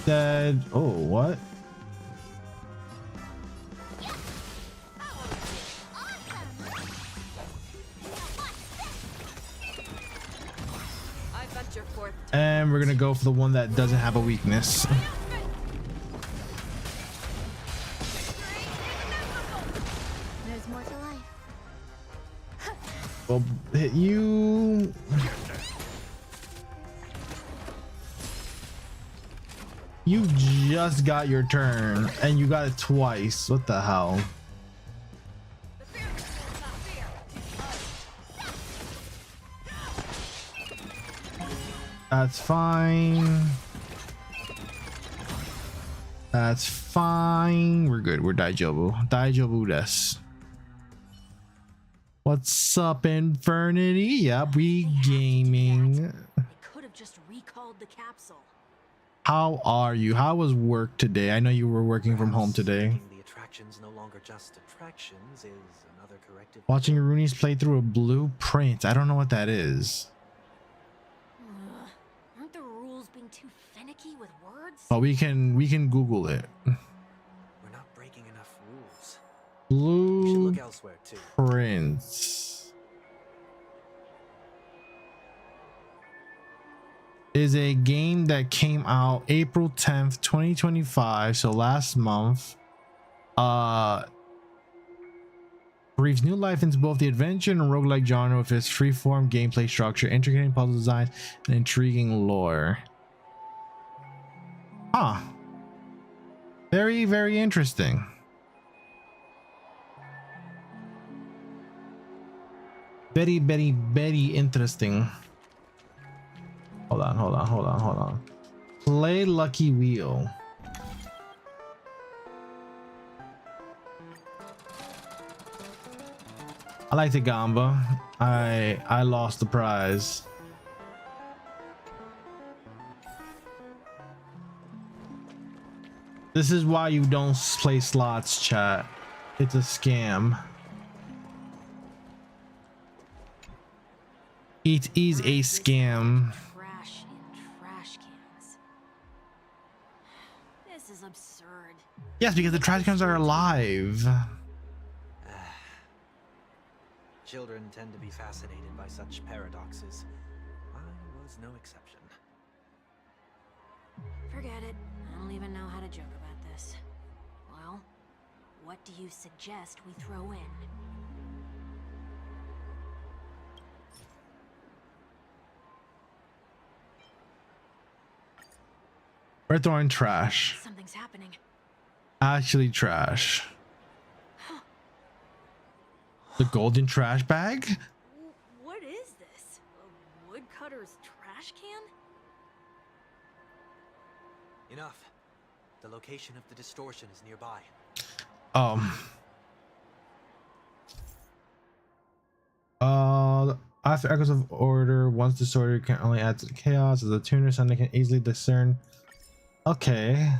Dead. Oh, what? I got your fourth touch. And we're gonna go for the one that doesn't have a weakness. There's more to life. We'll hit you. You just got your turn and you got it twice. What the hell? That's fine. That's fine. We're good. We're Daijobu. Daijobu desu. What's up, Infernity? Yep, we gaming. They could have just recalled the capsule. How are you? How was work today? I know you were working from home today. Making the attractions no longer just attractions is another corrective. Watching Rooney's play through a blueprint. I don't know what that is. Aren't the rules being too finicky with words? But we can Google it. We're not breaking enough rules. We should look elsewhere too. Blueprints is a game that came out April 10th, 2025, so last month. Breathes new life into both the adventure and roguelike genre with its freeform gameplay structure, intricate puzzle designs, and intriguing lore. Huh. Very, very interesting. Very, very, very interesting. Hold on. Play Lucky Wheel. I like the gamba. I lost the prize. This is why you don't play slots, chat. It's a scam. It is a scam. Trash in trash cans. This is absurd. Yes, because the trash cans are alive. Children tend to be fascinated by such paradoxes. I was no exception. Forget it. I don't even know how to joke about this. Well, what do you suggest we throw in? We're throwing trash. Something's happening. Actually trash. The golden trash bag? What is this? A woodcutter's trash can? Enough. The location of the distortion is nearby. After echoes of order, once distorted, can only add to the chaos as a tuner, something can easily discern. Okay.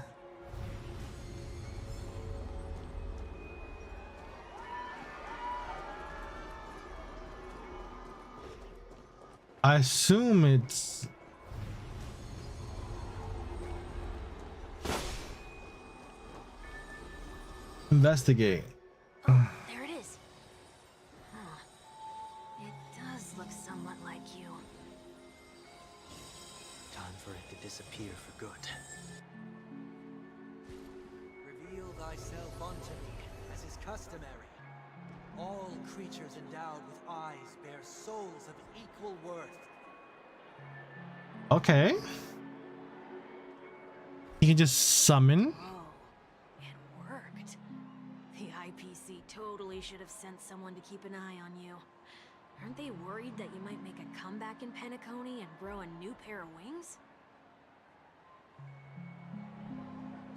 I assume it's investigate. Oh, there it is. Huh. It does look somewhat like you. Time for it to disappear for good. Reveal thyself unto me, as is customary. All creatures endowed with eyes bear souls of equal worth. Okay. You can just summon. Whoa, it worked. The IPC totally should have sent someone to keep an eye on you. Aren't they worried that you might make a comeback in Penacony and grow a new pair of wings?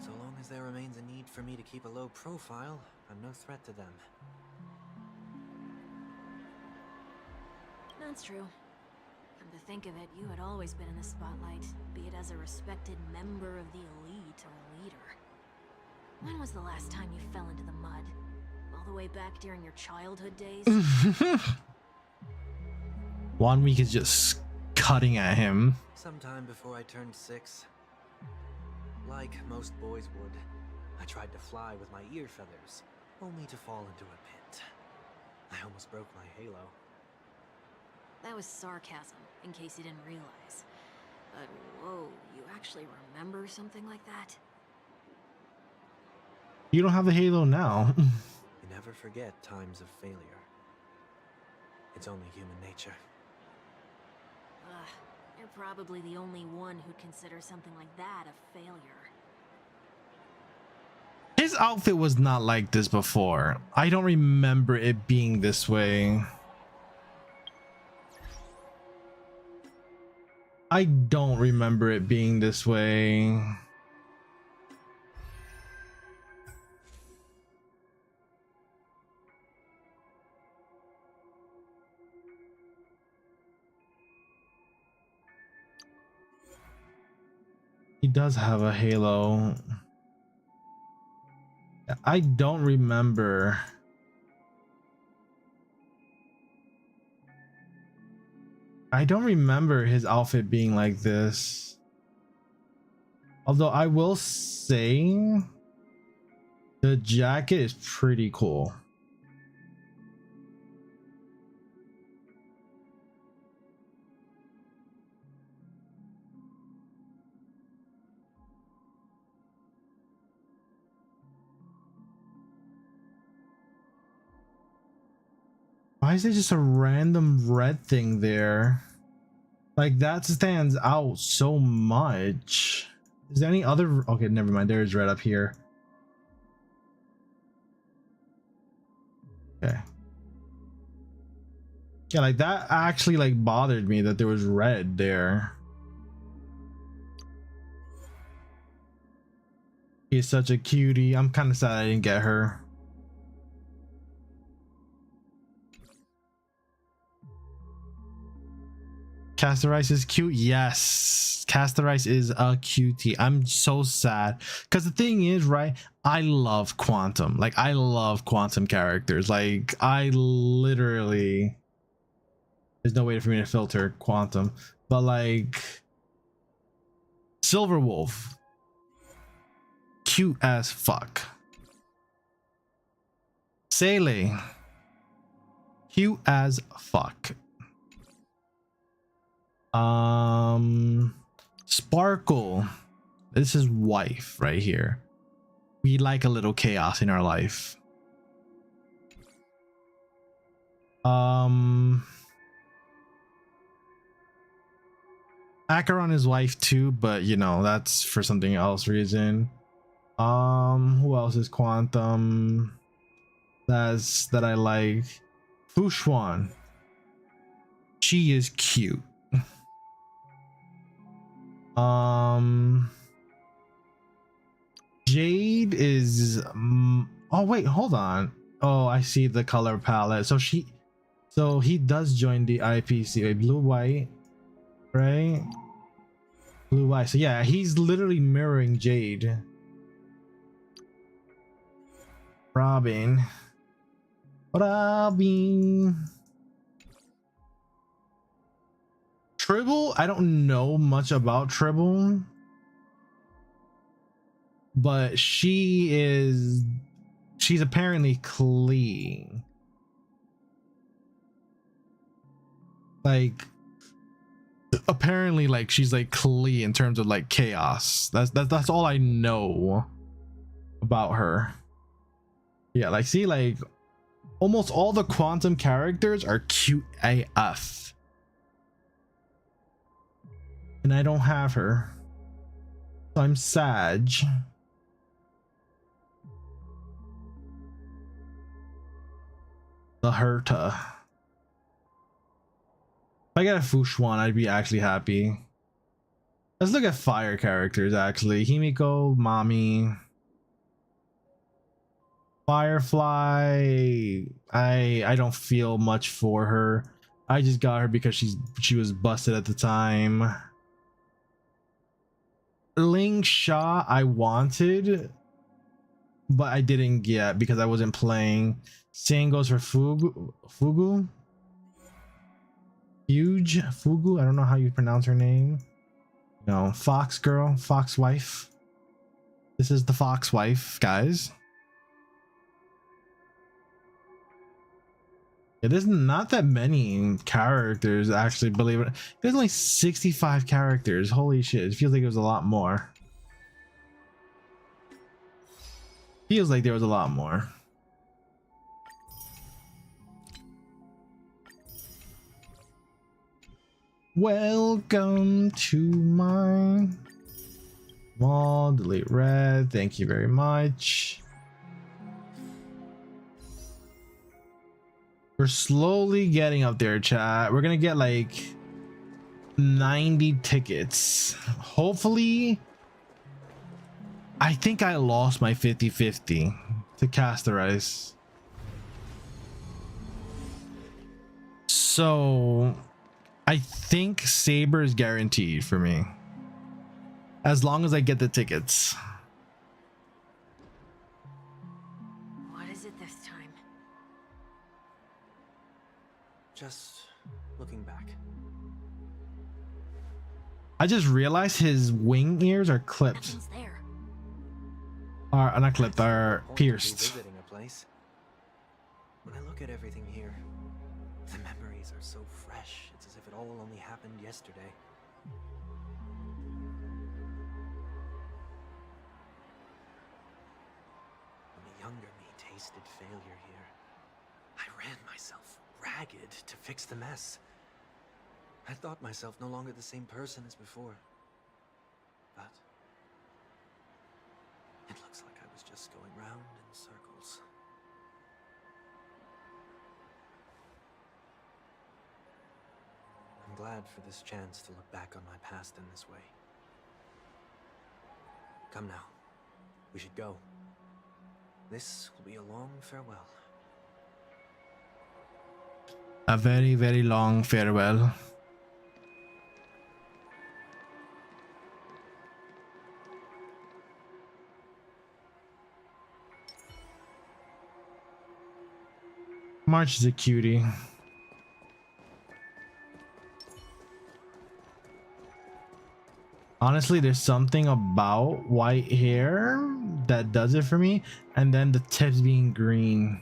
So long as there remains a need for me to keep a low profile, I'm no threat to them. That's true. Come to think of it, you had always been in the spotlight, be it as a respected member of the elite or a leader. When was the last time you fell into the mud? All the way back during your childhood days? 1 week is just cutting at him. Sometime before I turned 6. Like most boys would, I tried to fly with my ear feathers, only to fall into a pit. I almost broke my halo. That was sarcasm, in case you didn't realize. But whoa, you actually remember something like that? You don't have a halo now. You never forget times of failure. It's only human nature. You're probably the only one who'd consider something like that a failure. His outfit was not like this before. I don't remember it being this way. I don't remember it being this way. He does have a halo. I don't remember. I don't remember his outfit being like this. Although I will say the jacket is pretty cool. Why is there just a random red thing there? Like, that stands out so much. Is there any other? Okay, never mind. There is red up here. Okay. Yeah, like that actually like bothered me that there was red there. He's such a cutie. I'm kind of sad I didn't get her. Castorice is cute. Yes, Castorice is a cutie. I'm so sad because the thing is, right, I love Quantum. Like, I love Quantum characters. Like, I literally, there's no way for me to filter Quantum, but like Silverwolf, cute as fuck. Sele. Cute as fuck. Sparkle. This is wife right here. We like a little chaos in our life. Acheron is wife too, but you know, that's for something else reason. Who else is Quantum? That I like. Fushwan. She is cute. Jade is oh wait, hold on. Oh, I see the color palette. So he does join the IPC. Wait, blue white, right? Blue white. So yeah, he's literally mirroring Jade. Robin. Tribble, I don't know much about Tribble, but she's apparently clean. Like apparently like she's like clean in terms of like chaos. That's all I know about her. Yeah, like see, like almost all the Quantum characters are cute AF. And I don't have her. So I'm sad. The Herta. If I get a Fushwan, I'd be actually happy. Let's look at fire characters actually. Himiko, Mami. Firefly. I don't feel much for her. I just got her because she was busted at the time. Ling Sha I wanted, but I didn't get because I wasn't playing. Same goes for Fugu. Huge Fugu. I don't know how you pronounce her name. No, Fox girl, Fox wife. This is the Fox wife, guys. Yeah, there's not that many characters actually, believe it. There's only 65 characters. Holy shit, it feels like it was a lot more. Feels like there was a lot more. Welcome to my mall. Delete red. Thank you very much. We're slowly getting up there, chat. We're gonna get like 90 tickets. Hopefully. I think I lost my 50-50 to Castorize. So I think Saber is guaranteed for me. As long as I get the tickets. What is it this time? Just looking back. I just realized his wing ears are clipped. Nothing's there. Are not clipped, are Point to be pierced. visiting a place. When I look at everything here, the memories are so fresh. It's as if it all only happened yesterday. When the younger me tasted failure here, I ran myself ragged to fix the mess. I thought myself no longer the same person as before. But it looks like I was just going round in circles. I'm glad for this chance to look back on my past in this way. Come now. We should go. This will be a long farewell. A very, very long farewell. March is a cutie. Honestly, there's something about white hair that does it for me, and then the tips being green.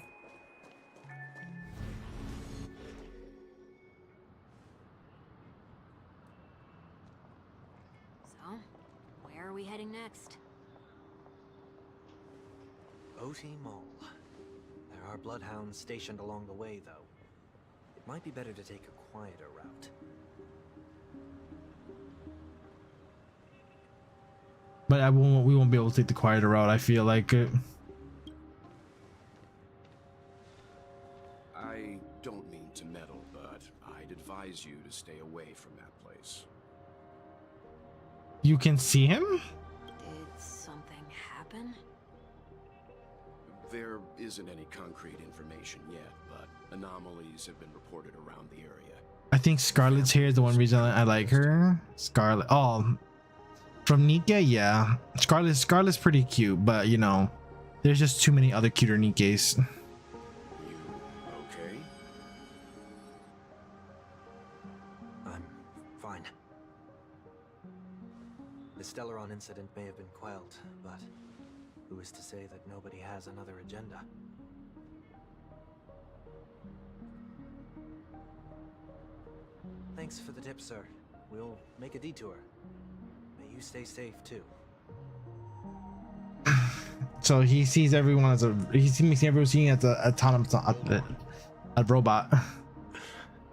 are we heading next? Oti Mall. There are bloodhounds stationed along the way, though. It might be better to take a quieter route. But we won't be able to take the quieter route. I feel like it. I don't mean to meddle, but I'd advise you to stay away from that place. You can see him? Did something happen? There isn't any concrete information yet, but anomalies have been reported around the area. I think Scarlet's hair is the one reason I like her. Scarlet. Oh, from Nika, yeah. Scarlet's pretty cute, but you know, there's just too many other cuter Nikkes. You okay? I'm fine. The Stellaron incident may have been quelled, but who is to say that nobody has another agenda? Thanks for the tip, sir. We'll make a detour. May you stay safe, too. So he sees everyone as a autonomous a robot.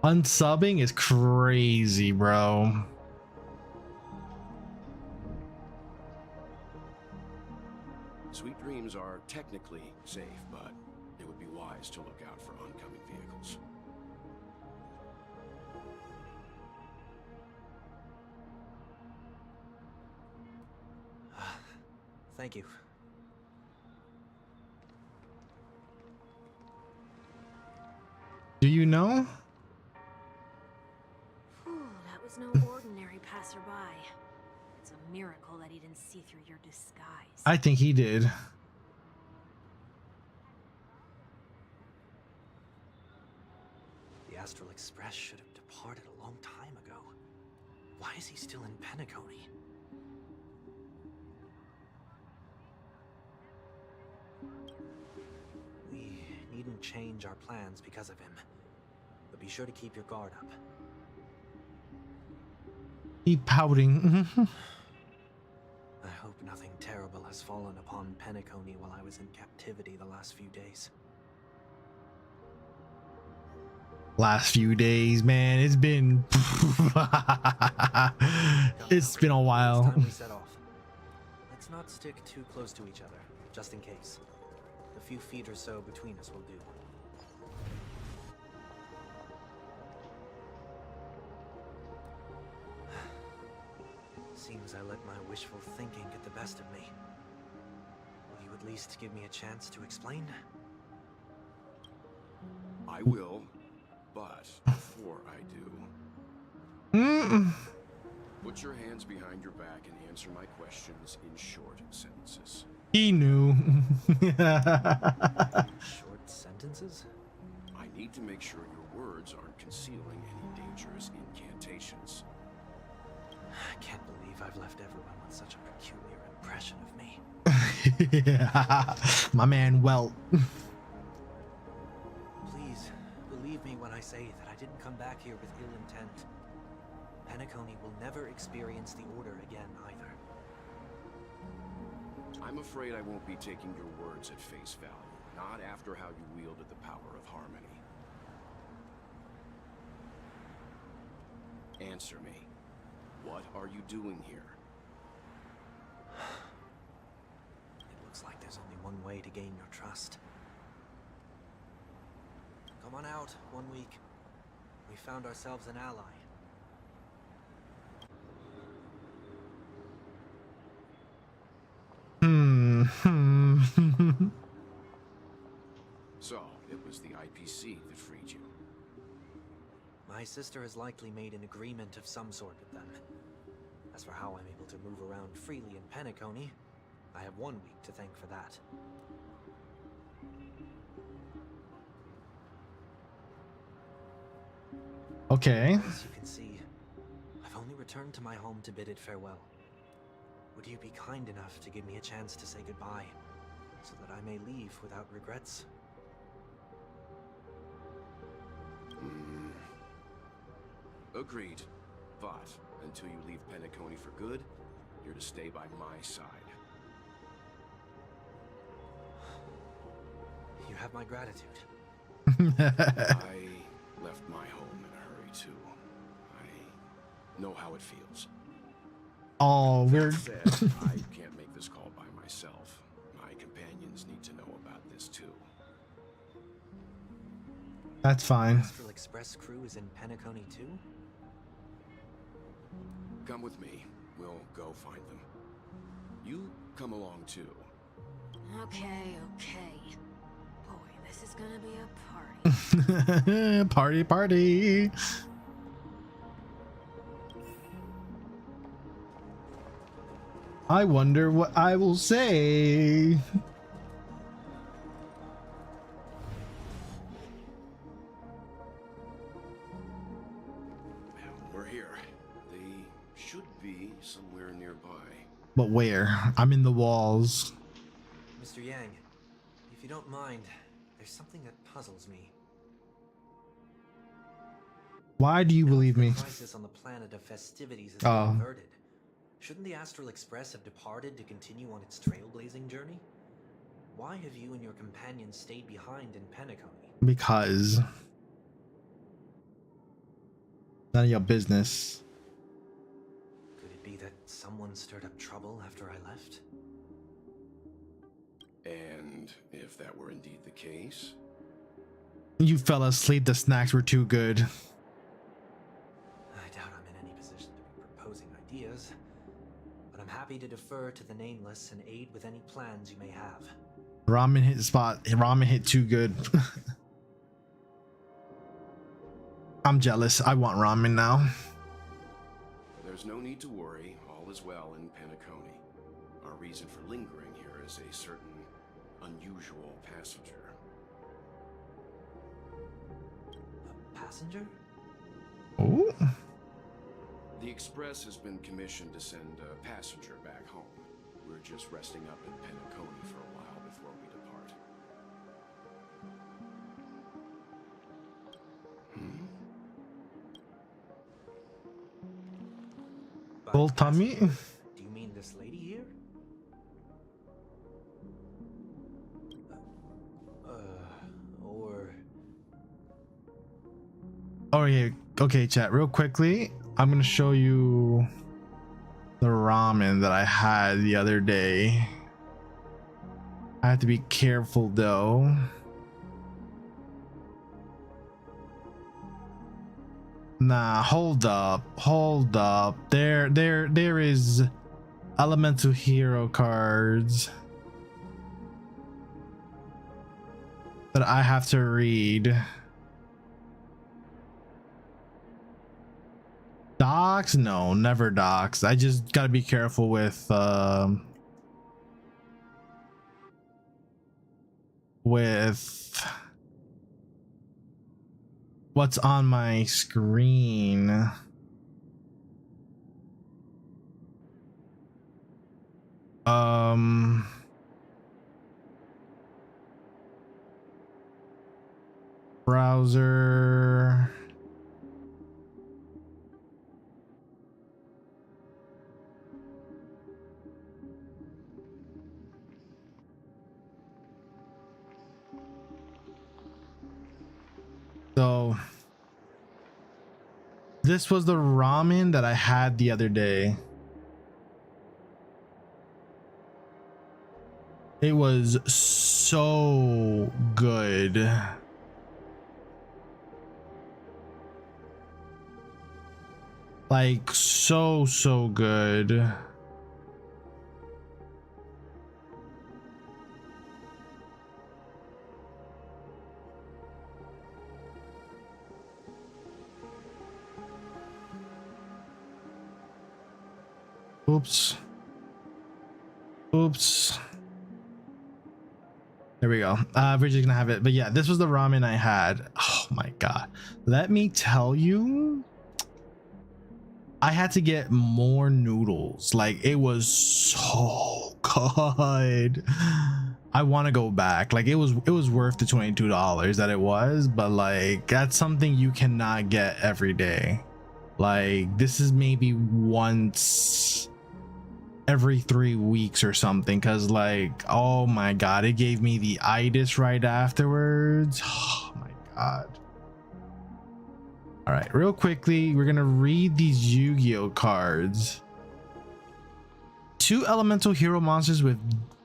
Unsubbing is crazy, bro. Sweet dreams are technically safe, but it would be wise to look out for oncoming vehicles. Thank you. Do you know? Whew, that was no ordinary passerby. It's a miracle that he didn't see through your disguise. I think he did. The Astral Express should have departed a long time ago. Why is he still in Penacony? We needn't change our plans because of him. But be sure to keep your guard up. He pouting. I hope nothing terrible has fallen upon Penacony while I was in captivity the last few days. Last few days, man. It's been it's been a while. It's time we set off. Let's not stick too close to each other, just in case. A few feet or so between us will do. Seems I let my wishful thinking get the best of me. Will you at least give me a chance to explain? I will, but before I do, put your hands behind your back and answer my questions in short sentences. He knew. Short sentences? I need to make sure your words aren't concealing any dangerous incantations. I can't believe I've left everyone with such a peculiar impression of me. Yeah. My man, well. Please, believe me when I say that I didn't come back here with ill intent. Penacony will never experience the Order again, either. I'm afraid I won't be taking your words at face value, not after how you wielded the power of harmony. Answer me. What are you doing here? It looks like there's only one way to gain your trust. Come on out, 1 week. We found ourselves an ally. So, it was the IPC that freed you. My sister has likely made an agreement of some sort with them. As for how I'm able to move around freely in Penacony, I have 1 week to thank for that. Okay. As you can see, I've only returned to my home to bid it farewell. Would you be kind enough to give me a chance to say goodbye, so that I may leave without regrets? Agreed. But until you leave Penacony for good, You're to stay by my side. You have my gratitude. I left my home in a hurry too. I know how it feels. Oh, That we're said, I can't make this call by myself. My companions need to know about this too. that's fine. Astral Express crew is in Penacony too? Come with me. We'll go find them. You come along too. Okay, okay. Boy, this is gonna be a party. Party, party. I wonder what I will say. We're here. They should be somewhere nearby. But where? I'm in the walls. Mr. Yang, if you don't mind, there's something that puzzles me. Why do you believe me? The crisis on the planet of festivities is Oh. averted. Shouldn't the Astral Express have departed to continue on its trailblazing journey? Why have you and your companions stayed behind in Penacony? Because none of your business. Could it be that someone stirred up trouble after I left? And if that were indeed the case, You fell asleep. The snacks were too good. I doubt I'm in any position to be proposing ideas, but I'm happy to defer to the nameless and aid with any plans you may have. Ramen hit the spot. Ramen hit too good. I'm jealous. I want ramen now. there's no need to worry. All is well in Penacony. Our reason for lingering here is a certain unusual passenger. A passenger? Oh. The Express has been commissioned to send a passenger back home. We're just resting up in Penacony for a while before we depart. By Full tummy? passenger, do you mean this lady here? Or... Oh yeah. Okay, chat. Real quickly, I'm gonna show you the ramen that I had the other day. I have to be careful though. Nah, hold up. There is elemental hero cards that I have to read. Docs? No, never docs. I just gotta be careful with what's on my screen. Browser. So this was the ramen that I had the other day. It was so good. Like so good. Oops. There we go. We're just gonna have it. But yeah, this was the ramen I had. Oh my god. Let me tell you, I had to get more noodles. Like it was so good. I want to go back. Like it was worth the $22 that it was, but like that's something you cannot get every day. Like this is maybe once every 3 weeks or something, because like, oh my god, it gave me the itis right afterwards. Oh my god. All right, real quickly, we're gonna read these Yu-Gi-Oh cards. 2 elemental hero monsters with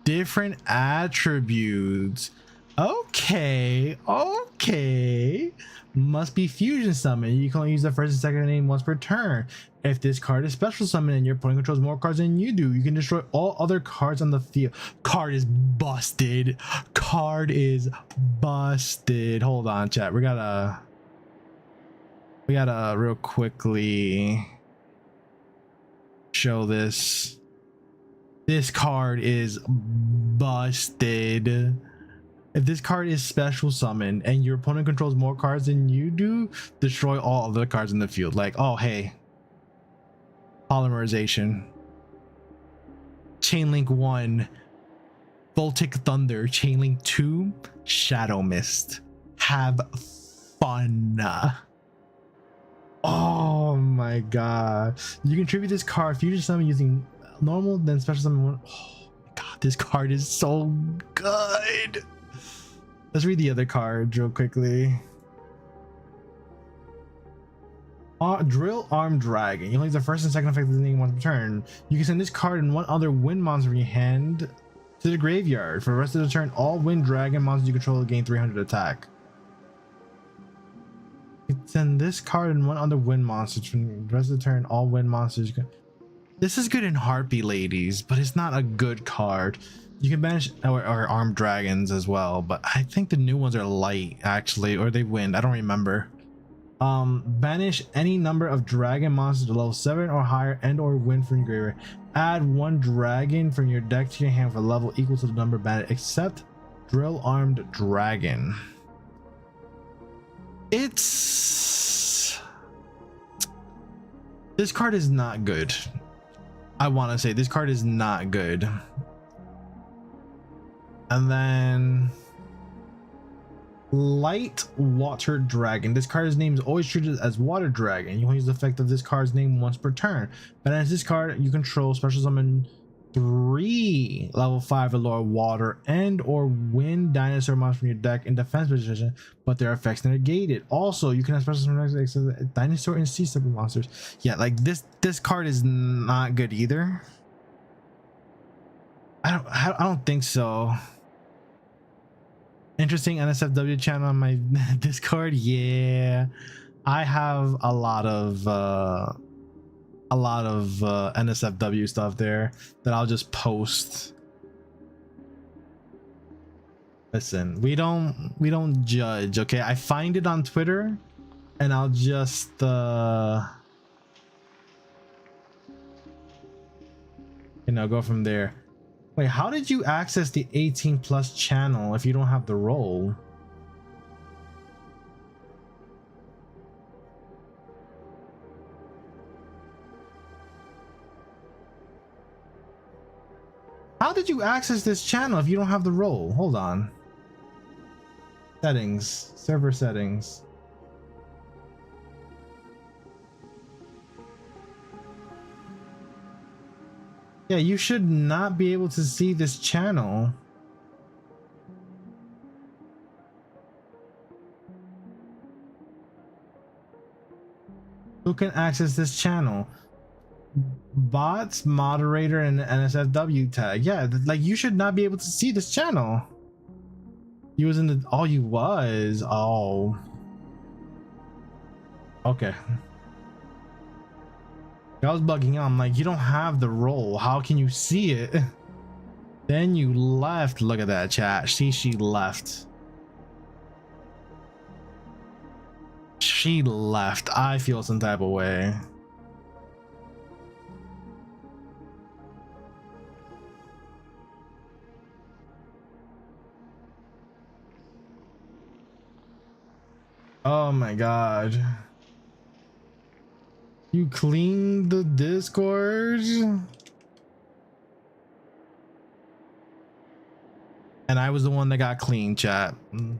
different attributes. Okay, okay. Must be fusion summon. You can only use the first and second name once per turn. If this card is special summon and your opponent controls more cards than you do, you can destroy all other cards on the field. Card is busted. Card is busted. Hold on, chat. We gotta real quickly show this. This card is busted. If this card is special summon and your opponent controls more cards than you do, destroy all other cards in the field. Like, oh hey, polymerization, Chainlink 1, Voltic Thunder, Chainlink 2, Shadow Mist. Have fun. Oh my god. You can tribute this card fusion summon using normal, then special summon one. Oh my god, this card is so good. Let's read the other cards real quickly. Drill Arm Dragon. You only use the first and second effect of the name once per turn. You can send this card and one other wind monster from your hand to the graveyard. For the rest of the turn, all wind dragon monsters you control gain 300 attack. You can send this card and one other wind monster from the rest of the turn, all wind monsters. This is good in Heartbeat Ladies, but it's not a good card. You can banish or armed dragons as well, but I think the new ones are light actually, or they wind. I don't remember. Banish any number of dragon monsters to level 7 or higher and or win from your graveyard. Add 1 dragon from your deck to your hand for a level equal to the number banished, except Drill Armed Dragon. This card is not good. I want to say this card is not good. And then Light Water Dragon. This card's name is always treated as Water Dragon. You only use the effect of this card's name once per turn. But as this card, you control special summon 3 level 5 or lower water and or wind dinosaur monsters from your deck in defense position, but their effects are negated. Also, you can have special summon dinosaur and sea serpent monsters. Yeah, like this card is not good either. I don't think so. Interesting NSFW channel on my Discord. Yeah, I have a lot of NSFW stuff there that I'll just post. Listen, we don't judge, okay? I find it on Twitter and I'll just you know, go from there. Wait, how did you access the 18+ channel if you don't have the role? How did you access this channel if you don't have the role? Hold on. Settings, server settings. Yeah, you should not be able to see this channel. Who can access this channel? Bots, moderator, and NSFW tag. Yeah, like you should not be able to see this channel. You was in the, oh, you was, oh. Okay. I was bugging out. I'm like, you don't have the role. How can you see it? Then you left. Look at that chat. See, she left. She left. I feel some type of way. Oh my god. You cleaned the Discord? And I was the one that got clean, chat.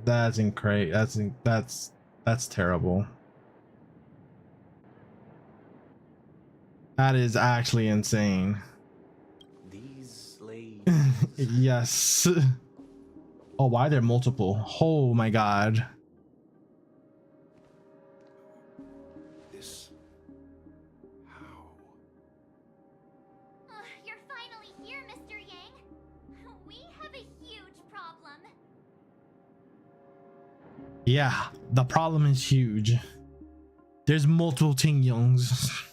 That's incredible. That's terrible. That is actually insane. Yes. Oh, why are there multiple? Oh my god. This... how? You're finally here, Mr. Yang. We have a huge problem. Yeah, the problem is huge. There's multiple Ting Youngs.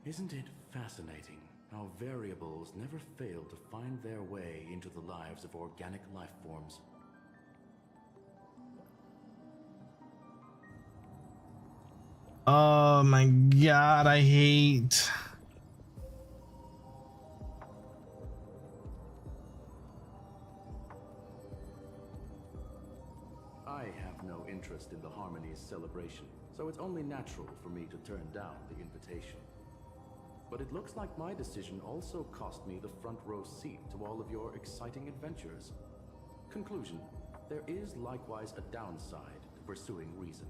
Isn't it fascinating how variables never fail to find their way into the lives of organic life forms? Oh my god, I hate. I have no interest in the Harmony's celebration, so it's only natural for me to turn down the invitation. But it looks like my decision also cost me the front row seat to all of your exciting adventures. Conclusion: there is likewise a downside to pursuing reason.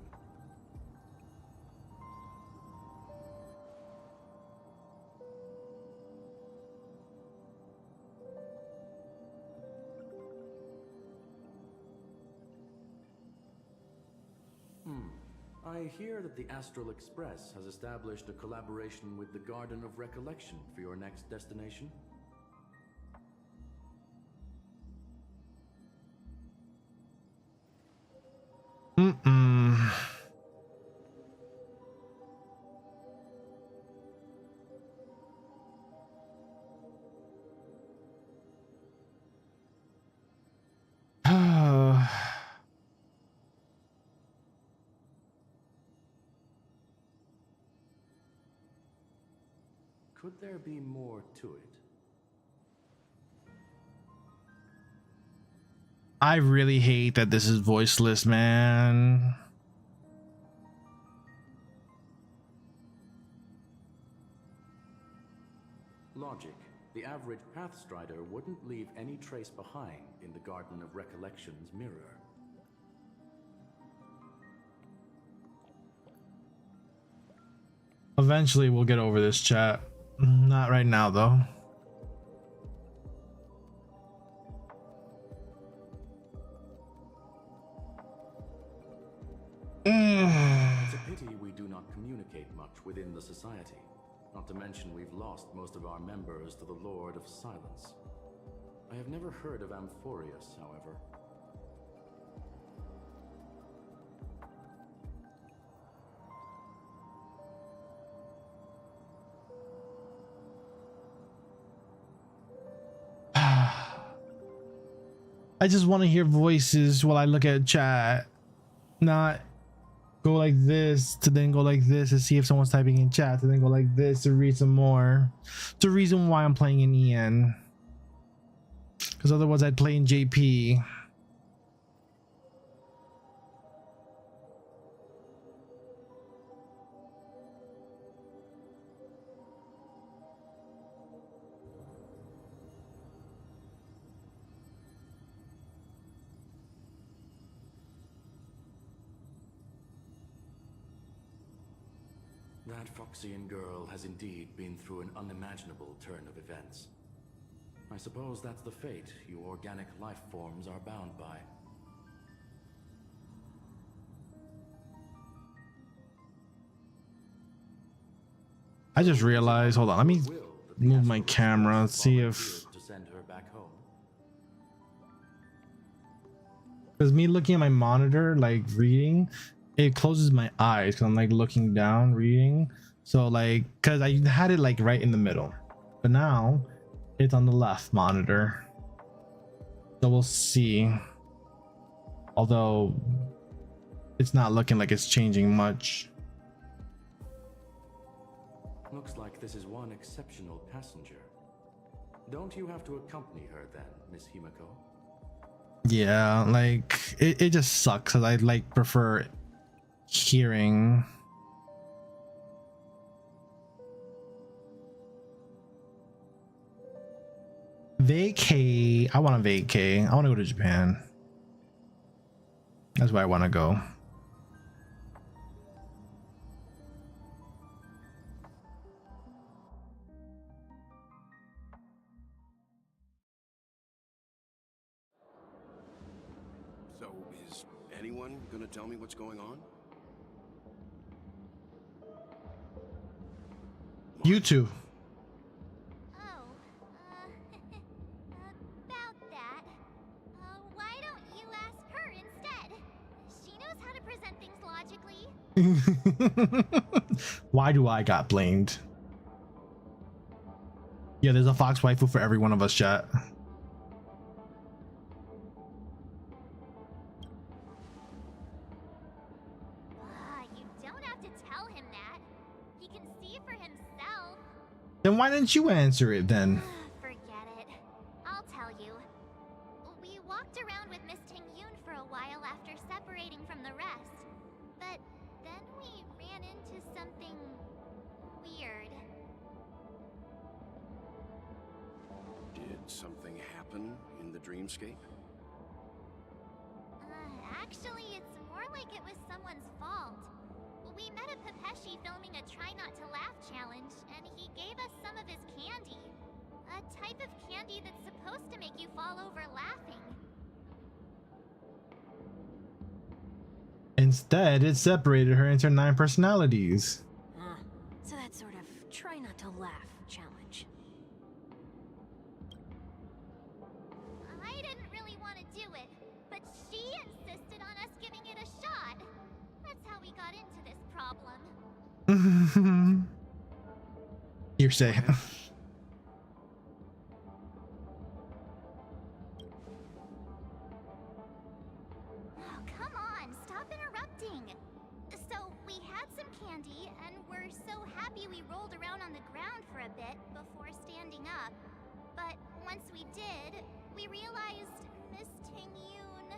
I hear that the Astral Express has established a collaboration with the Garden of Recollection for your next destination. Could there be more to it? I really hate that this is voiceless, man. Logic. The average Pathstrider wouldn't leave any trace behind in the Garden of Recollection's mirror. Eventually we'll get over this, chat. Not right now though. It's a pity we do not communicate much within the society. Not to mention we've lost most of our members to the Lord of Silence. I have never heard of Amphorius, however. I just want to hear voices while I look at chat, not go like this to then go like this to see if someone's typing in chat, to then go like this to read some more. It's the reason why I'm playing in EN, because otherwise I'd play in JP. That Foxian girl has indeed been through an unimaginable turn of events. I suppose that's the fate you organic life forms are bound by. I just realized, hold on, let me move my camera, see if, To send her back home. because me looking at my monitor, like reading, it closes my eyes because I'm like looking down reading. So like, because I had it like right in the middle, but now it's on the left monitor. So we'll see. Although it's not looking like it's changing much. Looks like this is one exceptional passenger. Don't you have to accompany her then, Miss Himiko? Yeah, like it just sucks because I like prefer hearing. Vacay. I want to vacay. I want to go to Japan. That's where I want to go. Anyone gonna tell me what's going on? You two. Oh, about that. Why don't you ask her instead? She knows how to present things logically. Why do I got blamed? Yeah, there's a fox waifu for every one of us, chat. You don't have to tell him that. He can see for himself. Then why didn't you answer it then? Forget it. I'll tell you. We walked around with Miss Ting-Yoon for a while after separating from the rest. But then we ran into something weird. Did something happen in the dreamscape? Actually, it's more like it was someone's fault. We met a Pepeshi filming a Try Not to Laugh challenge, and he gave us some of his candy. A type of candy that's supposed to make you fall over laughing. Instead, it separated her into 9 personalities. So that sort of try not to laugh challenge. I didn't really want to do it, but she insisted on us giving it a shot. That's how we got into this problem. Hearsay. Oh, come on, stop interrupting. So, we had some candy, and we're so happy we rolled around on the ground for a bit before standing up. But once we did, we realized Miss Ting-Yoon...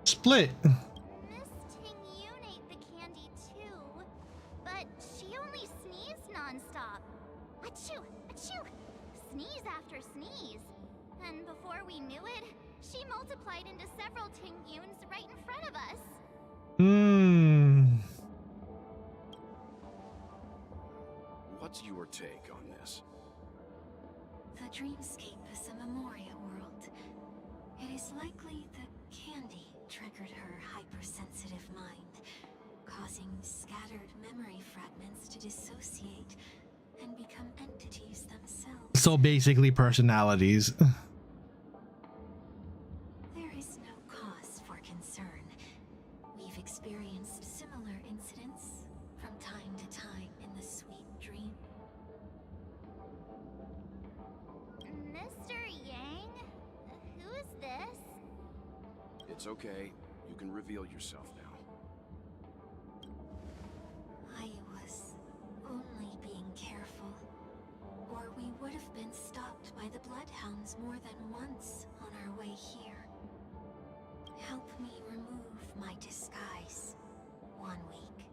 Split. Miss Ting-Yoon ate the candy too, but she only sneezed non-stop. Achoo! Achoo! Sneeze after sneeze. And before we knew it, she multiplied into several Ting-Yoons right in front of us. What's your take on this? The dreamscape is a Memoria world. It is likely the candy triggered her hypersensitive mind, causing scattered memory fragments to dissociate and become entities themselves. So basically personalities. There is no cause for concern. We've experienced similar incidents from time to time in the sweet dream. Mr. Yang? Who's this? It's okay. You can reveal yourself now. I was only being careful, or we would have been stopped by the Bloodhounds more than once on our way here. Help me remove my disguise. 1 week.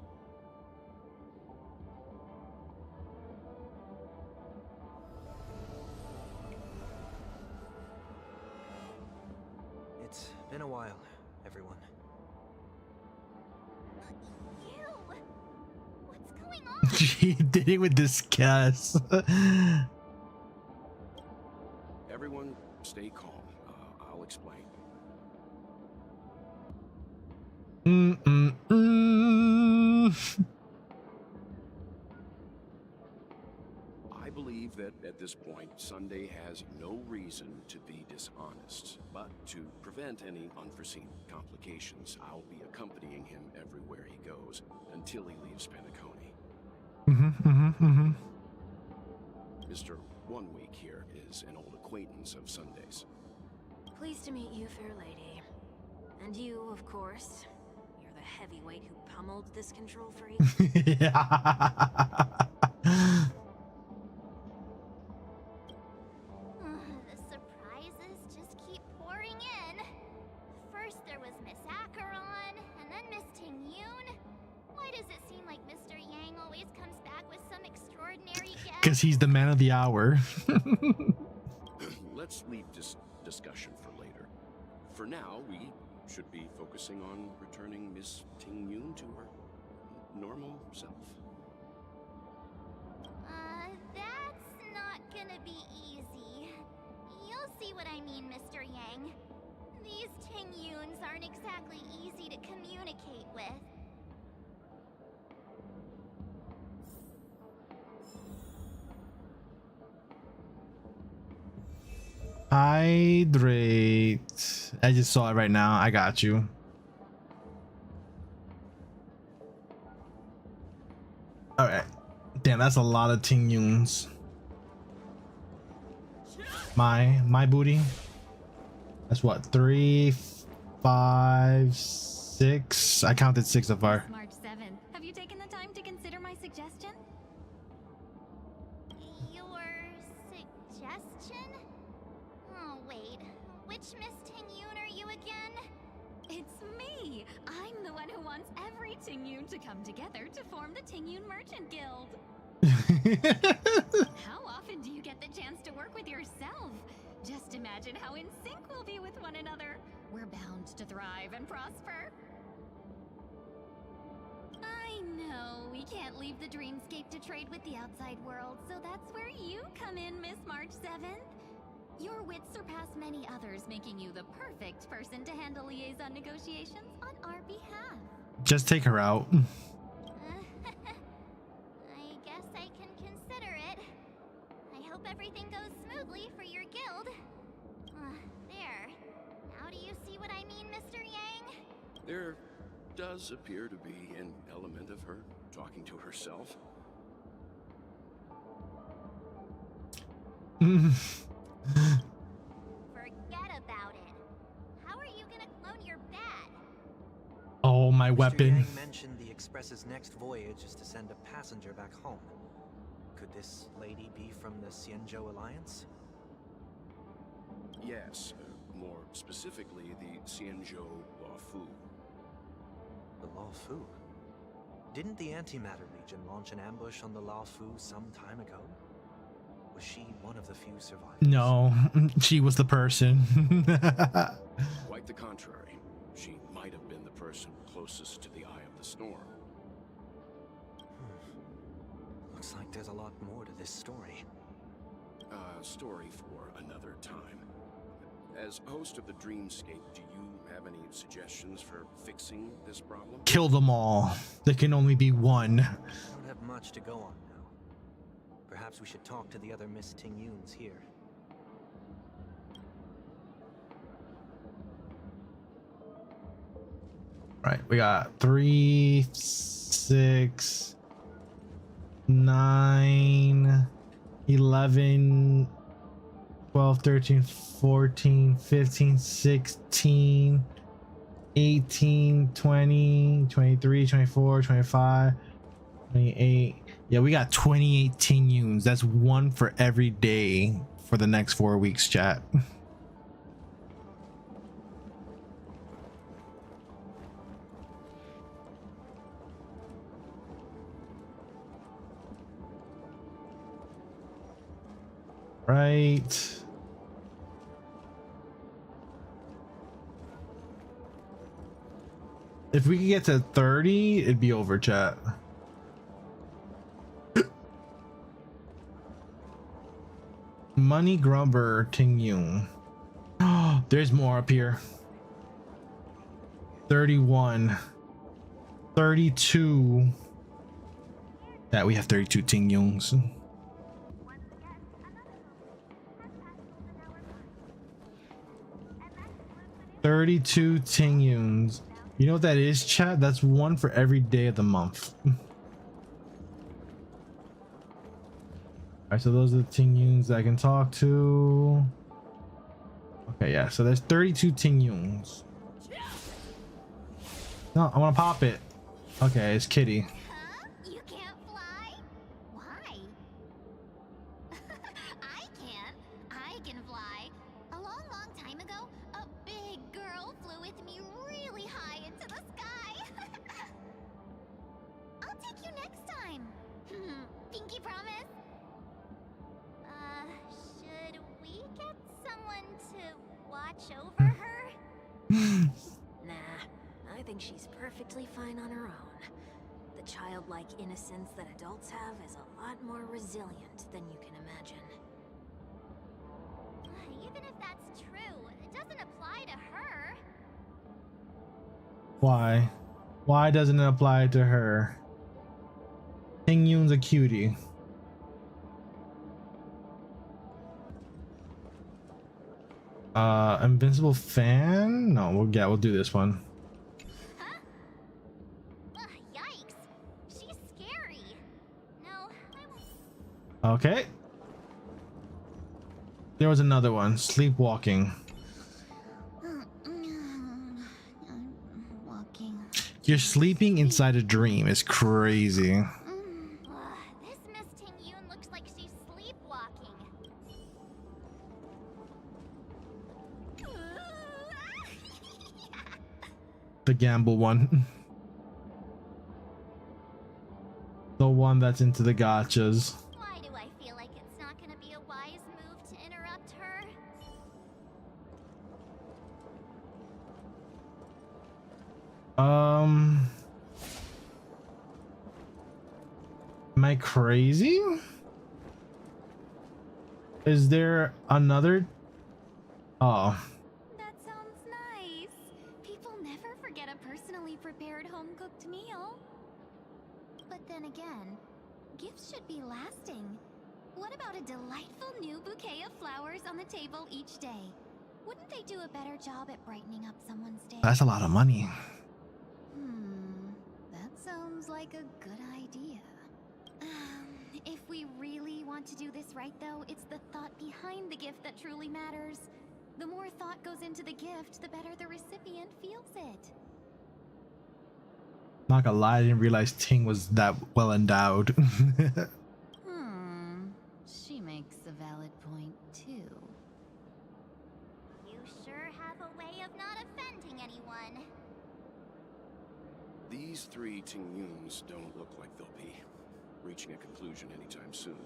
It's been a while, everyone. You! What's going on? She did it with disgust. Everyone, stay calm. I'll explain. I believe that at this point, Sunday has no reason to be dishonest. But to prevent any unforeseen complications, I'll be accompanying him everywhere he goes until he leaves Penacony. Mr. 1 Week here is an old acquaintance of Sunday's. Pleased to meet you, fair lady. And you, of course. You're the heavyweight who pummeled this control freak. The surprises just keep pouring in. First there was Miss Acheron, and then Miss Ting-Yoon. Why does it seem like Mr. Yang always comes back with some extraordinary guest? Because he's the man of the hour. Let's leave this discussion for later. For now, we should be focusing on returning Miss Ting-Yoon to her normal self. That's not gonna be easy. You'll see what I mean, Mr. Yang. These Ting-Yuns aren't exactly easy to communicate with. Hydrate. I just saw it right now. I got you. All right. Damn, that's a lot of Ting-Yuns. My booty. That's what, 3, 5, 6. I counted 6 so far. March 7th. Have you taken the time to consider my suggestion? Your suggestion? Oh, wait. Which Miss Ting-Yun are you again? It's me! I'm the one who wants every Ting-Yun to come together to form the Ting-Yun Merchant Guild. How often do you get the chance to work with yourself? Just imagine how in sync we'll be with one another. We're bound to thrive and prosper. I know we can't leave the dreamscape to trade with the outside world, so that's where you come in, Miss March 7th. Your wits surpass many others, making you the perfect person to handle liaison negotiations on our behalf. Just take her out. I guess I can consider it. I hope everything goes smoothly for your guild. There. Now do you see what I mean, Mr. Yang? There does appear to be an element of her talking to herself. Forget about it. How are you gonna clone your bat? Oh, my Mr. weapon. Yang mentioned the Express's next voyage is to send a passenger back home. Could this lady be from the Xianzhou Alliance? Yes, more specifically, the Xianzhou Luofu. The Luofu? Didn't the Antimatter Legion launch an ambush on the Luofu some time ago? Was she one of the few survivors? No, she was the person. Quite the contrary. She might have been the person closest to the eye of the storm. Looks like there's a lot more to this story. Story for another time. As host of the Dreamscape, do you have any suggestions for fixing this problem? Kill them all. There can only be one. I don't have much to go on now. Perhaps we should talk to the other Miss Ting-Yuns here. Right, we got 3, 6, 9, 11, 12, 13, 14, 15, 16, 18, 20, 23, 24, 25, 28. Yeah, we got 28 Ting-Yuns. That's one for every day for the next 4 weeks, chat. Right. If we could get to 30, it'd be over, chat. Money Grubber Ting-Yun. Oh, there's more up here. 31. 32. Yeah, we have 32 Ting-Yuns. Thirty-two Ting-Yuns. You know what that is, chat? That's one for every day of the month. Alright, so those are the Ting-Yuns I can talk to. Okay, yeah, so there's 32 Ting-Yuns. No, I want to pop it. Okay, it's Kitty. Huh? You can't fly? Why? I can. I can fly. A long, long time ago, a big girl flew with me really high into the sky. I'll take you next time. Pinky promise. Should we get someone to watch over her? Nah, I think she's perfectly fine on her own. The childlike innocence that adults have is a lot more resilient than you can imagine. Even if that's true, It doesn't apply to her. Why? Why doesn't it apply to her? Ting Yun's a cutie. Invincible fan? No, we'll do this one. Huh? Ugh, yikes. She's scary. No, I won't. Okay. There was another one. Sleepwalking. Walking. You're sleeping inside a dream. It's crazy. This Miss Ting Yun looks like she's sleepwalking. The gamble one. The one that's into the gotchas. Why do I feel like it's not gonna be a wise move to interrupt her? Am I crazy? Is there another? Oh. That sounds nice. People never forget a personally prepared home-cooked meal. But then again, gifts should be lasting. What about a delightful new bouquet of flowers on the table each day? Wouldn't they do a better job at brightening up someone's day? That's a lot of money. That sounds like a good idea. If we really want to do this right, though, it's the thought behind the gift that truly matters. The more thought goes into the gift, the better the recipient feels it. Not gonna lie, I didn't realize Ting was that well endowed. She makes a valid point, too. You sure have a way of not offending anyone. These three Ting Yuns don't look like they'll be reaching a conclusion anytime soon.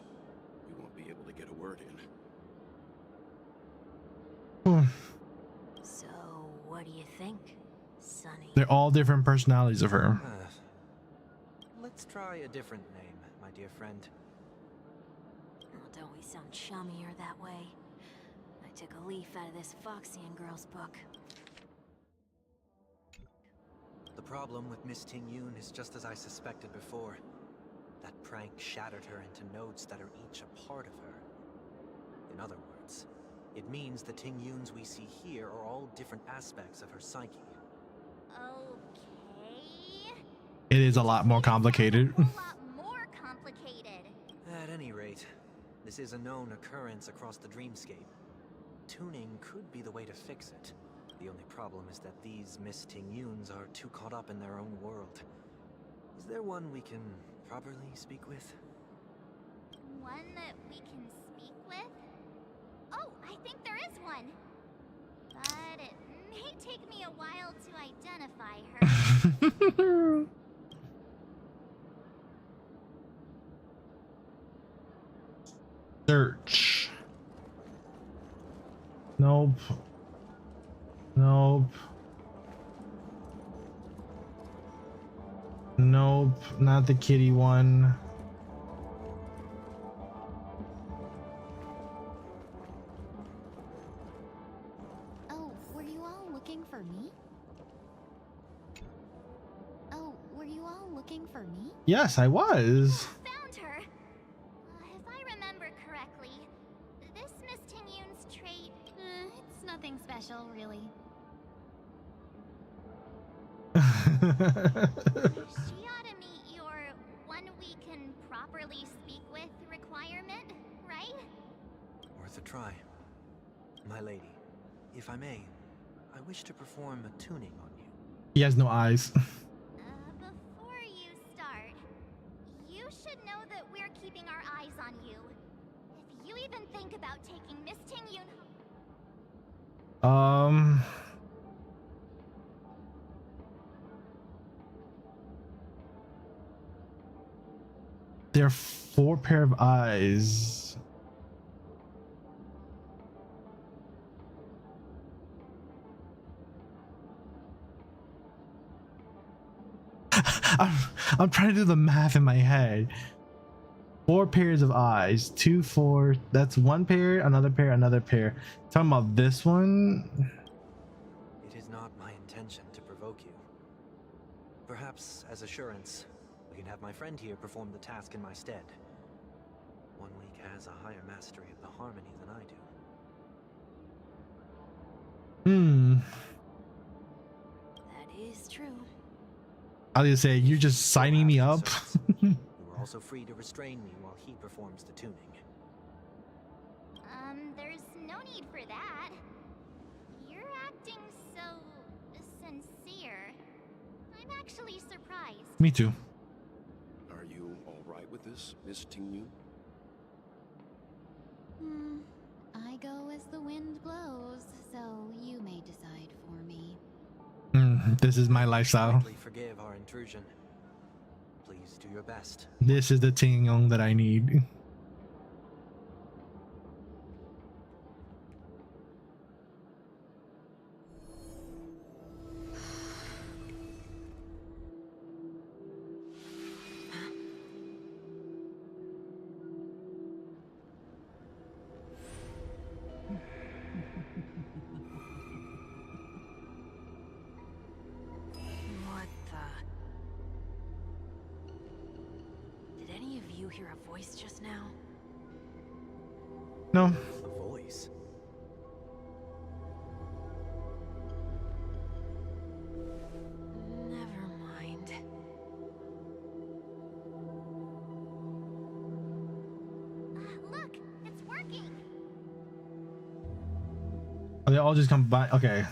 We won't be able to get a word in. So, what do you think, Sonny? They're all different personalities of her. Let's try a different name, my dear friend. Oh, don't we sound chummier that way? I took a leaf out of this Foxian girl's book. The problem with Miss Ting Yun is just as I suspected before. That prank shattered her into nodes that are each a part of her. In other words, it means the Ting Yuns we see here are all different aspects of her psyche. Okay. It is a lot more complicated. A lot more complicated. At any rate, this is a known occurrence across the dreamscape. Tuning could be the way to fix it. The only problem is that these Miss Ting Yuns are too caught up in their own world. Is there one we can properly speak with? One that we can speak with? Oh, I think there is one. But it may take me a while to identify her. Search. Nope. Nope. Nope, not the kitty one. Oh, were you all looking for me? Oh, were you all looking for me? Yes, I was. Found her! If I remember correctly, this Miss Ting Yun's trait, it's nothing special, really. She ought to meet your one we can properly speak with requirement, right? Worth a try. My lady, if I may, I wish to perform a tuning on you. He has no eyes. Before you start, you should know that we're keeping our eyes on you. If you even think about taking Miss Ting Yun... There are 4 pair of eyes. I'm trying to do the math in my head. 4 pairs of eyes. 2, 4. That's 1 pair, another pair, another pair. Talking about this one. It is not my intention to provoke you. Perhaps, as assurance, I can have my friend here perform the task in my stead. One week has a higher mastery of the harmony than I do. That is true. I was gonna say, you're just signing me up. You are also free to restrain me while he performs the tuning. There's no need for that. You're acting so sincere. I'm actually surprised. Me too. Are you all right with this, Miss Tingyu? I go as the wind blows, so you may decide for me. This is my lifestyle. Kindly forgive our intrusion. Please do your best. This is the Ting that I need. What the? Did any of you hear a voice just now? No. A voice. Never mind. Look, it's working. Oh, they all just combine. Okay.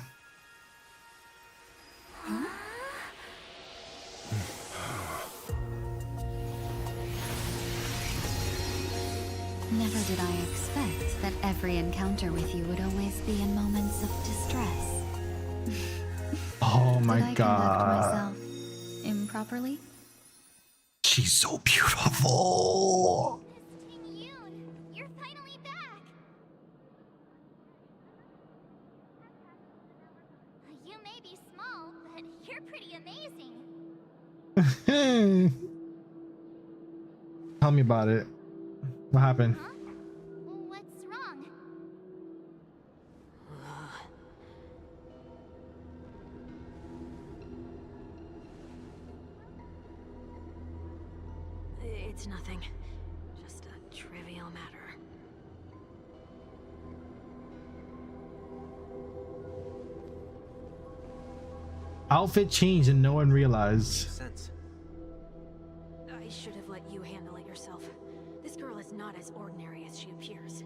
Never did I expect that every encounter with you would always be in moments of distress. Oh my Did I god. conduct myself improperly? She's so beautiful. You're finally back. You may be small, but you're pretty amazing. Tell me about it. What happened? Huh? What's wrong? It's nothing. Just a trivial matter. Outfit changed and no one realized. Sense. I should have let you handle it yourself. This girl is not as ordinary as she appears.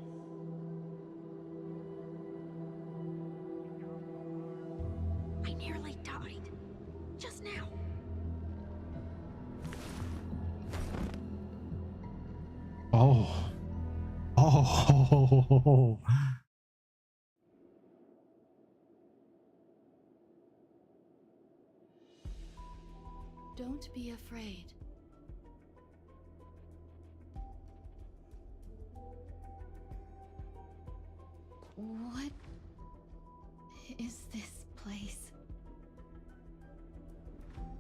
I nearly died. Just now. Oh. Oh. Don't be afraid. What is this place?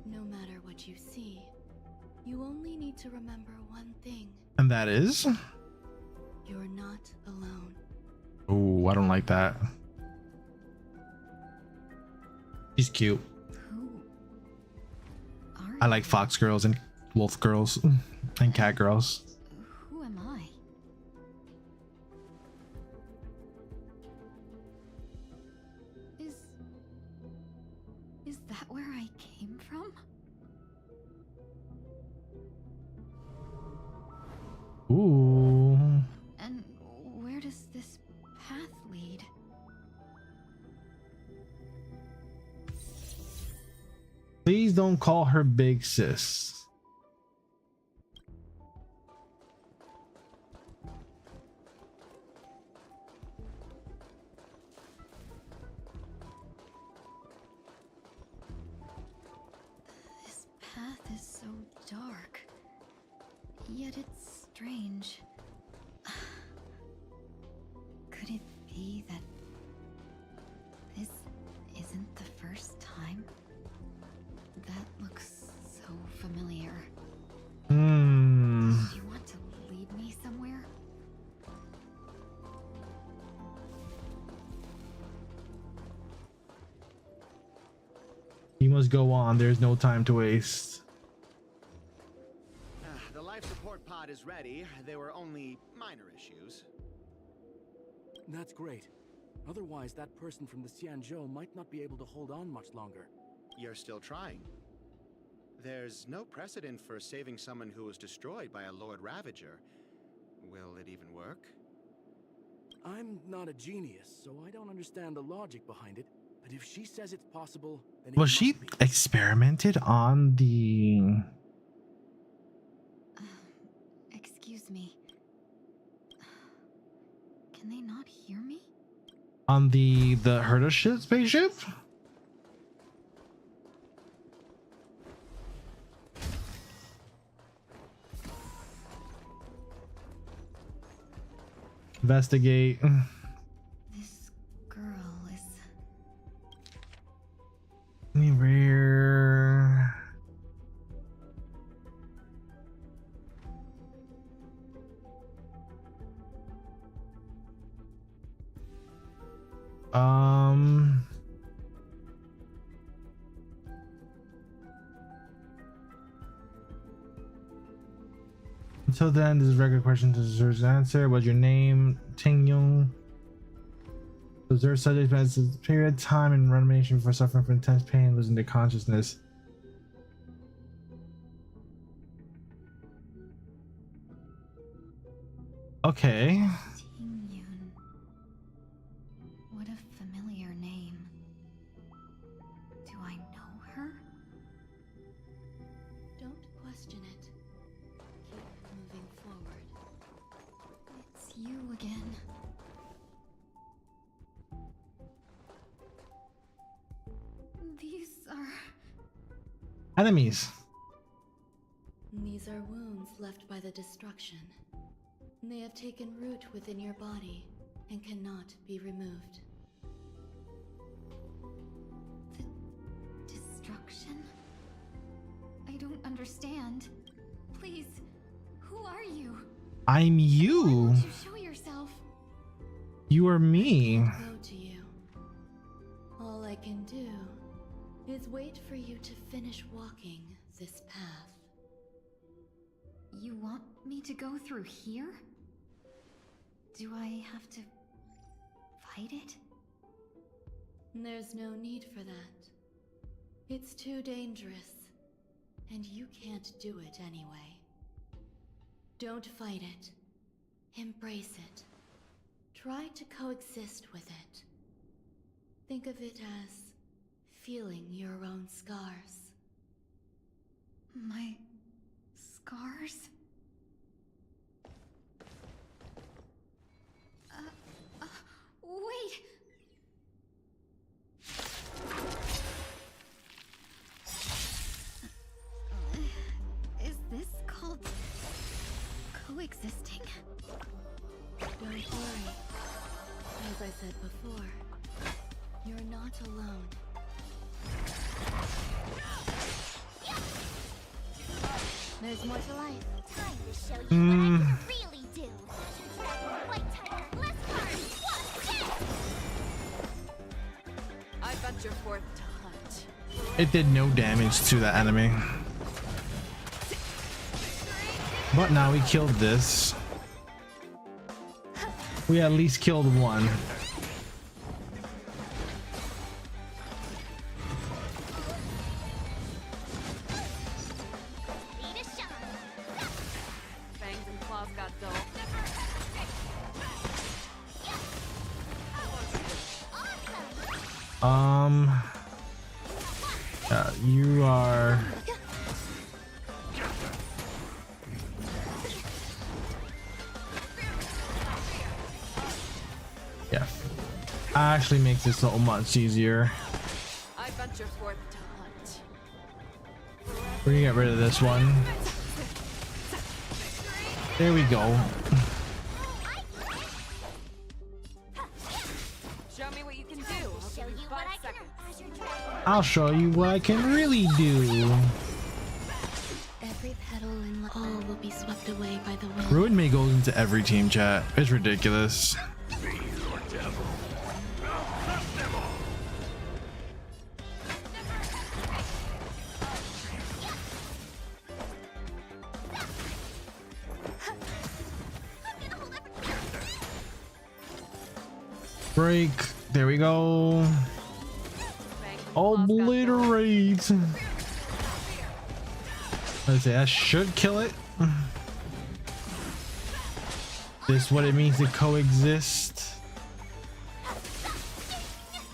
No matter what you see, you only need to remember one thing. And that is? You're not alone. Oh, I don't like that. She's cute. Who are I like fox girls and wolf girls and cat girls. Who am I? Is that where I came from? Ooh. And where does this path lead? Please don't call her big sis. This path is so dark. Yet it's strange. Could it be that this isn't the first time? That looks so familiar. Does she want to lead must go on. There's no time to waste. The life support pod is ready. There were only minor issues. That's great. Otherwise, that person from the Xianzhou might not be able to hold on much longer. You're still trying. There's no precedent for saving someone who was destroyed by a Lord Ravager. Will it even work? I'm not a genius, so I don't understand the logic behind it. But if she says it's possible, then it Was must she be. experimented on the... Excuse me. Can they not hear me? On the Herta ship spaceship? Investigate. This girl is... Rare. Until then, this is a regular question deserves an answer. What's your name? Ting Yung. Observe subject spends a period of time in reanimation for suffering from intense pain, losing their consciousness. Okay. Ting Yun. What a familiar name. Do I know her? Don't question it. Keep moving forward. It's you again. These are... Enemies. These are wounds left by the destruction. They have taken root within your body and cannot be removed. The destruction? I don't understand. Please, who are you? I'm Why you. won't you show yourself? You are me. Go to you. All I can do is wait for you to finish walking this path. You want me to go through here? Do I have to fight it? There's no need for that. It's too dangerous, and you can't do it anyway. Don't fight it. Embrace it. Try to coexist with it. Think of it as feeling your own scars. My scars? Wait! Is this called coexisting? Don't worry. As I said before, you're not alone. There's more to life. Time to show you what I can really do. White tiger, less cards. What's this? I venture forth to hunt. It did no damage to that enemy. But now we killed this. We at least killed one. Need a shot. Fangs and claws got dull. You are... Yeah. Actually makes it so much easier. I venture forth to hunt. We're gonna get rid of this one. There we go. Show me what you can do. I'll Show give you you what 5 I can. seconds. I'll show you what I can really do. Every petal in all will be swept away by the wind. Ruin me goes into every team chat. It's ridiculous. break. There we go. Obliterate. Let's say that should kill it. This what it means to coexist.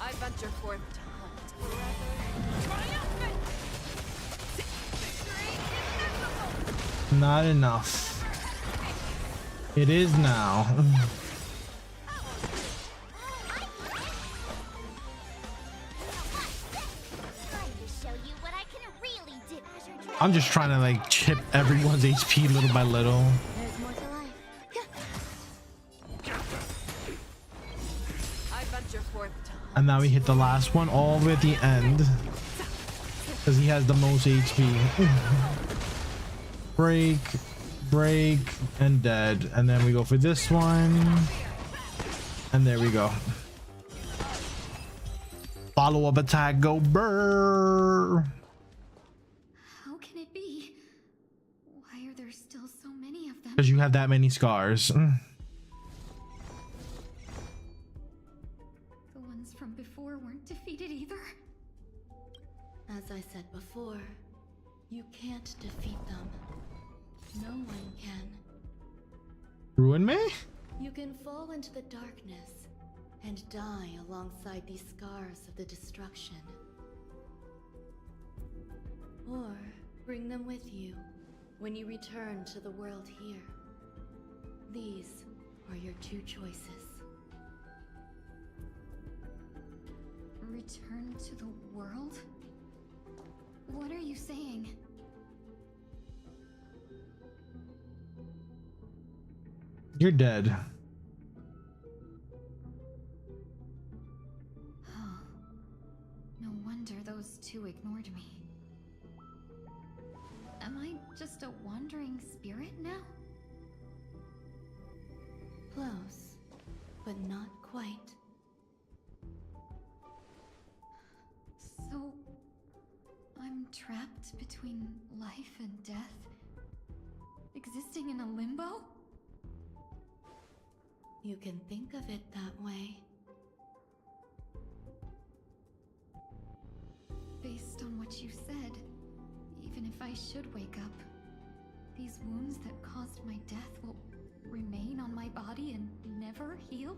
I venture forth to hunt. Not enough. It is now. I'm just trying to like chip everyone's HP little by little. There's more to life. I venture forth to hunt. And now we hit the last one all the way at the end. Because he has the most HP. Break, break, and dead. And then we go for this one. And there we go. Follow-up attack, go burr. How can it be? Why are there still so many of them? Because you have that many scars. The ones from before weren't defeated either. As I said before, you can't defeat them. No one can. Ruin me? You can fall into the darkness and die alongside these scars of the destruction. Or bring them with you when you return to the world here. These are your two choices. Return to the world? What are you saying? You're dead. Oh, no wonder those two ignored me. Am I just a wandering spirit now? Close, but not quite. So, I'm trapped between life and death? Existing in a limbo? You can think of it that way. Based on what you said, even if I should wake up, these wounds that caused my death will remain on my body and never heal?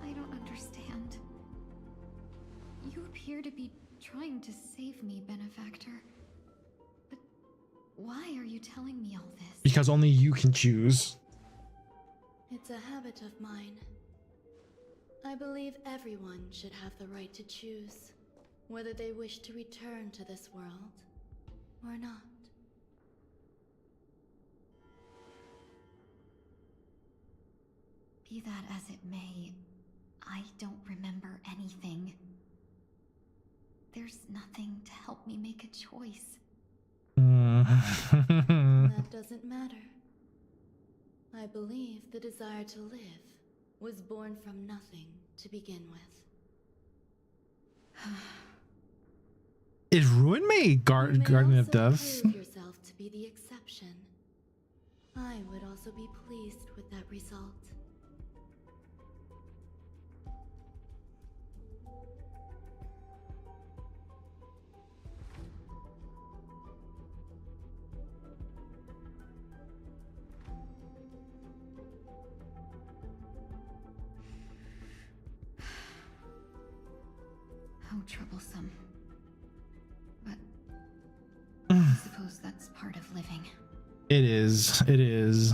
I don't understand. You appear to be trying to save me, Benefactor. But why are you telling me all this? Because only you can choose. It's a habit of mine. I believe everyone should have the right to choose whether they wish to return to this world or not. Be that as it may, I don't remember anything. There's nothing to help me make a choice. That doesn't matter. I believe the desire to live was born from nothing to begin with. Is Ruin me Guardian of You may also Death? prove yourself to be the exception. I would also be pleased with that result. How troublesome. But I suppose that's part of living. It is. It is.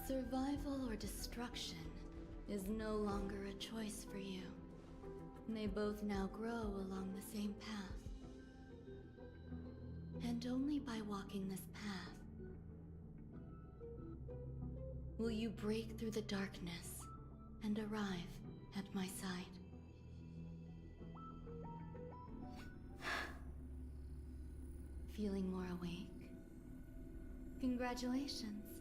Survival or destruction is no longer a choice for you. They both now grow along the same path. And only by walking this path will you break through the darkness and arrive at my side. Feeling more awake? Congratulations.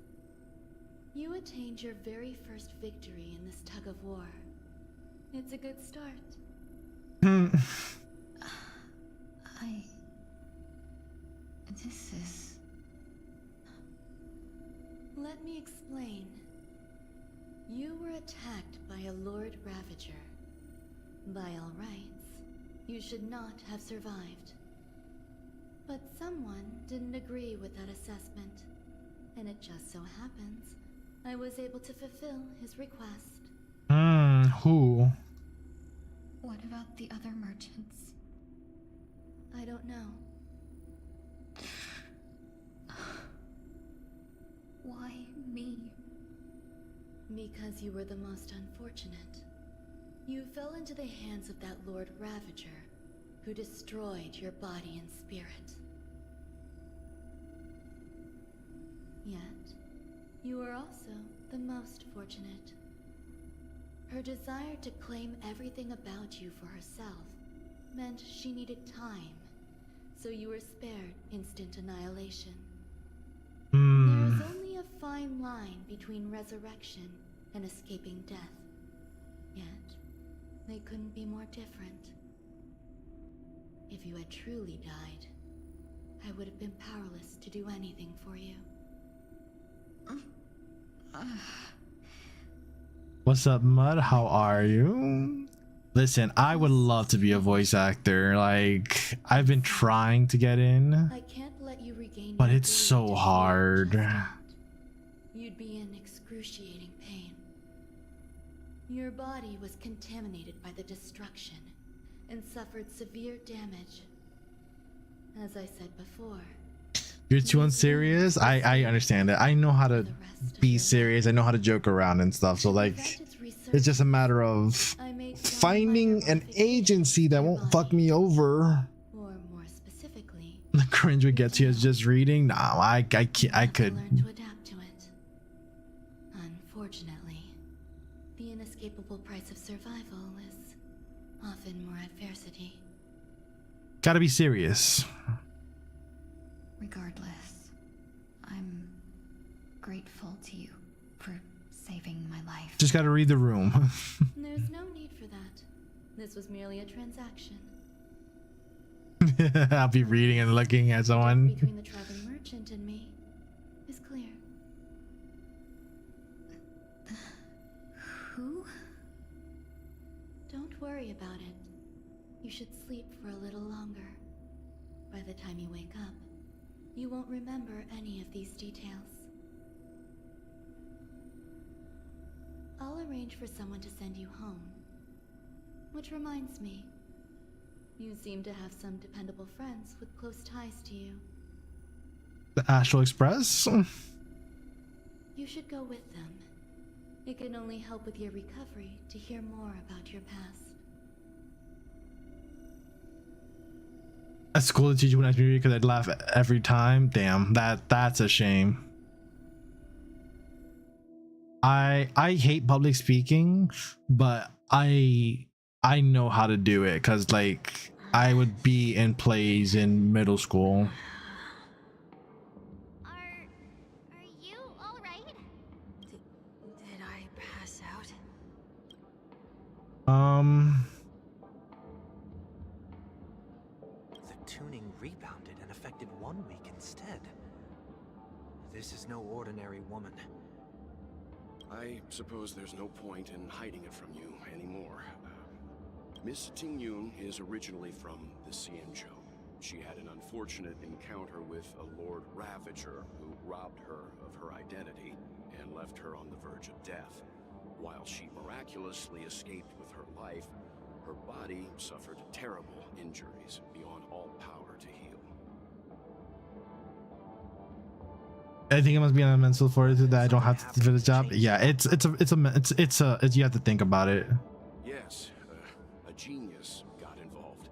You attained your very first victory in this tug of war. It's a good start. This is Let me explain. You were attacked by a Lord Ravager. By all rights, you should not have survived. But someone didn't agree with that assessment, and it just so happens I was able to fulfill his request. Who? What about the other merchants? I don't know. Why me? Because you were the most unfortunate. You fell into the hands of that Lord Ravager, who destroyed your body and spirit. Yet, you were also the most fortunate. Her desire to claim everything about you for herself meant she needed time, so you were spared instant annihilation. There is only a fine line between resurrection and escaping death. Yet, they couldn't be more different. If you had truly died, I would have been powerless to do anything for you. What's up, Mud? How are you? Listen, I would love to be a voice actor. Like, I've been trying to get in, I can't let you regain but your it's ability so to feel hard. just yet. You'd be in excruciating pain. Your body was contaminated by the destruction and suffered severe damage. As I said before, You're too unserious. I understand it. I know how to be serious. I know how to joke around and stuff. So like, it's just a matter of finding an agency that won't fuck me over. or more specifically, The cringe would get to you is just reading. No, I can't. I could. learn to adapt to it. Unfortunately, the inescapable price of survival is often more adversity. Gotta be serious. Regardless, I'm grateful to you for saving my life. Just gotta read the room. There's no need for that. This was merely a transaction. I'll be reading and looking at someone. Between the traveling merchant and me is clear. Who? Don't worry about it. You should sleep for a little longer. By the time you wake up, you won't remember any of these details. I'll arrange for someone to send you home. Which reminds me, you seem to have some dependable friends with close ties to you. The Astral Express? You should go with them. It can only help with your recovery to hear more about your past. At school, the teacher wouldn't ask me because I'd laugh every time. Damn, that's a shame. I hate public speaking, but I know how to do it because like I would be in plays in middle school. Are you all right? Did I pass out? The tuning rebounded and affected 1 week instead. This is no ordinary woman. I suppose there's no point in hiding it from you anymore. Miss Ting-Yun is originally from the Xianzhou. She had an unfortunate encounter with a Lord Ravager who robbed her of her identity and left her on the verge of death. While she miraculously escaped with her life, her body suffered terrible injuries beyond all power to heal. I think it must be on a mental fortitude that I don't have to do the job. Yeah, it's you have to think about it. Yes, a genius got involved.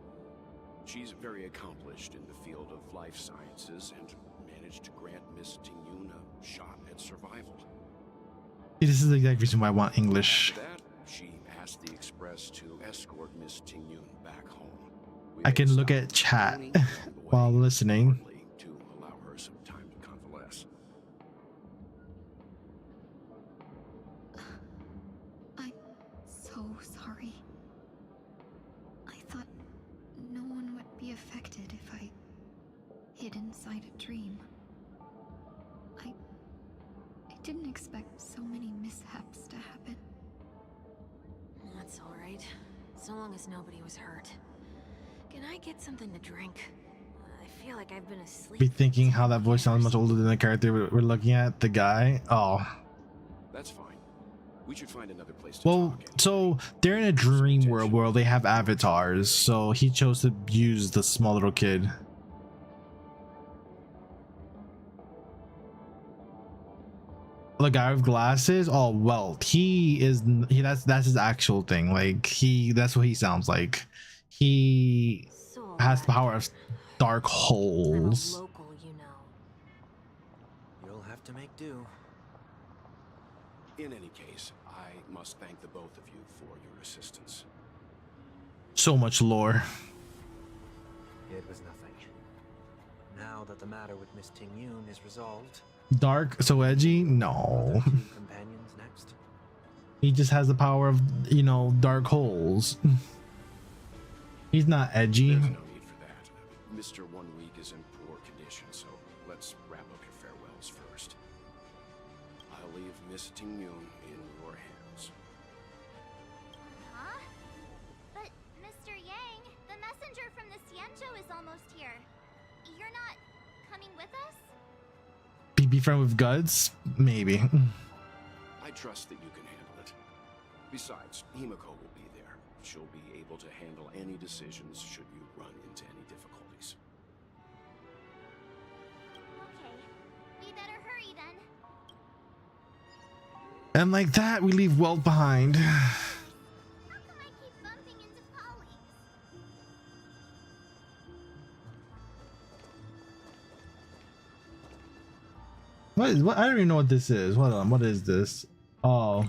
She's very accomplished in the field of life sciences and managed to grant Miss Ting-Yun a shot at survival. This is the exact reason why I want English. After that, she asked the Express to escort Miss Ting-Yun back home. I can look at chat while listening. To allow her some time to convalesce. I'm so sorry. I thought no one would be affected if I hid inside a dream. I didn't expect so many mishaps to happen. That's all right. So long as nobody was hurt. Can I get something to drink? I feel like I've been asleep. Be thinking how that voice sounds much older than the character we're looking at, the guy. Oh. That's fine. We should find another place to Well, talk. so they're in a dream world where they have avatars, so he chose to use the small little kid. The guy with glasses, oh well, that's his actual thing. Like that's what he sounds like. He has the power of dark holes. Local, you know. You'll have to make do. In any case, I must thank the both of you for your assistance. So much lore. It was nothing. Now that the matter with Miss Ting Yun is resolved. Dark, so edgy? No. Companions next. He just has the power of, you know, dark holes. He's not edgy. There's no need for that. Mr. 1 Week is in poor condition, so let's wrap up your farewells first. I'll leave Miss Ting Yun in your hands. Huh? But, Mr. Yang, the messenger from the Xianzhou is almost here. You're not coming with us? Be friend with Guts? Maybe. I trust that you can handle it. Besides, Himiko will be there. She'll be able to handle any decisions should you run into any difficulties. Okay. We better hurry then. And like that, we leave Welt behind. How come I keep bumping into colleagues? What? I don't even know what this is. Hold on. What is this? Oh.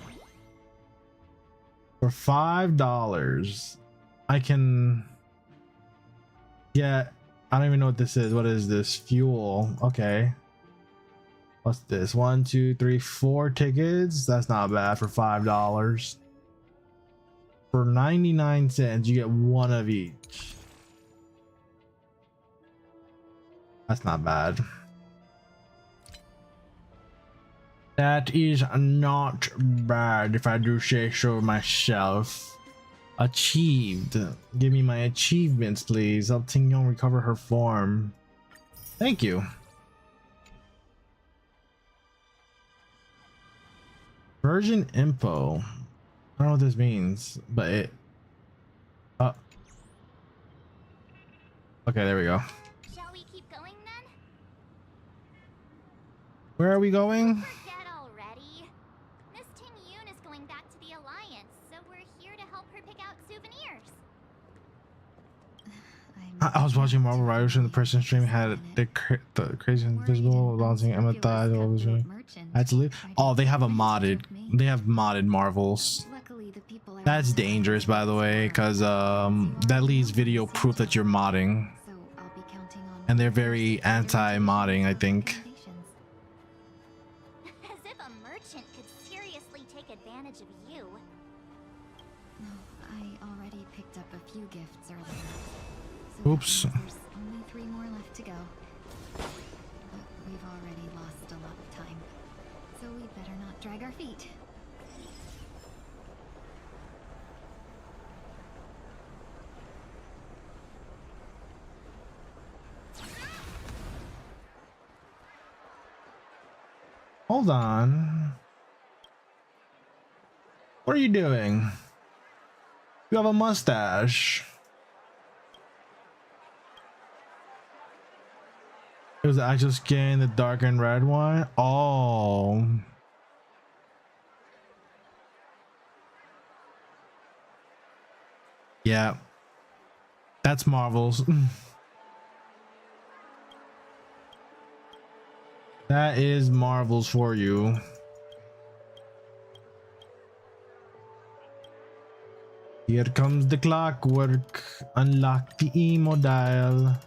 For $5, I can get. I don't even know what this is. What is this? Fuel. Okay. What's this? 1, 2, 3, 4 tickets. That's not bad for $5. For 99 cents, you get one of each. That's not bad. That is not bad, if I do say so myself. Achieved. Give me my achievements, please. Help Ting Yong recover her form. Thank you. Version info. I don't know what this means, but it. Okay, there we go. Shall we keep going then? Where are we going? Forget already. Miss Ting Yun is going back to the Alliance, so we're here to help her pick out souvenirs. I was watching Marvel Riders and the person stream had the crazy invisible launching Emma thighs all this way. Actually, oh, they have modded Marvels. That's dangerous, by the way, because that leaves video proof that you're modding, and they're very anti-modding, I think. As if a merchant could seriously take advantage of you. I already picked up a few gifts earlier. So Oops. there's only 3 more left to go. But we've already lost a lot of time. So we better not drag our feet. Hold on. What are you doing? You have a mustache. It was the actual skin, the dark and red one. Oh. Yeah. That's Marvel's. That is Marvel's for you. Here comes the clockwork. Unlock the emo dial.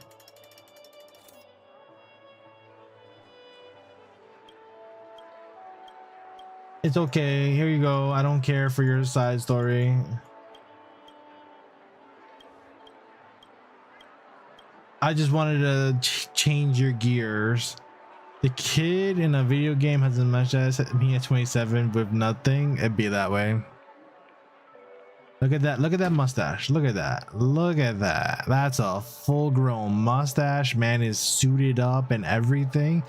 It's okay. Here you go. I don't care for your side story. I just wanted to change your gears. The kid in a video game has as much as me at 27 with nothing. It'd be that way. Look at that. Look at that mustache. Look at that. Look at that. That's a full-grown mustache. Man is suited up and everything.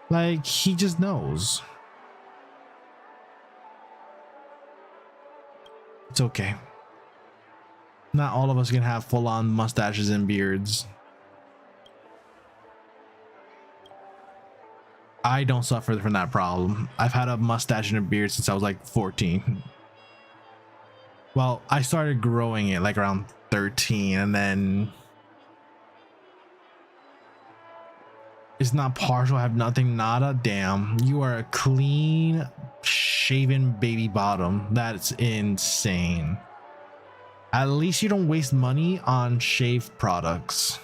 Like, he just knows. It's okay. Not all of us can have full-on mustaches and beards. I don't suffer from that problem. I've had a mustache and a beard since I was like 14. Well, I started growing it like around 13, and then it's not partial. I have nothing, nada. Damn, you are a clean shaven baby bottom. That's insane. At least you don't waste money on shave products.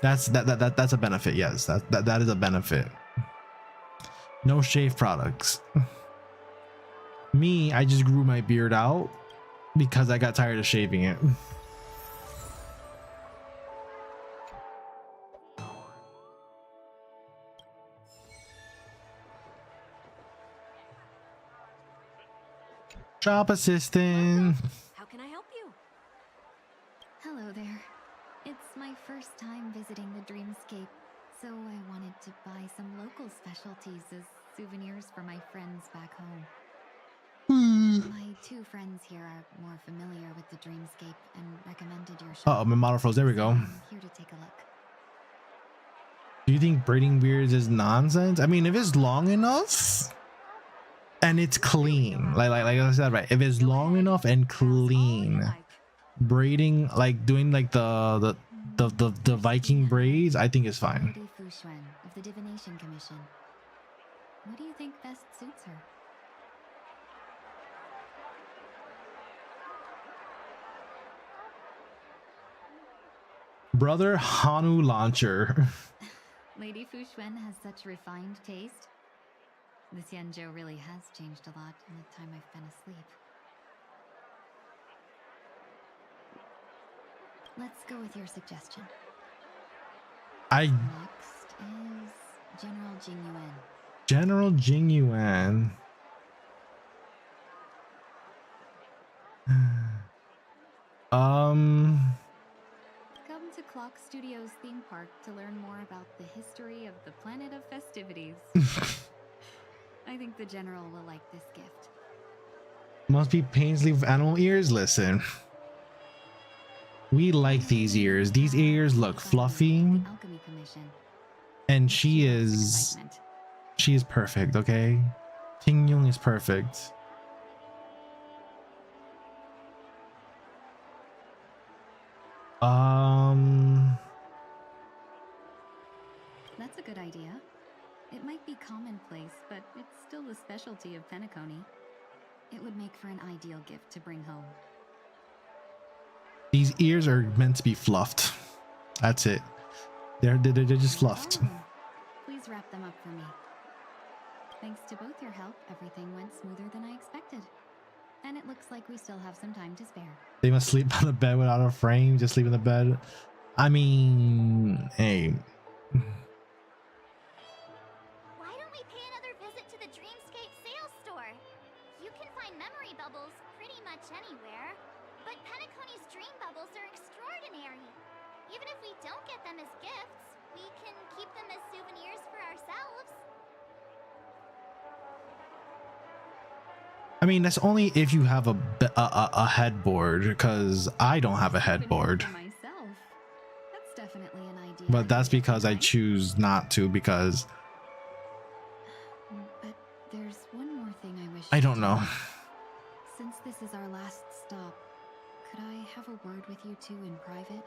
That's a benefit. Yes, that is a benefit. No shave products. Me, I just grew my beard out because I got tired of shaving it. Shop assistant. How can I help you? Hello there. It's my first time visiting the Dreamscape, so I wanted to buy some local specialties as souvenirs for my friends back home. My two friends here are more familiar with the Dreamscape and recommended your shop. Oh, my model froze. There we go. I'm here to take a look. Do you think braiding beards is nonsense? I mean, if it's long enough and it's clean, like I said, right? If it's long enough and clean, braiding, like doing like the Viking braids, I think is fine. Lady Fu Xuan of the Divination Commission. What do you think best suits her? Brother Hanu Launcher. Lady Fu Xuan has such refined taste. The Xianzhou really has changed a lot in the time I've been asleep. Let's go with your suggestion. Next is General Jing Yuan. General Jing Yuan. Come to Clock Studios theme park to learn more about the history of the planet of festivities. I think the general will like this gift. Must be Paisley with animal ears. Listen, we like these ears. These ears look fluffy, Alchemy Commission. and she is perfect. Okay, Ting Yung is perfect. That's a good idea. It might be commonplace, but it's still the specialty of Penacony. It would make for an ideal gift to bring home. These ears are meant to be fluffed. That's it. They're just fluffed. Please wrap them up for me. Thanks to both your help, everything went smoother than I expected. And it looks like we still have some time to spare. They must sleep on the bed without a frame. Just sleep in the bed. I mean, hey. Why don't we pay another visit to the Dreamscape sales store? You can find memory bubbles pretty much anywhere, but Penacony's dream bubbles are extraordinary. Even if we don't get them as gifts, we can keep them as souvenirs for ourselves. I mean, that's only if you have a headboard, because I don't have a headboard. Myself. That's definitely an idea. But that's because I choose not to, because But there's one more thing I wish. I don't know. Since this is our last stop, could I have a word with you two in private?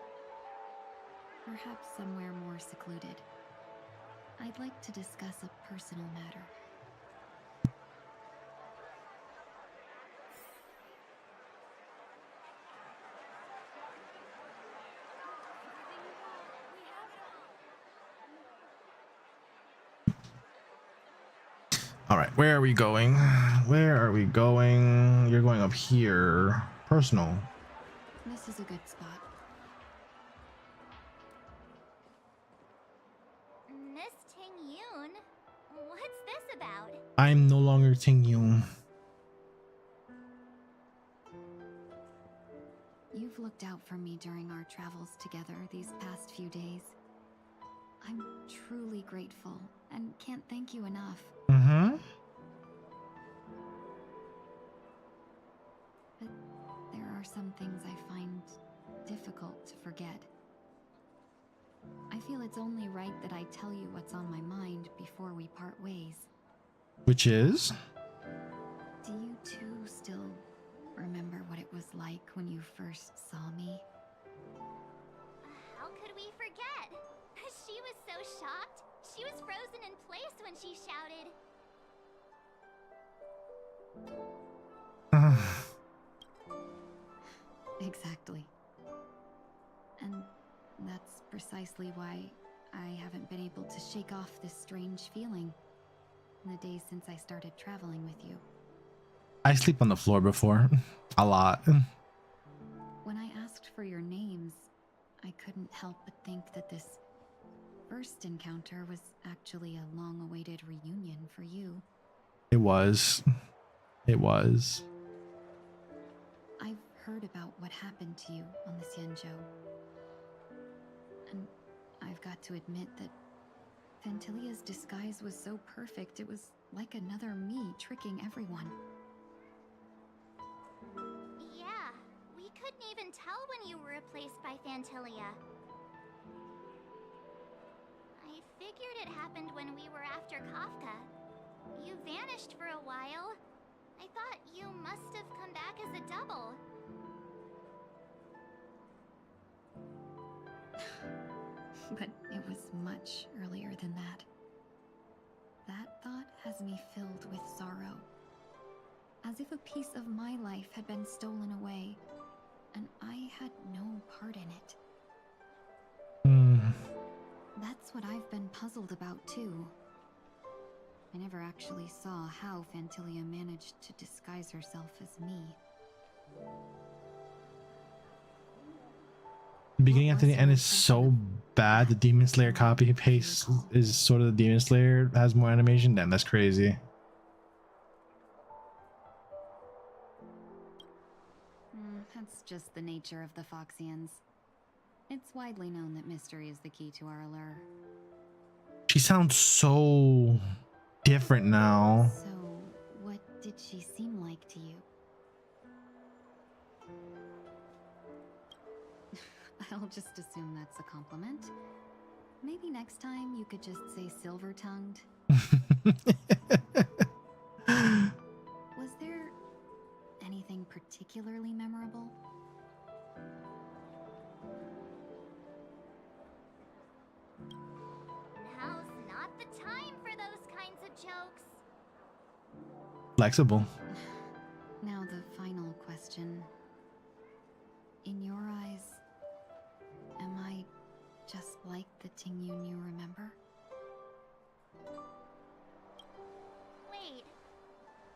Perhaps somewhere more secluded. I'd like to discuss a personal matter. All right, where are we going? Where are we going? You're going up here. Personal. This is a good spot. I'm no longer Tingyun. You've looked out for me during our travels together these past few days. I'm truly grateful and can't thank you enough. Mm-hmm. But there are some things I find difficult to forget. I feel it's only right that I tell you what's on my mind before we part ways. Which is? Do you two still remember what it was like when you first saw me? How could we forget? She was so shocked. She was frozen in place when she shouted. Exactly. And that's precisely why I haven't been able to shake off this strange feeling in the days since I started traveling with you. I sleep on the floor before. A lot. When I asked for your names, I couldn't help but think that this first encounter was actually a long-awaited reunion for you. It was. It was. I've heard about what happened to you on the Xianzhou. And I've got to admit that Fantilia's disguise was so perfect, it was like another me tricking everyone. Yeah, we couldn't even tell when you were replaced by Fantilia. I figured it happened when we were after Kafka. You vanished for a while. I thought you must have come back as a double. But it was much earlier than that. That thought has me filled with sorrow. As if a piece of my life had been stolen away, and I had no part in it. That's what I've been puzzled about too. I never actually saw how Fantilia managed to disguise herself as me. The beginning after the end is so bad. The Demon Slayer copy paste is sort of the Demon Slayer, has more animation. Damn, that's crazy. That's just the nature of the Foxians. It's widely known that mystery is the key to our allure. She sounds so different now. So, what did she seem like to you? I'll just assume that's a compliment. Maybe next time you could just say silver-tongued. Was there anything particularly memorable? Now's not the time for those kinds of jokes. Flexible. Now the final question. In your eyes, am I just like the Tingyun you remember? Wait,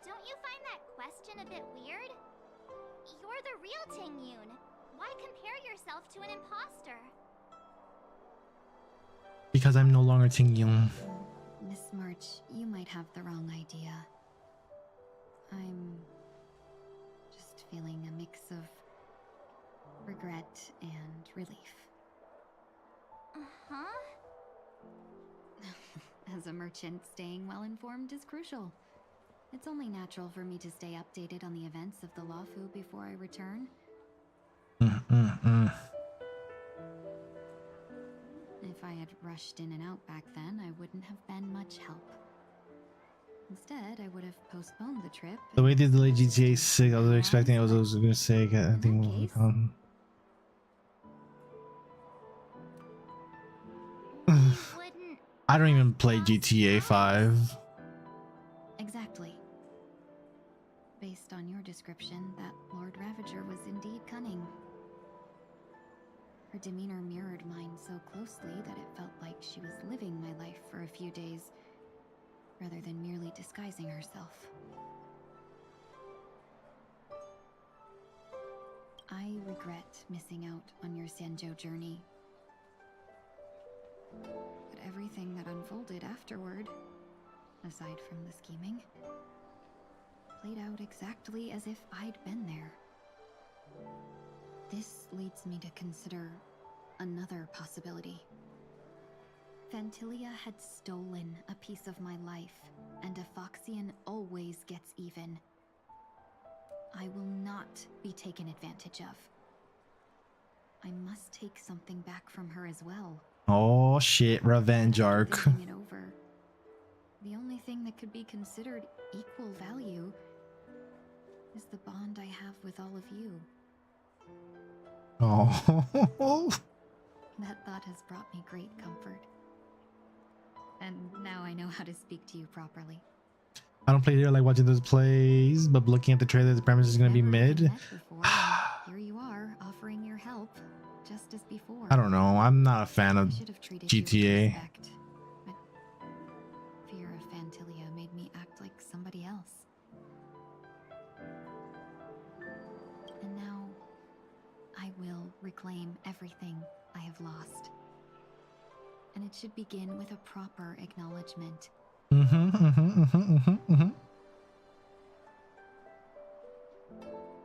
don't you find that question a bit weird? You're the real Tingyun. Why compare yourself to an imposter? Because I'm no longer Tingyun. Miss March, you might have the wrong idea. I'm just feeling a mix of regret and relief. Uh-huh. As a merchant, staying well informed is crucial. It's only natural for me to stay updated on the events of the Luofu before I return. If I had rushed in and out back then, I wouldn't have been much help. Instead, I would have postponed the trip. The way they delayed GTA 6, I was expecting I was going to say, I think will come. I don't even play GTA 5. Exactly. Based on your description, that Lord Ravager was indeed cunning. Her demeanor mirrored mine so closely that it felt like she was living my life for a few days, rather than merely disguising herself. I regret missing out on your Xianzhou journey. But everything that unfolded afterward, aside from the scheming. Played out exactly as if I'd been there. This leads me to consider another possibility. Phantilia had stolen a piece of my life, and a Foxian always gets even. I will not be taken advantage of. I must take something back from her as well. Oh shit, revenge arc. Thinking it over, the only thing that could be considered equal value is the bond I have with all of you. Oh. That thought has brought me great comfort. And now I know how to speak to you properly. I don't play here like watching those plays, but looking at the trailer, the premise is gonna be mid. Here you are, offering your help, just as before. I don't know. I'm not a fan of GTA. But fear of Phantilia made me act like somebody else. And now, I will reclaim everything I have lost. And it should begin with a proper acknowledgement. What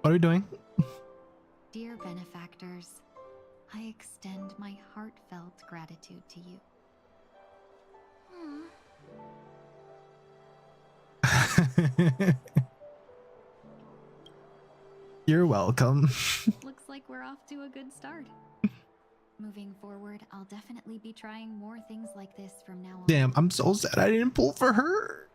are we doing? Dear benefactors, I extend my heartfelt gratitude to you. You're welcome. Looks like we're off to a good start. Moving forward, I'll definitely be trying more things like this from now on. Damn, I'm so sad I didn't pull for her.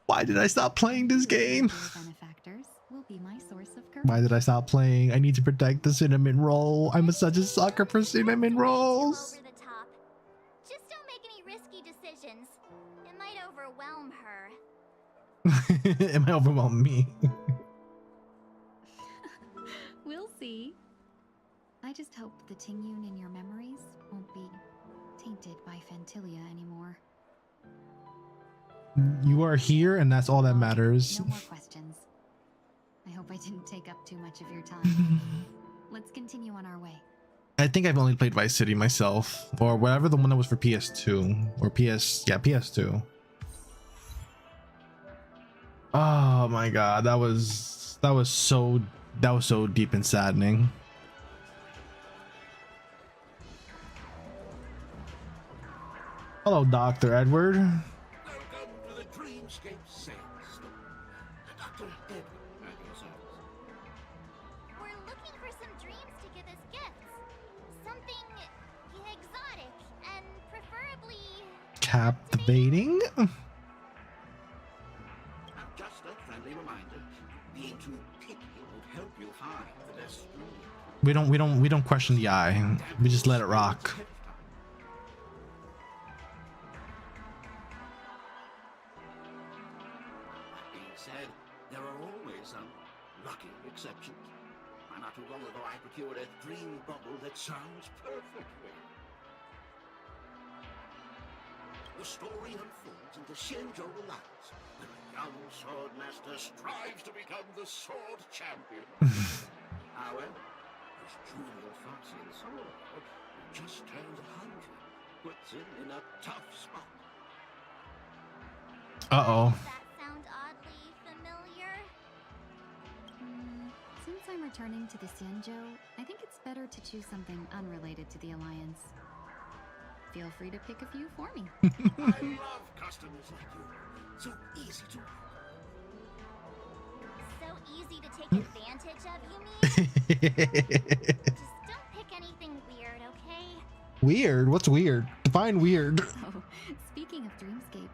Why did I stop playing this game? Benefactors will be my source of courage. Why did I stop playing? I need to protect the cinnamon roll. I'm such a sucker for cinnamon rolls. Over the top. Just don't make any risky decisions. It might overwhelm her. It might overwhelm me. We'll see. I just hope the Tingyun in your memories won't be tainted by Phantilia anymore. You are here, and that's all that matters. No more questions. I hope I didn't take up too much of your time. Let's continue on our way. I think I've only played Vice City myself, or whatever the one that was for PS2 or PS2. Oh my god, that was so deep and saddening. Hello, Dr. Edward. Welcome to the Dreamscape Sales Store. Dr. Edward at your service. We're looking for some dreams to give as gifts. Something exotic and preferably Captivating? Just a friendly reminder, being too picky won't help you find the best dream. We don't question the eye. We just let it rock. Said there are always some lucky exceptions. Not too long ago, I procured a dream bubble that sounds perfectly. The story unfolds in the Shenzhou Alliance, where a young sword master strives to become the sword champion. However, his junior Foxian sword, who just turned 100, puts him in a tough spot. Uh-oh. sound oddly familiar. Since I'm returning to the Xianzhou, I think it's better to choose something unrelated to the Alliance. Feel free to pick a few for me. I love customers like you. So easy to work. So easy to take advantage of, you mean? Just don't pick anything weird, okay? Weird? What's weird? Define weird. Oh, speaking of dreamscapes,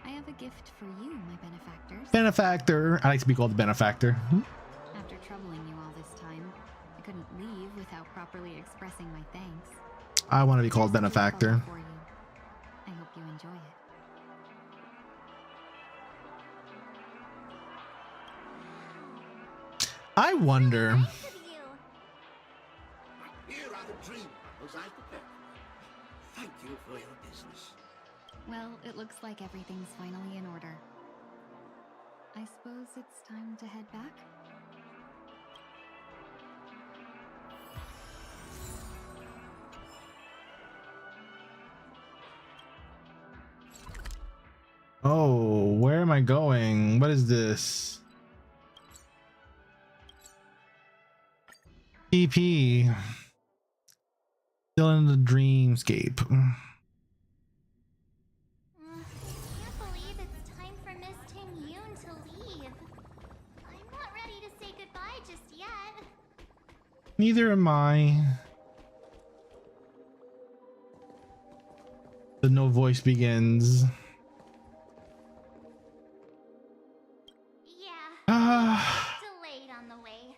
I have a gift for you, my benefactors. Benefactor. I like to be called the benefactor. After troubling you all this time, I couldn't leave without properly expressing my thanks. I want to be called benefactor. For you. I hope you enjoy it. I wonder. Here are the dream bubbles I prepared. Thank you for your business. Well, it looks like everything's finally in order. I suppose it's time to head back? Oh, where am I going? What is this? EP. Still in the dreamscape. Can't believe it's time for Miss Ting-Yoon to leave. I'm not ready to say goodbye just yet. Neither am I. The no voice begins. Yeah. Delayed on the way.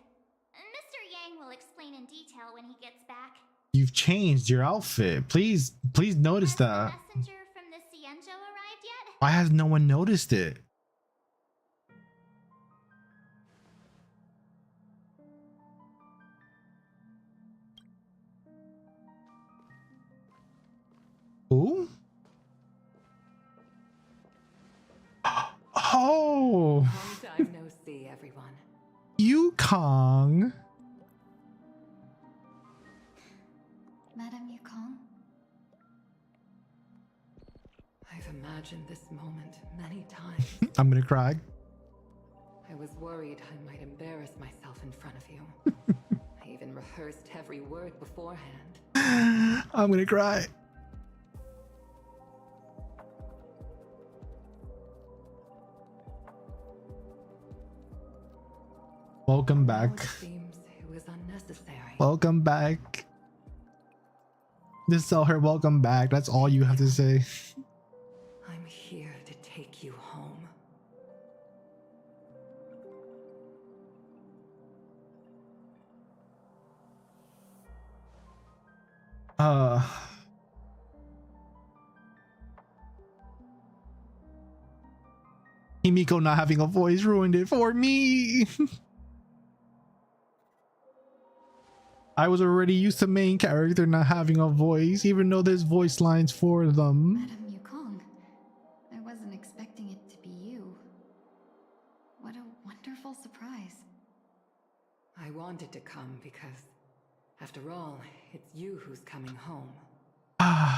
Mr. Yang will explain in detail when he gets back. You've changed your outfit. Please notice that. Messenger from the Cienjo arrived yet? Why has no one noticed it? Who? Oh, Long time no see, everyone. Yukong. Madame Yukong? I've imagined this moment many times. I'm gonna cry. I was worried I might embarrass myself in front of you. I even rehearsed every word beforehand. I'm gonna cry. Welcome back. Now it seems it was unnecessary. Welcome back. Just tell her welcome back. That's all you have to say. I'm here to take you home. Himiko not having a voice ruined it for me. I was already used to main character not having a voice, even though there's voice lines for them. Madame Yukong, I wasn't expecting it to be you. What a wonderful surprise. I wanted to come because, after all, it's you who's coming home. Yeah,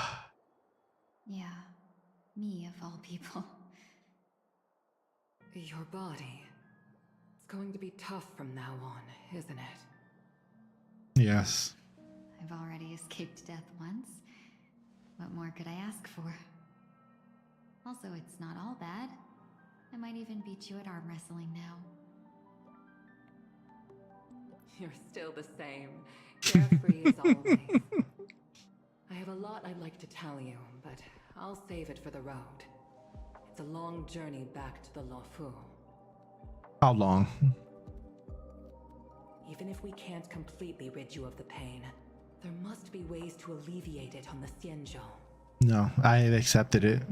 me of all people. Your body. It's going to be tough from now on, isn't it? Yes. I've already escaped death once. What more could I ask for? Also, it's not all bad. I might even beat you at arm wrestling now. You're still the same. Carefree as always. I have a lot I'd like to tell you, but I'll save it for the road. It's a long journey back to the Luofu. How long? Even if we can't completely rid you of the pain, there must be ways to alleviate it on the Xianzhou. No, I accepted it.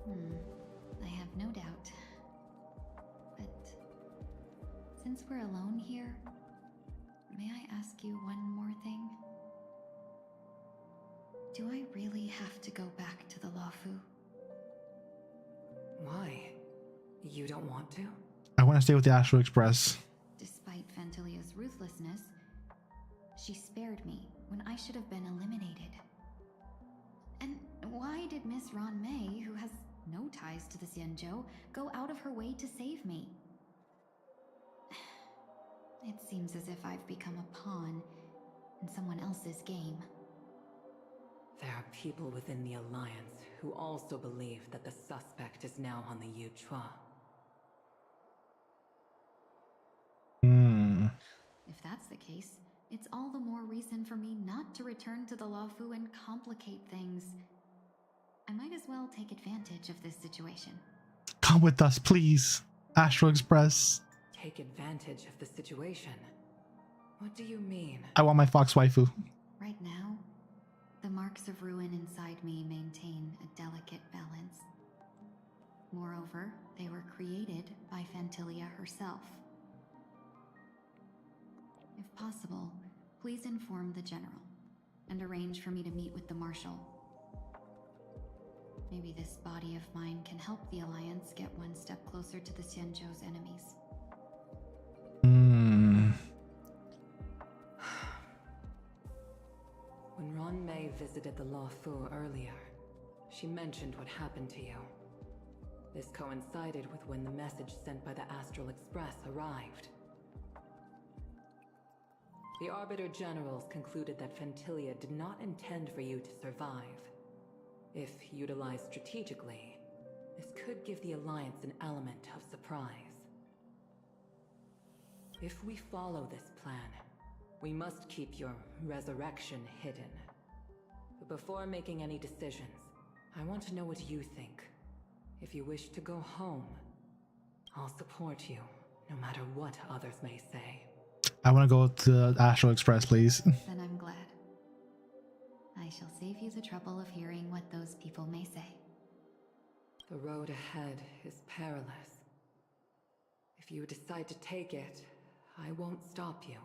I have no doubt. But since we're alone here, may I ask you one more thing? Do I really have to go back to the Luofu? Why? You don't want to? I want to stay with the Astral Express. Despite Fantilia's ruthlessness, she spared me when I should have been eliminated. And why did Miss Ron Mei, who has no ties to the Xianzhou, go out of her way to save me? It seems as if I've become a pawn in someone else's game. There are people within the Alliance who also believe that the suspect is now on the Yuchua. If that's the case, it's all the more reason for me not to return to the Luofu and complicate things. I might as well take advantage of this situation. Come with us, please. Astral Express. Take advantage of the situation? What do you mean? I want my fox waifu. Right now, the marks of ruin inside me maintain a delicate balance. Moreover, they were created by Fantilia herself. If possible, please inform the General and arrange for me to meet with the Marshal. Maybe this body of mine can help the Alliance get one step closer to the Xianzhou's enemies. When Ron Mei visited the Luofu earlier, She mentioned what happened to you. This coincided with when the message sent by the Astral Express arrived. The Arbiter Generals concluded that Fentilia did not intend for you to survive. If utilized strategically, this could give the Alliance an element of surprise. If we follow this plan, we must keep your resurrection hidden. But before making any decisions, I want to know what you think. If you wish to go home, I'll support you, no matter what others may say. I want to go to Astral Express, please. Then I'm glad. I shall save you the trouble of hearing what those people may say. The road ahead is perilous. If you decide to take it, I won't stop you.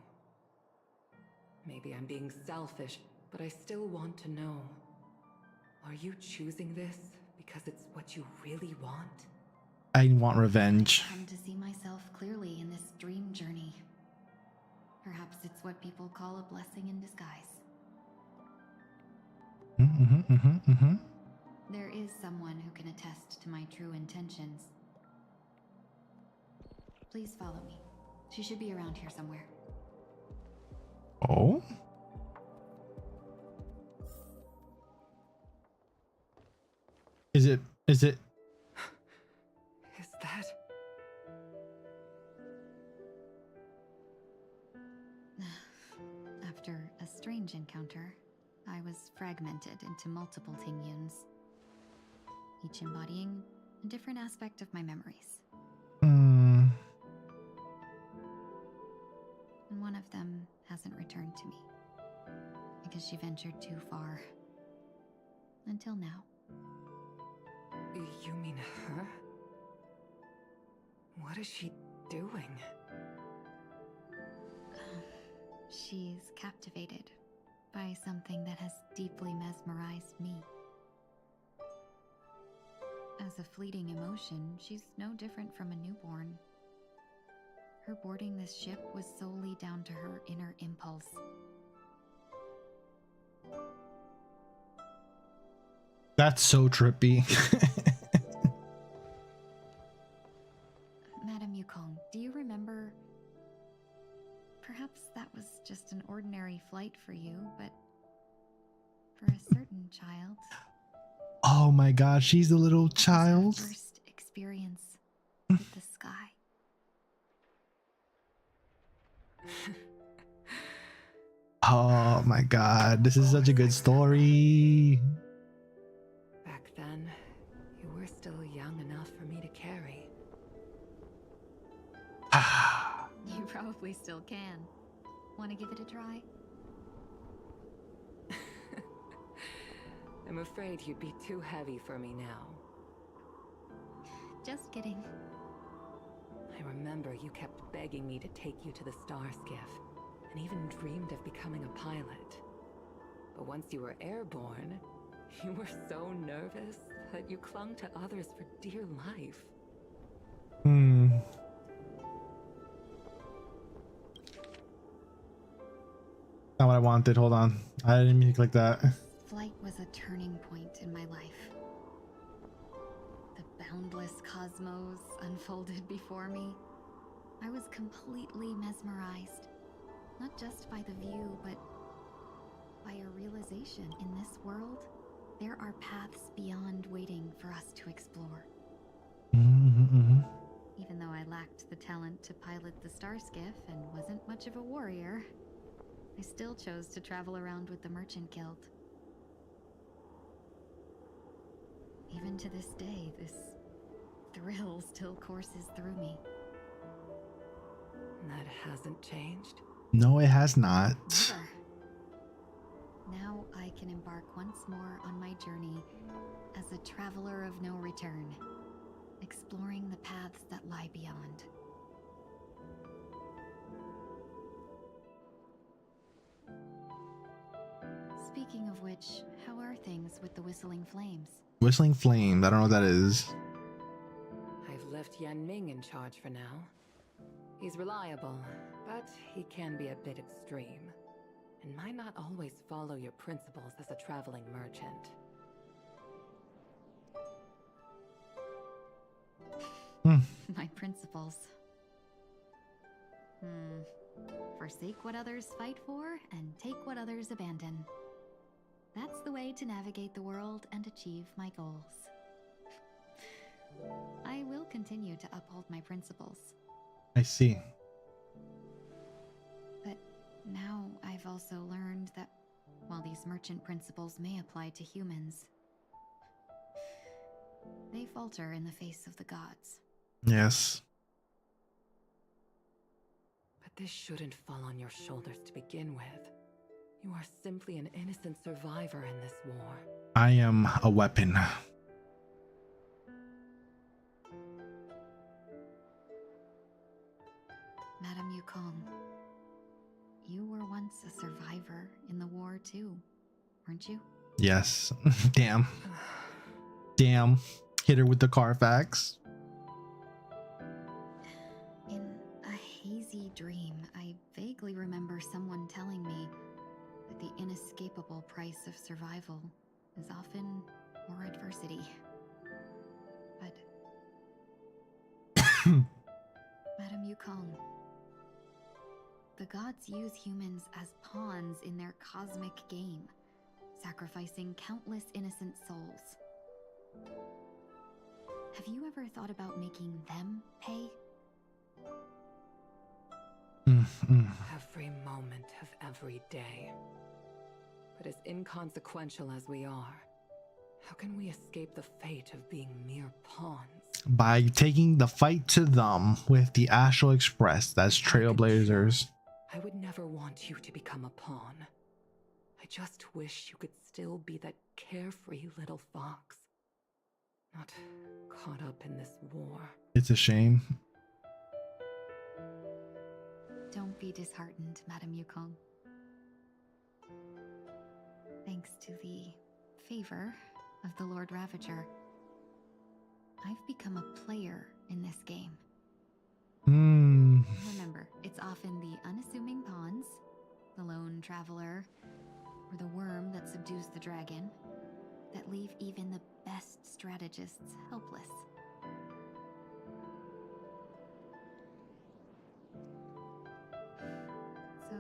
Maybe I'm being selfish, but I still want to know. Are you choosing this because it's what you really want? I want revenge. I've come to see myself clearly in this dream journey. Perhaps it's what people call a blessing in disguise. There is someone who can attest to my true intentions. Please follow me. She should be around here somewhere. Oh? Is it? Is that? After a strange encounter, I was fragmented into multiple Tingyuns, each embodying a different aspect of my memories. And one of them hasn't returned to me, because she ventured too far. Until now. You mean her? What is she doing? She's captivated by something that has deeply mesmerized me. As a fleeting emotion, she's no different from a newborn. Her boarding this ship was solely down to her inner impulse. That's so trippy. Madame Yukong, do you remember? Perhaps that was just an ordinary flight for you, but for a certain child. Oh my god, she's a little child. First experience with the sky. Oh my god, this is such a good story. Back then, you were still young enough for me to carry. You probably still can. Want to give it a try? I'm afraid you'd be too heavy for me now. Just kidding. I remember you kept begging me to take you to the star skiff, and even dreamed of becoming a pilot. But once you were airborne, you were so nervous that you clung to others for dear life. Not what I wanted. Hold on. I didn't mean it like that. Flight was a turning point in my life. The boundless cosmos unfolded before me. I was completely mesmerized, not just by the view, but by a realization in this world, there are paths beyond waiting for us to explore. Even though I lacked the talent to pilot the star skiff and wasn't much of a warrior, I still chose to travel around with the Merchant Guild. Even to this day, this thrill still courses through me. That hasn't changed? No, it has not. Never. Now I can embark once more on my journey as a traveler of no return, exploring the paths that lie beyond. Speaking of which, how are things with the Whistling Flames? Whistling Flame. I don't know what that is. I've left Yan Ming in charge for now. He's reliable, but he can be a bit extreme, and might not always follow your principles as a traveling merchant. My principles. Forsake what others fight for and take what others abandon. That's the way to navigate the world and achieve my goals. I will continue to uphold my principles. I see. But now I've also learned that while these merchant principles may apply to humans, they falter in the face of the gods. Yes. But this shouldn't fall on your shoulders to begin with. You are simply an innocent survivor in this war. I am a weapon. Madame Yukong, you were once a survivor in the war too, weren't you? Yes. Damn. Damn. Hit her with the Carfax. In a hazy dream, I vaguely remember someone telling me that the inescapable price of survival is often more adversity. But Madame Yukong, the gods use humans as pawns in their cosmic game, sacrificing countless innocent souls. Have you ever thought about making them pay? Every moment of every day. But as inconsequential as we are, how can we escape the fate of being mere pawns? By taking the fight to them with the Astral Express. That's Trailblazers. I would never want you to become a pawn. I just wish you could still be that carefree little fox. Not caught up in this war. It's a shame. Don't be disheartened, Madame Yukong. Thanks to the favor of the Lord Ravager, I've become a player in this game. Remember, it's often the unassuming pawns, the lone traveler, or the worm that subdues the dragon, that leave even the best strategists helpless. So,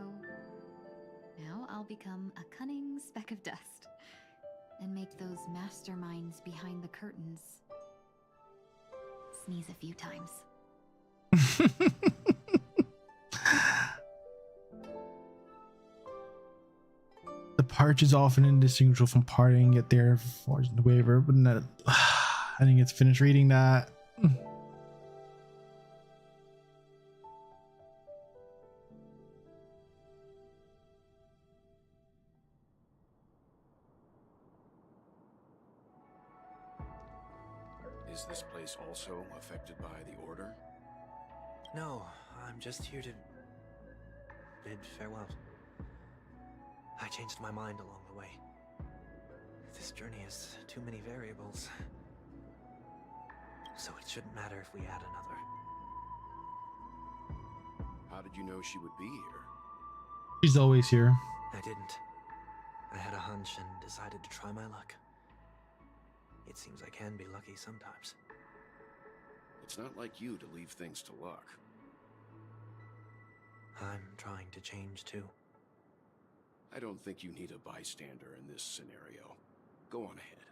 now I'll become a cunning speck of dust, and make those masterminds behind the curtains sneeze a few times. The parch is often indistinguishable from parting, yet they're forged in the waiver. But not, I didn't get to finish reading that. Is this place also affected by the Order? No, I'm just here to bid farewell. I changed my mind along the way. This journey has too many variables. So it shouldn't matter if we add another. How did you know she would be here? She's always here. I didn't. I had a hunch and decided to try my luck. It seems I can be lucky sometimes. It's not like you to leave things to luck. I'm trying to change too. I don't think you need a bystander in this scenario. Go on ahead.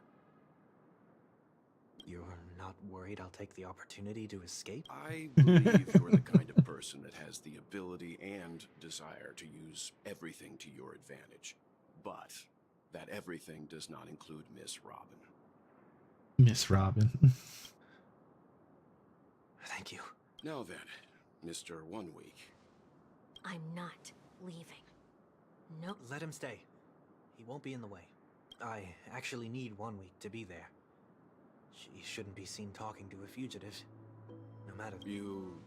You're not worried I'll take the opportunity to escape? I believe you're the kind of person that has the ability and desire to use everything to your advantage. But that everything does not include Miss Robin. Miss Robin. Thank you. Now then, Mr. 1 Week. I'm not leaving. Nope. Let him stay. He won't be in the way. I actually need 1 week to be there. She shouldn't be seen talking to a fugitive. No matter... You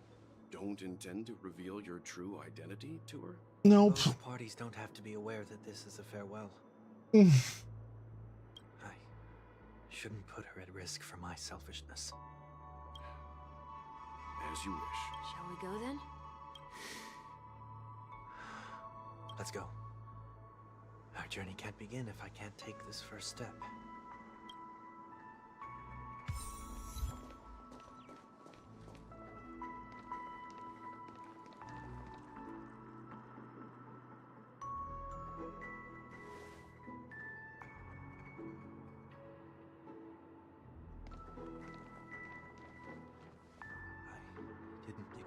don't intend to reveal your true identity to her? Nope. Both parties don't have to be aware that this is a farewell. I shouldn't put her at risk for my selfishness. As you wish. Shall we go then? Let's go. Our journey can't begin if I can't take this first step.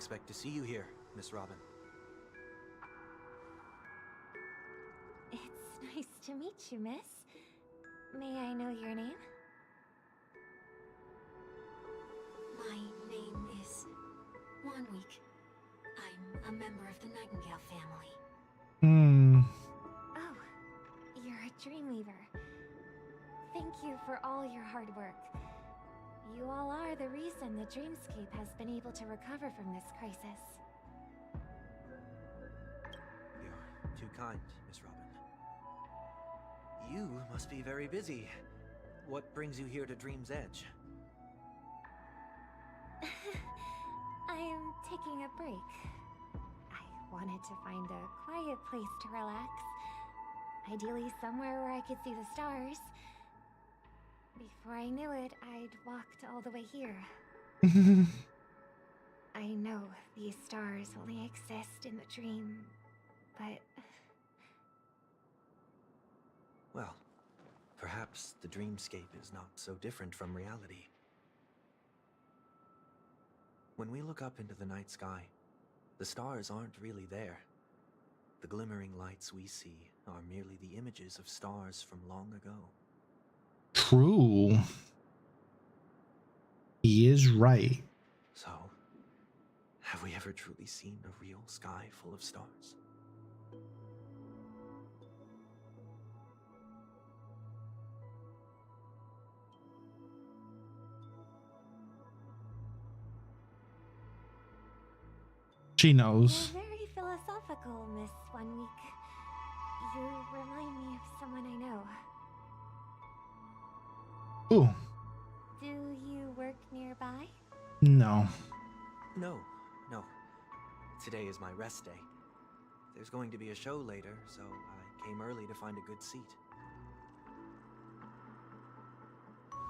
expect to see you here, Miss Robin. It's nice to meet you, miss. May I know your name? My name is Wanweek. I'm a member of the Nightingale family. Oh, you're a Dreamweaver. Thank you for all your hard work. You all are the reason the Dreamscape has been able to recover from this crisis. You're too kind, Miss Robin. You must be very busy. What brings you here to Dream's Edge? I'm taking a break. I wanted to find a quiet place to relax. Ideally somewhere where I could see the stars. Before I knew it, I'd walked all the way here. I know these stars only exist in the dream, but... Well, perhaps the dreamscape is not so different from reality. When we look up into the night sky, the stars aren't really there. The glimmering lights we see are merely the images of stars from long ago. True. He is right. So, have we ever truly seen a real sky full of stars? She knows. You're very philosophical, Miss Wanweek. You remind me of someone I know. Ooh. Do you work nearby? No. No. Today is my rest day. There's going to be a show later, so I came early to find a good seat.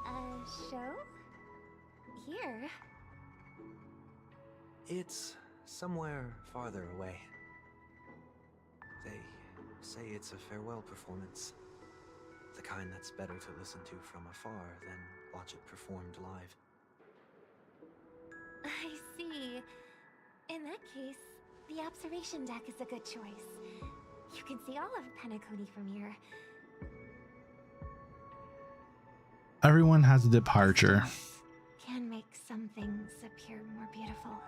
A show? Here? It's somewhere farther away. They say it's a farewell performance. The kind that's better to listen to from afar than watch it performed live. I see. In that case, the observation deck is a good choice. You can see all of Penacony from here. Everyone has a departure. Can make some things appear more beautiful.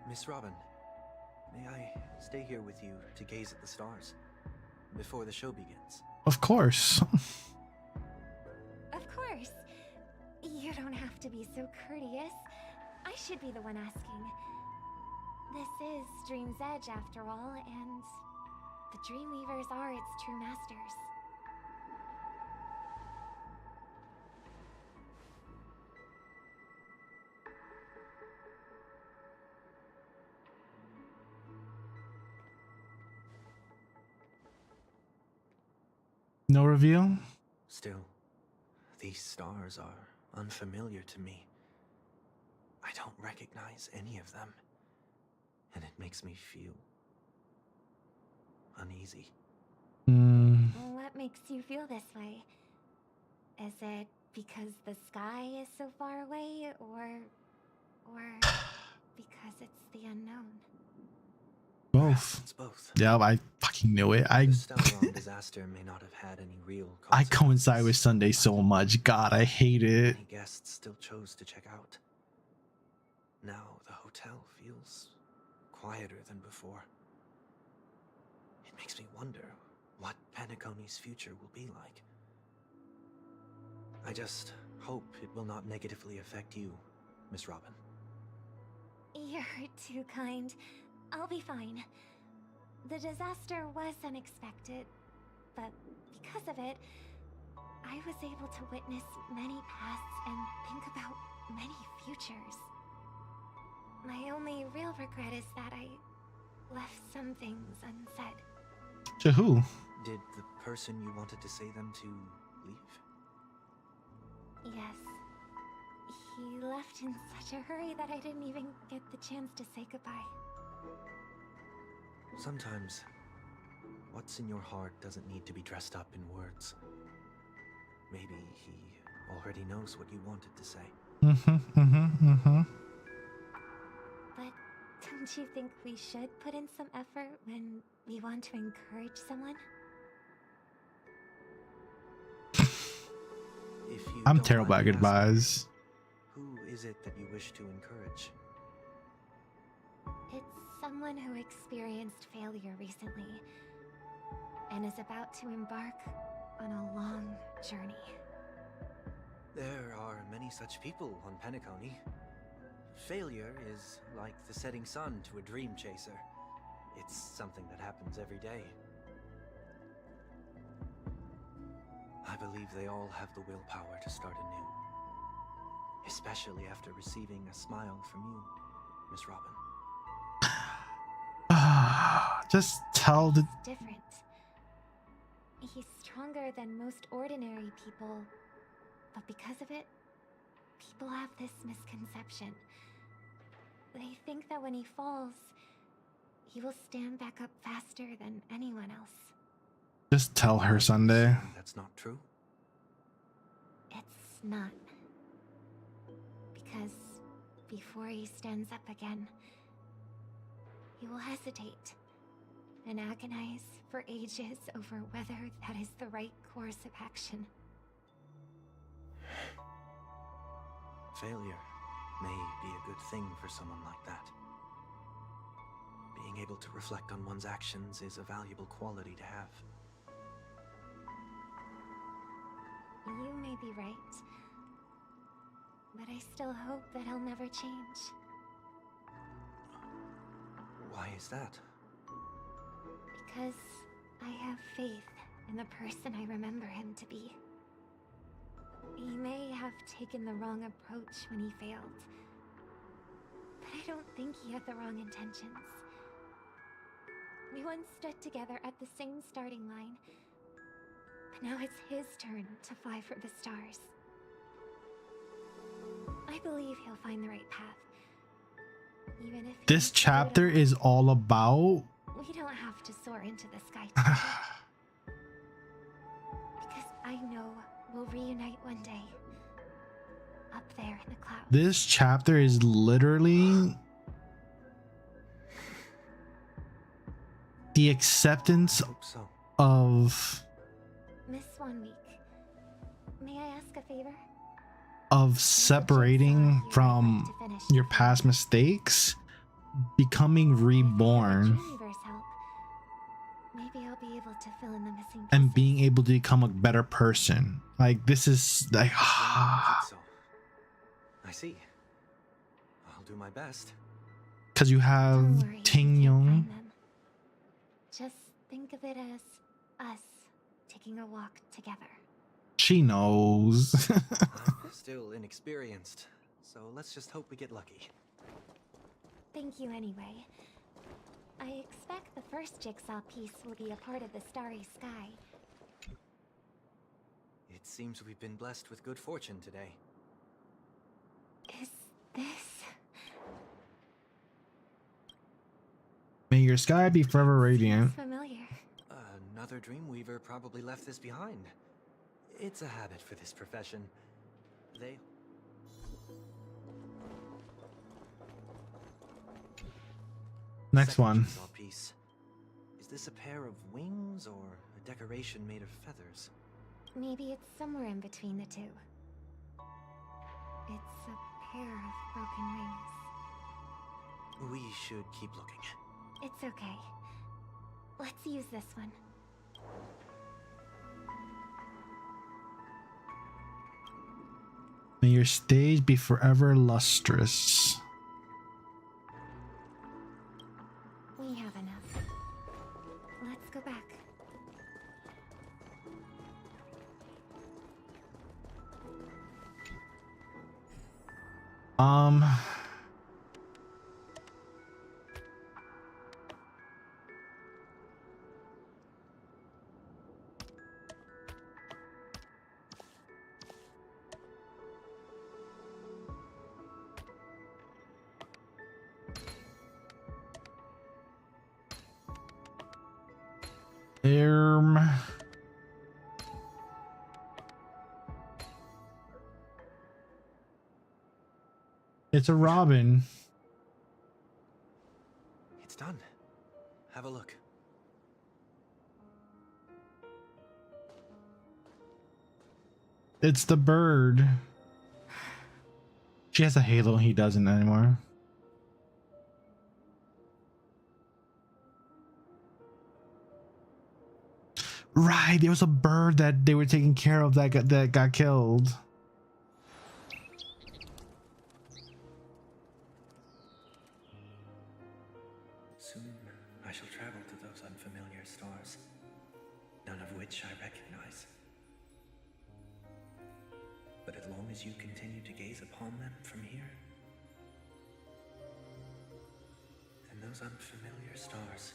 Miss Robin, may I stay here with you to gaze at the stars before the show begins? Of course. Of course. You don't have to be so courteous. I should be the one asking. This is Dream's Edge after all, and the Dreamweavers are its true masters. No reveal? Still, these stars are unfamiliar to me. I don't recognize any of them, and it makes me feel uneasy. What makes you feel this way? Is it because the sky is so far away, or because it's the unknown? Both. It's both. Yeah, I fucking knew it. The Stellaron disaster may not have had any real I coincide with Sunday so much. God, I hate it. Many guests still chose to check out. Now the hotel feels quieter than before. It makes me wonder what Penacony's future will be like. I just hope it will not negatively affect you, Miss Robin. You're too kind. I'll be fine. The disaster was unexpected, but because of it, I was able to witness many pasts and think about many futures. My only real regret is that I left some things unsaid. To who? Did the person you wanted to say them to leave? Yes. He left in such a hurry that I didn't even get the chance to say goodbye. Sometimes, what's in your heart doesn't need to be dressed up in words. Maybe he already knows what you wanted to say. But don't you think we should put in some effort when we want to encourage someone? If you I'm don't terrible at mind me goodbyes. asking, who is it that you wish to encourage? It's someone who experienced failure recently and is about to embark on a long journey. There are many such people on Penacony. Failure is like the setting sun to a dream chaser. It's something that happens every day. I believe they all have the willpower to start anew. Especially after receiving a smile from you, Miss Robin. Just tell the... He's different. He's stronger than most ordinary people, but because of it, people have this misconception. They think that when he falls, he will stand back up faster than anyone else. Just tell her, Sunday. That's not true. It's not. Because before he stands up again, he will hesitate and agonize for ages over whether that is the right course of action. Failure may be a good thing for someone like that. Being able to reflect on one's actions is a valuable quality to have. You may be right, but I still hope that he'll never change. Why is that? Because I have faith in the person I remember him to be. He may have taken the wrong approach when he failed, but I don't think he had the wrong intentions. We once stood together at the same starting line, but now it's his turn to fly for the stars. I believe he'll find the right path. Even if This chapter is all about... we don't have to soar into the sky together. Because I know we'll reunite one day. Up there in the clouds. This chapter is literally the acceptance of Miss 1 week. May I ask a favor? of separating from your past mistakes, becoming reborn, Universe help. Maybe I'll be able to fill in the missing pieces. and being able to become a better person. Like, this is like I see. I'll do my best. because you have Ting Young. Just think of it as us taking a walk together. She knows. I'm still inexperienced, so let's just hope we get lucky. Thank you anyway. I expect the first jigsaw piece will be a part of the starry sky. It seems we've been blessed with good fortune today. Is this... May your sky be forever radiant. familiar? Another Dreamweaver probably left this behind. It's a habit for this profession. They... Next one. Jigsaw piece. Is this a pair of wings or a decoration made of feathers? Maybe it's somewhere in between the two. It's a pair of broken wings. We should keep looking. It's okay. Let's use this one. May your stage be forever lustrous. We have enough. Let's go back. It's a robin. It's done. Have a look. It's the bird. She has a halo, he doesn't anymore. Right, there was a bird that they were taking care of that got killed. Soon I shall travel to those unfamiliar stars, none of which I recognize. But as long as you continue to gaze upon them from here, then those unfamiliar stars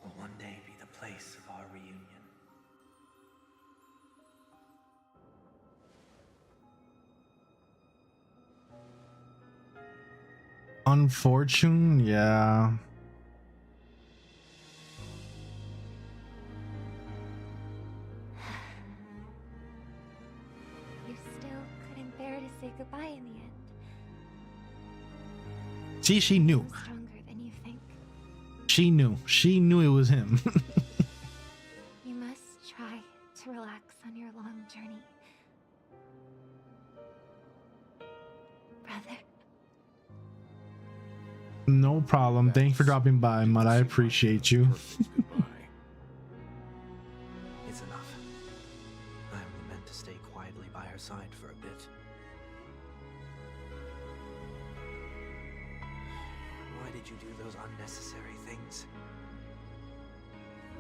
will one day be the place of our reunion. Unfortunate, yeah. You still couldn't bear to say goodbye in the end. See, she knew. I'm stronger than you think. She knew it was him. You must try to relax on your long journey. Brother. No problem. Thanks for dropping by, Mud. I appreciate you. It's enough. I'm meant to stay quietly by her side for a bit. Why did you do those unnecessary things?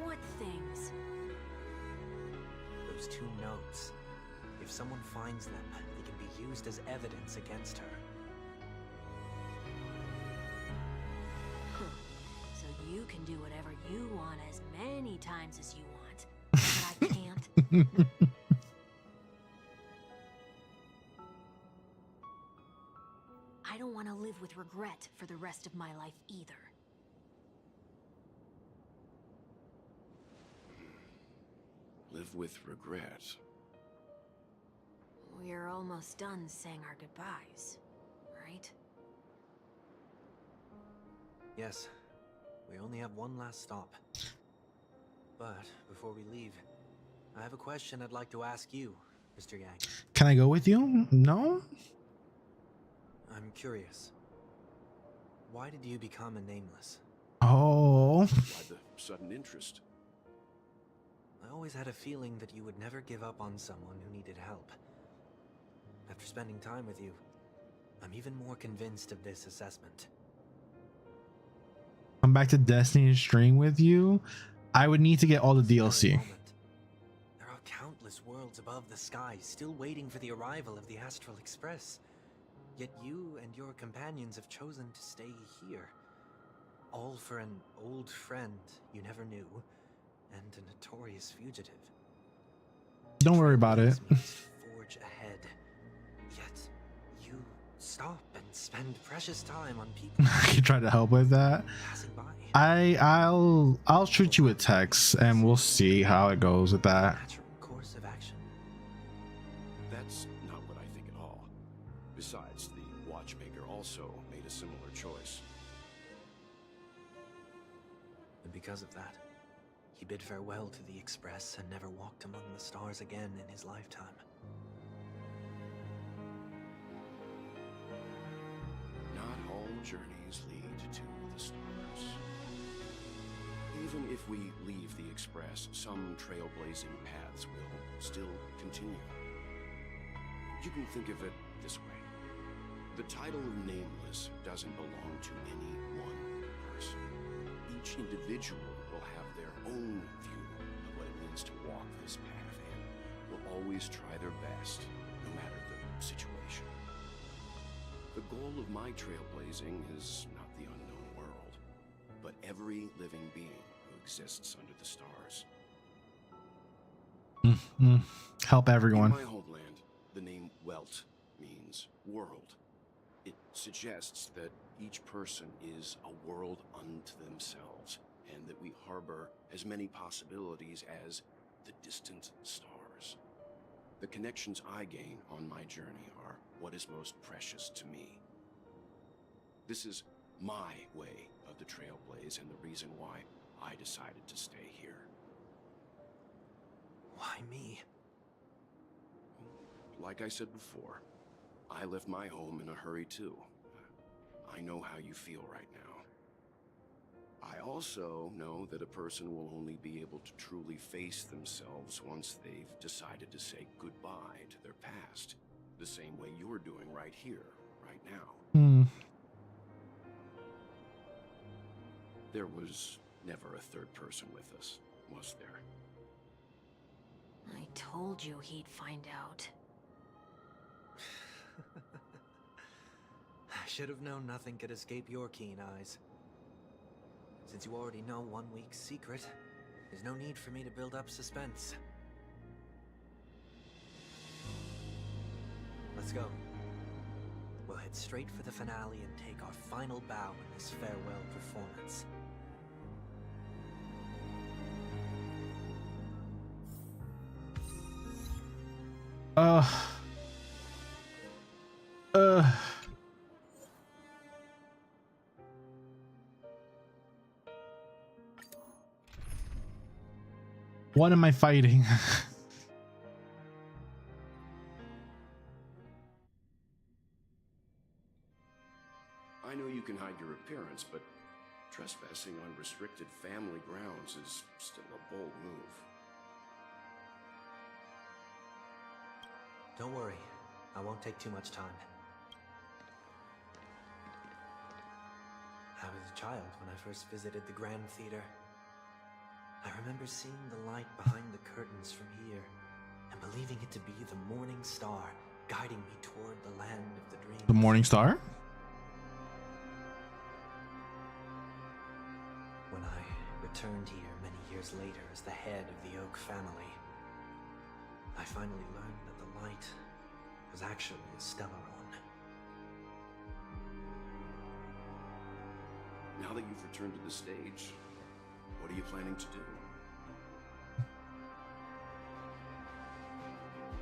What things? Those 2 notes. If someone finds them, they can be used as evidence against her. So you can do whatever you want as many times as you want, but I can't. I don't want to live with regret for the rest of my life either. Live with regret. We're almost done saying our goodbyes, right? Yes. We only have one last stop. But before we leave, I have a question I'd like to ask you, Mr. Yang. Can I go with you? No? I'm curious. Why did you become a nameless? Oh. Why the sudden interest? I always had a feeling that you would never give up on someone who needed help. After spending time with you, I'm even more convinced of this assessment. Come back to Destiny and stream with you. I would need to get all the DLC. There are countless worlds above the sky still waiting for the arrival of the Astral Express. Yet you and your companions have chosen to stay here. All for an old friend you never knew, and a notorious fugitive. Don't worry about it. Forge ahead. Yet you stop and spend precious time on people. You try to help with that. I'll shoot you a text and we'll see how it goes with that. Course of action. That's not what I think at all. Besides, the watchmaker also made a similar choice. And because of that, he bid farewell to the Express and never walked among the stars again in his lifetime. Not all journeys lead to the stars. Even if we leave the Express, some trailblazing paths will still continue. You can think of it this way. The title of Nameless doesn't belong to any one person. Each individual will have their own view of what it means to walk this path and will always try their best, no matter the situation. The goal of my trailblazing is not the unknown world, but every living being who exists under the stars. Help everyone. In my homeland, the name Welt means world. It suggests that each person is a world unto themselves, and that we harbor as many possibilities as the distant stars. The connections I gain on my journey are what is most precious to me. This is my way of the Trailblaze and the reason why I decided to stay here. Why me? Like I said before, I left my home in a hurry too. I know how you feel right now. I also know that a person will only be able to truly face themselves once they've decided to say goodbye to their past. The same way you're doing right here, right now. There was never a third person with us, was there? I told you he'd find out. I should have known nothing could escape your keen eyes. Since you already know 1 week's secret, there's no need for me to build up suspense. Let's go. We'll head straight for the finale and take our final bow in this farewell performance. What am I fighting? I know you can hide your appearance, but trespassing on restricted family grounds is still a bold move. Don't worry, I won't take too much time. I was a child when I first visited the Grand Theater. I remember seeing the light behind the curtains from here, and believing it to be the morning star guiding me toward the land of the dreams. The Morning Star? When I returned here many years later as the head of the Oak family, I finally learned that the light was actually a Stellaron. Now that you've returned to the stage, what are you planning to do?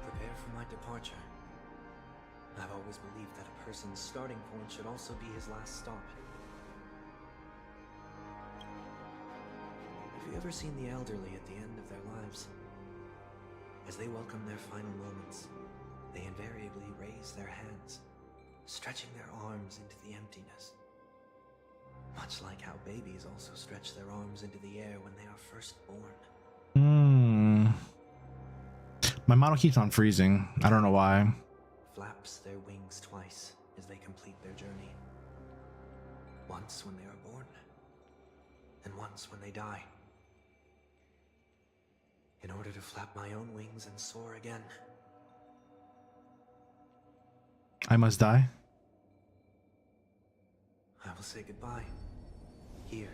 Prepare for my departure. I've always believed that a person's starting point should also be his last stop. Have you ever seen the elderly at the end of their lives? As they welcome their final moments, they invariably raise their hands, stretching their arms into the emptiness. Much like how babies also stretch their arms into the air when they are first born. My model keeps on freezing. I don't know why. Flaps their wings twice as they complete their journey. Once when they are born, and once when they die. In order to flap my own wings and soar again. I must die. I will say goodbye. Here.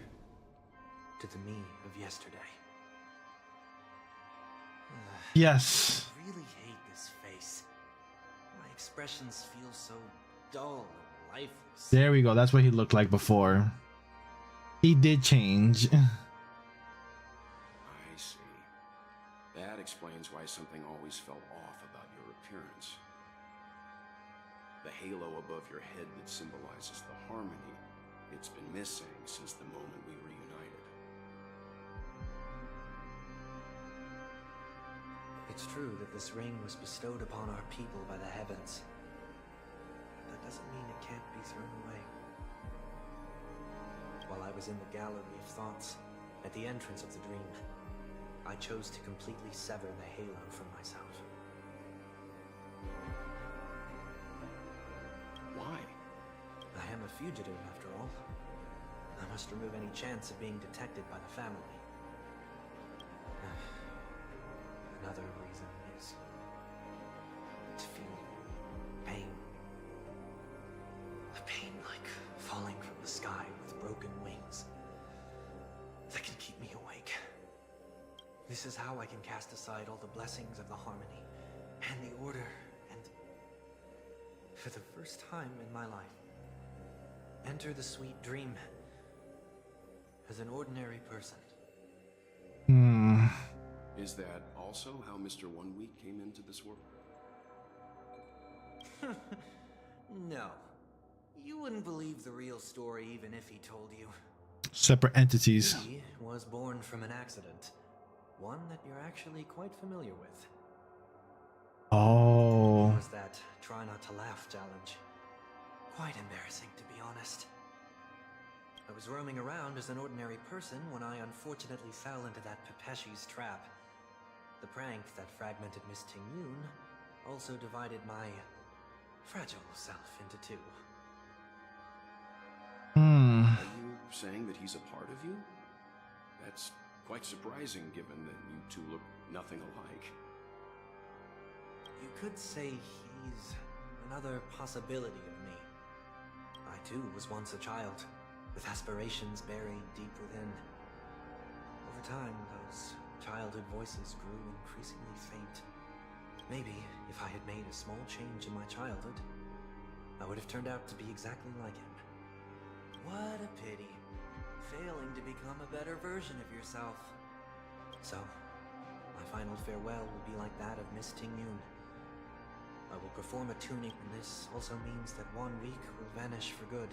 To the me of yesterday. Yes. I really hate this face. My expressions feel so dull and lifeless. There we go. That's what he looked like before. He did change. I see. That explains why something always felt off about your appearance. The halo above your head that symbolizes the harmony, it's been missing since the moment we reunited. It's true that this ring was bestowed upon our people by the heavens. That doesn't mean it can't be thrown away. While I was in the gallery of thoughts, at the entrance of the dream, I chose to completely sever the halo from myself. Why? I am a fugitive, after all. I must remove any chance of being detected by the family. Another reason is to feel pain. A pain like falling from the sky with broken wings that can keep me awake. This is how I can cast aside all the blessings of the harmony and the order, and for the first time in my life, enter the sweet dream as an ordinary person. Is that also how Mr. 1 Week came into this world? No. You wouldn't believe the real story even if he told you. Separate entities. He was born from an accident. One that you're actually quite familiar with. Oh. It was that try not to laugh challenge. Quite embarrassing, to be honest. I was roaming around as an ordinary person when I unfortunately fell into that Pepeshi's trap. The prank that fragmented Miss Ting-Yun also divided my fragile self into two. Are you saying that he's a part of you? That's quite surprising given that you two look nothing alike. You could say he's another possibility of me. I too was once a child, with aspirations buried deep within. Over time, those childhood voices grew increasingly faint. Maybe if I had made a small change in my childhood, I would have turned out to be exactly like him. What a pity. Failing to become a better version of yourself. So, my final farewell will be like that of Miss Ting-Yun. I will perform a tuning, and this also means that 1 week will vanish for good.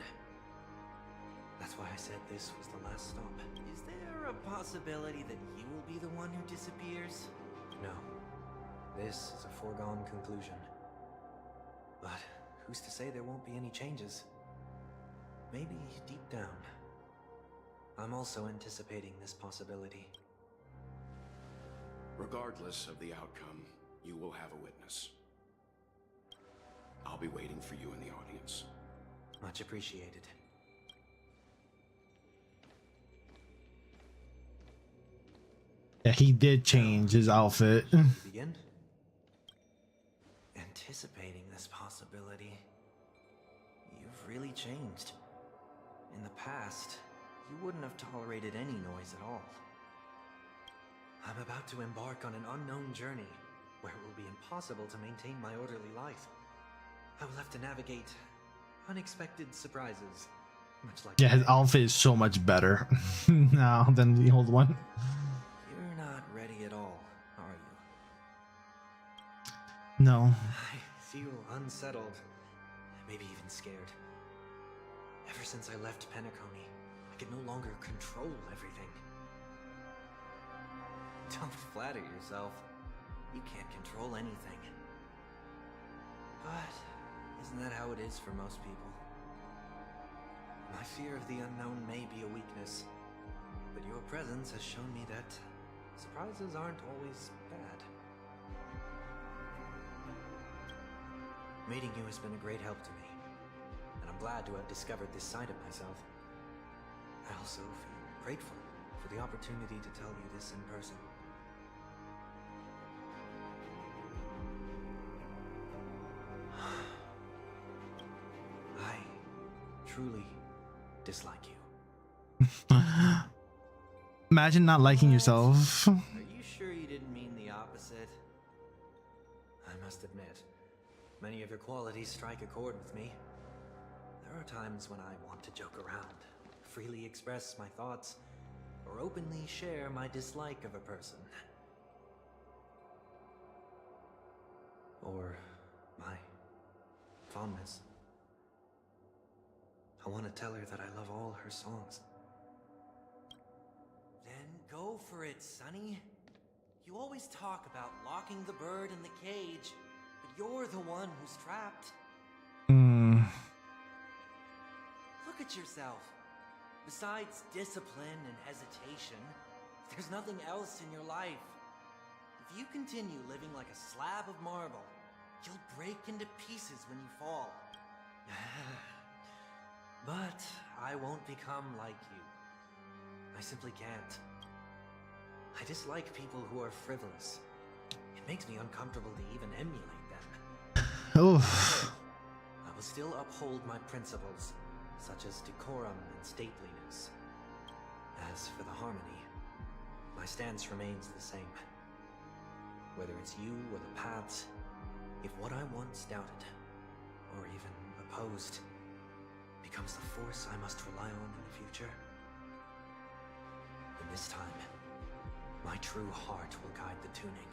That's why I said this was the last stop. Is there a possibility that you will be the one who disappears? No. This is a foregone conclusion. But who's to say there won't be any changes? Maybe deep down, I'm also anticipating this possibility. Regardless of the outcome, you will have a witness. I'll be waiting for you in the audience. Much appreciated. Yeah, he did change his outfit. Begin? Anticipating this possibility. You've really changed. In the past, you wouldn't have tolerated any noise at all. I'm about to embark on an unknown journey, where it will be impossible to maintain my orderly life. I will have to navigate unexpected surprises, much like... Yeah, his outfit is so much better now than the old one. You're not ready at all, are you? No. I feel unsettled, maybe even scared. Ever since I left Penacony, I can no longer control everything. Don't flatter yourself. You can't control anything. But isn't that how it is for most people? My fear of the unknown may be a weakness, but your presence has shown me that surprises aren't always bad. Meeting you has been a great help to me, and I'm glad to have discovered this side of myself. I also feel grateful for the opportunity to tell you this in person. I truly dislike you. Imagine not liking yourself. Are you sure you didn't mean the opposite? I must admit, many of your qualities strike a chord with me. There are times when I want to joke around, freely express my thoughts, or openly share my dislike of a person. Or my fondness. I want to tell her that I love all her songs. Then go for it, Sonny. You always talk about locking the bird in the cage, but you're the one who's trapped. Look at yourself. Besides discipline and hesitation, there's nothing else in your life. If you continue living like a slab of marble, you'll break into pieces when you fall. But I won't become like you. I simply can't. I dislike people who are frivolous. It makes me uncomfortable to even emulate them. Oof. I will still uphold my principles, such as decorum and stateliness. As for the harmony, my stance remains the same. Whether it's you or the paths, if what I once doubted, or even opposed, becomes the force I must rely on in the future, then this time, my true heart will guide the tuning.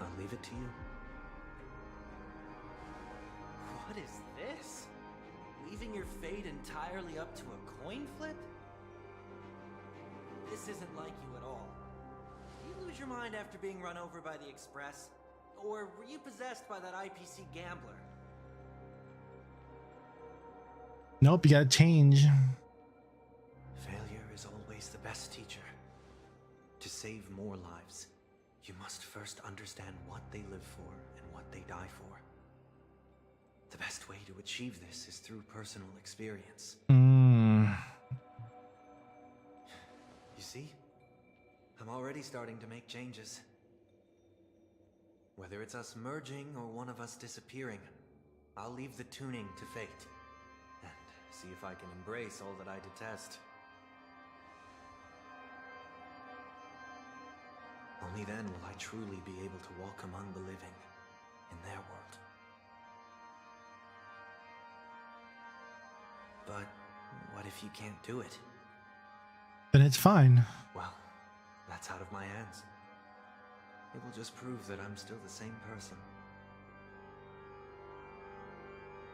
I'll leave it to you. What is this? Leaving your fate entirely up to a coin flip? This isn't like you at all. Did you lose your mind after being run over by the Express? Or were you possessed by that IPC gambler? Nope, you gotta change. Failure is always the best teacher. To save more lives, you must first understand what they live for and what they die for. The best way to achieve this is through personal experience. Mm. You see? I'm already starting to make changes. Whether it's us merging or one of us disappearing, I'll leave the tuning to fate. And see if I can embrace all that I detest. Only then will I truly be able to walk among the living in their world. But what if you can't do it? Then it's fine. Well, that's out of my hands. It will just prove that I'm still the same person.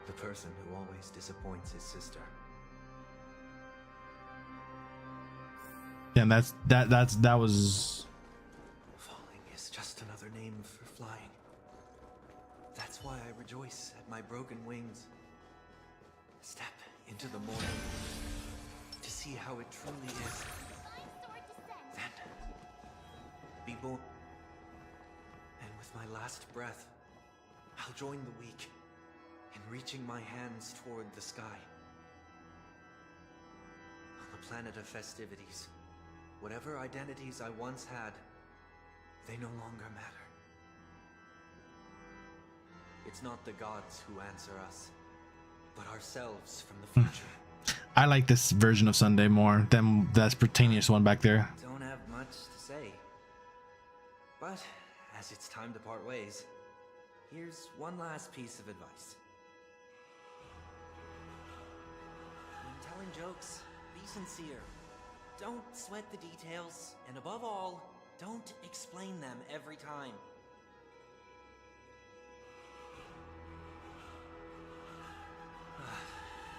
The person who always disappoints his sister. Yeah, that was. Falling is just another name for flying. That's why I rejoice at my broken wings. Step into the morning to see how it truly is. Then be born. And with my last breath, I'll join the weak in reaching my hands toward the sky. On the planet of festivities, whatever identities I once had, they no longer matter. It's not the gods who answer us, but ourselves from the future. I like this version of Sunday more than that spontaneous one back there. Don't have much to say. But as it's time to part ways, here's one last piece of advice. When telling jokes, be sincere. Don't sweat the details, and above all, don't explain them every time.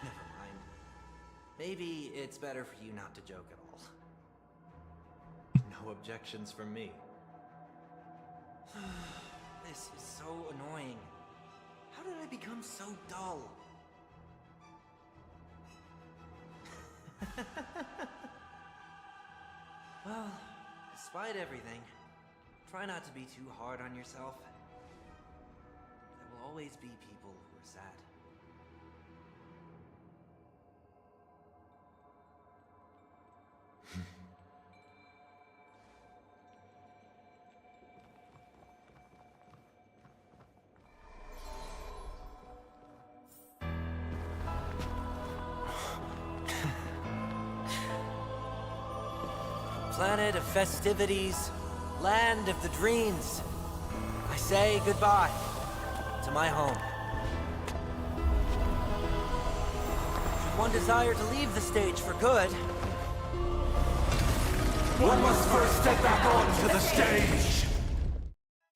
Never mind. Maybe it's better for you not to joke at all. No objections from me. This is so annoying. How did I become so dull? Well, despite everything, try not to be too hard on yourself. There will always be people who are sad. Planet of festivities, land of the dreams. I say goodbye to my home. Should one desire to leave the stage for good, one must first step back onto the stage.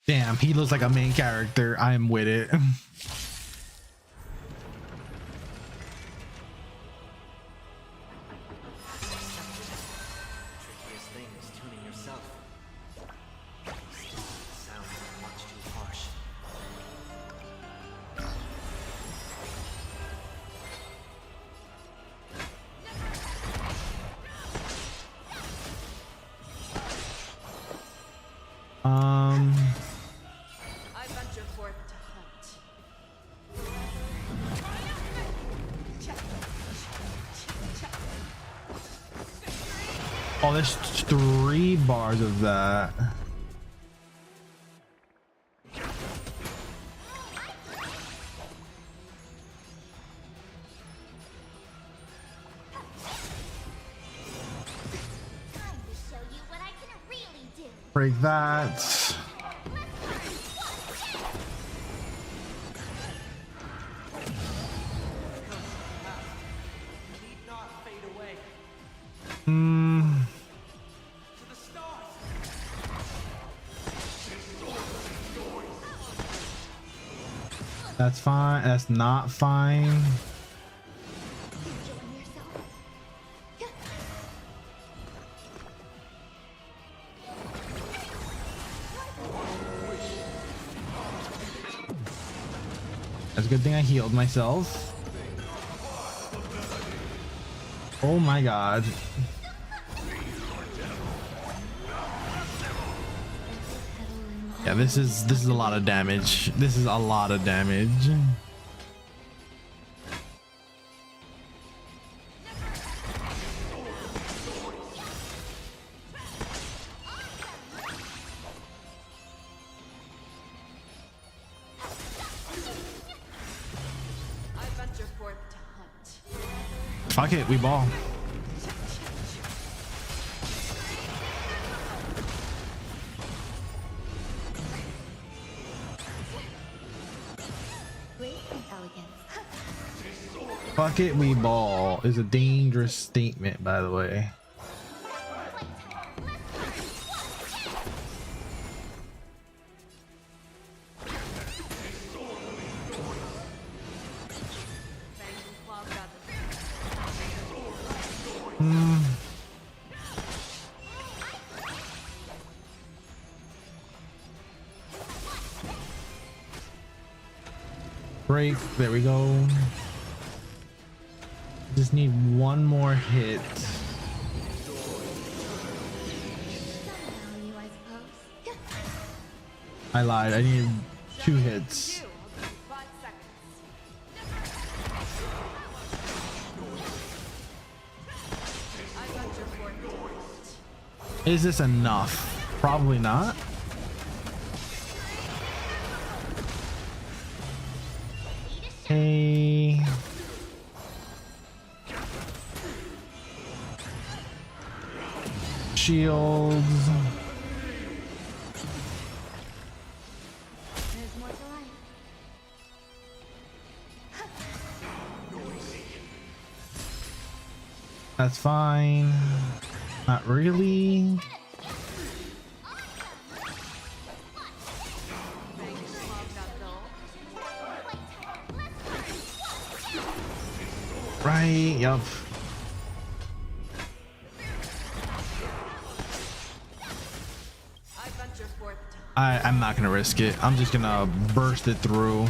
Damn, he looks like a main character. I am with it. I venture forth to hunt. Oh, there's 3 bars of that. Break that. That's fine. That's not fine. That's a good thing I healed myself. Oh my god. Yeah, this is a lot of damage. This is a lot of damage. Fuck it, we ball. Fuck it, we ball is a dangerous statement, by the way. Break, there we go. Just need one more hit. I lied, I need 2 hits. Is this enough? Probably not. Hey. Shields. That's fine. Not really. Right, yup. I'm not gonna risk it. I'm just gonna burst it through.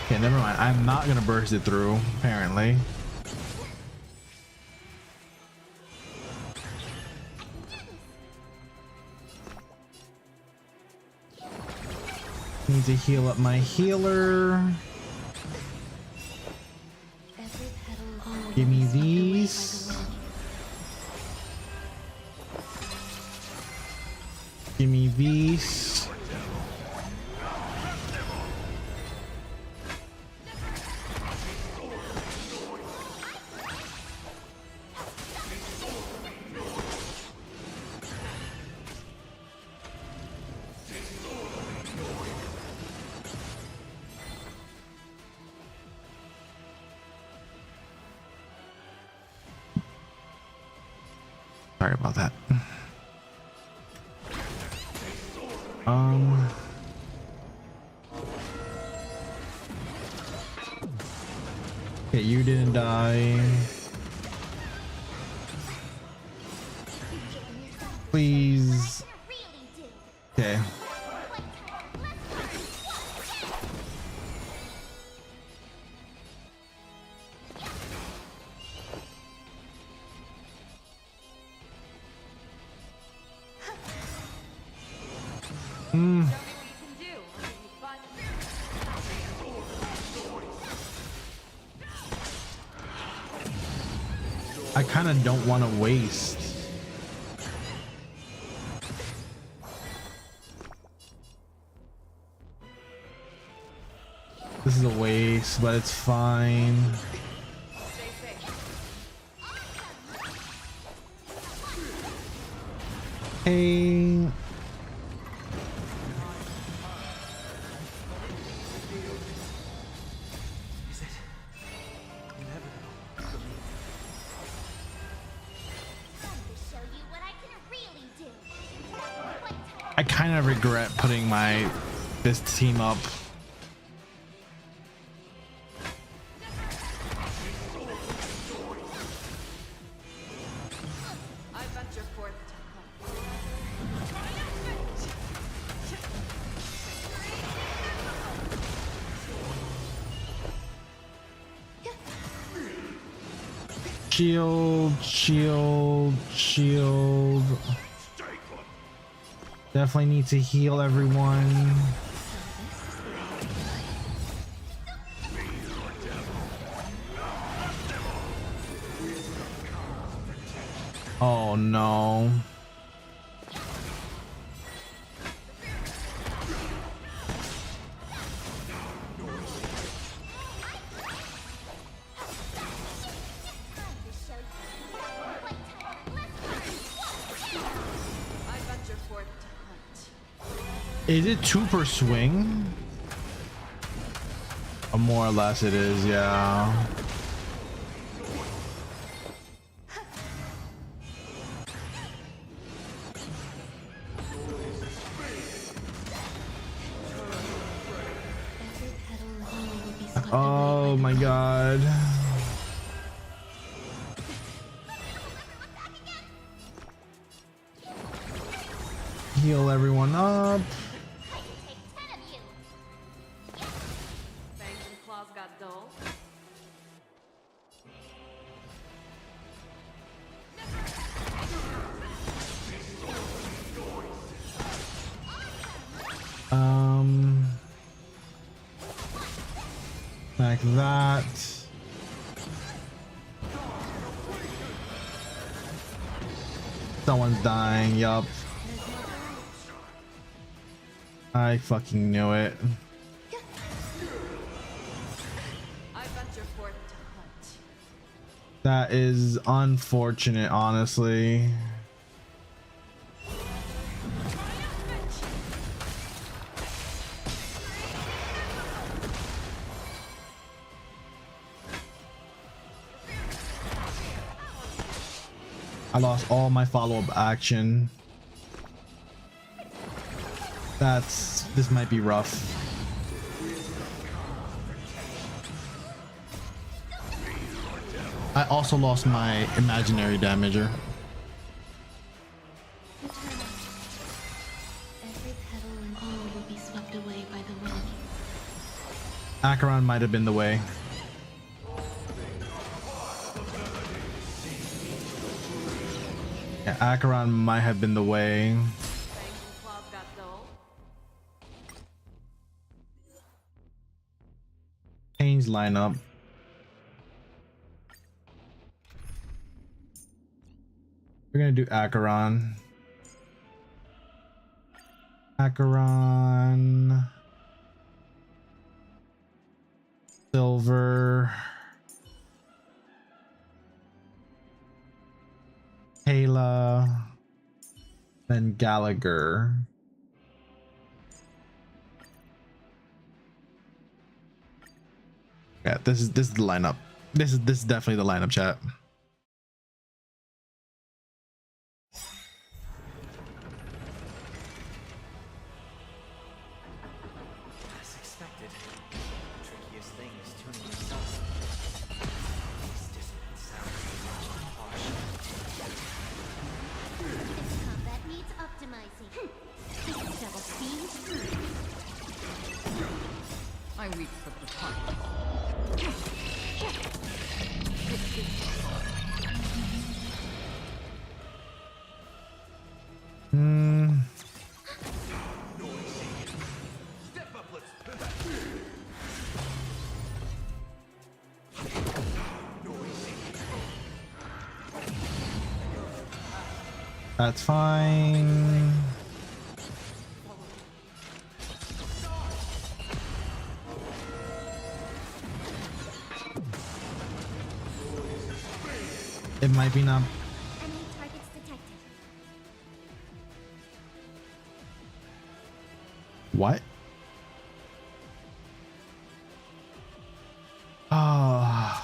Okay, never mind. I'm not gonna burst it through, apparently. Need to heal up my healer. Give me these. Give me these. Sorry about that. Okay, you didn't die. Please. Okay. I kind of don't want to waste. This is a waste, but it's fine. Hey. I kind of regret putting this team up Shield, shield, shield. Definitely need to heal everyone. Oh no. Is it 2 per swing? Or more or less it is, yeah. Oh my god. Heal everyone up. Claws got dull. Like that. Someone's dying, yup. I fucking knew it. That is unfortunate, honestly. I lost all my follow-up action. This might be rough. I also lost my imaginary damager. Every petal and all will be swept away by the wind. Acheron might have been the way. Yeah, Acheron might have been the way. Change lineup. We're gonna do Acheron. Acheron. Silver. Kayla. Then Gallagher. Yeah, this is the lineup. This is definitely the lineup, chat. As expected, the trickiest thing is tuning yourself. These dissonant sounds are much too harsh. This combat needs optimizing. Double speed. I weep for the time. That's fine. It might be not. Enemy targets detected. What? Ah.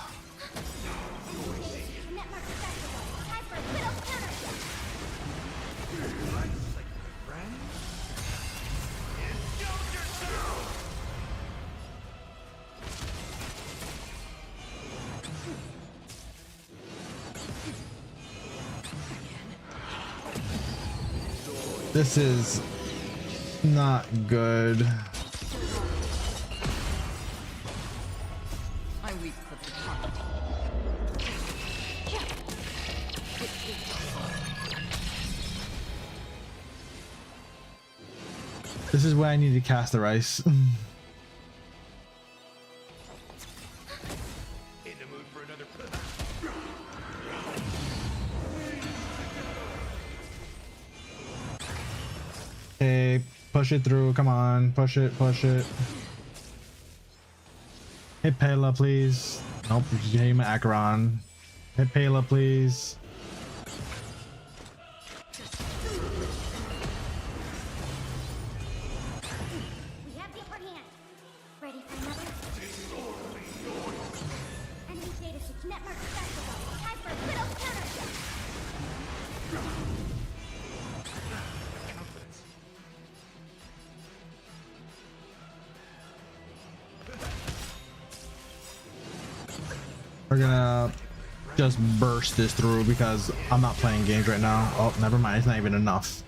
This is not good. I weep for the time. This is where I need to cast the rice. In the mood for another. Okay, push it through. Come on, push it, push it. Hit Pela, please. Nope, you hit my Acheron. Hit Pela, please. We have the upper hand. Ready for another? Enemy data to network festival. Time for a little counter. We're gonna just burst this through because I'm not playing games right now. Oh, never mind. It's not even enough.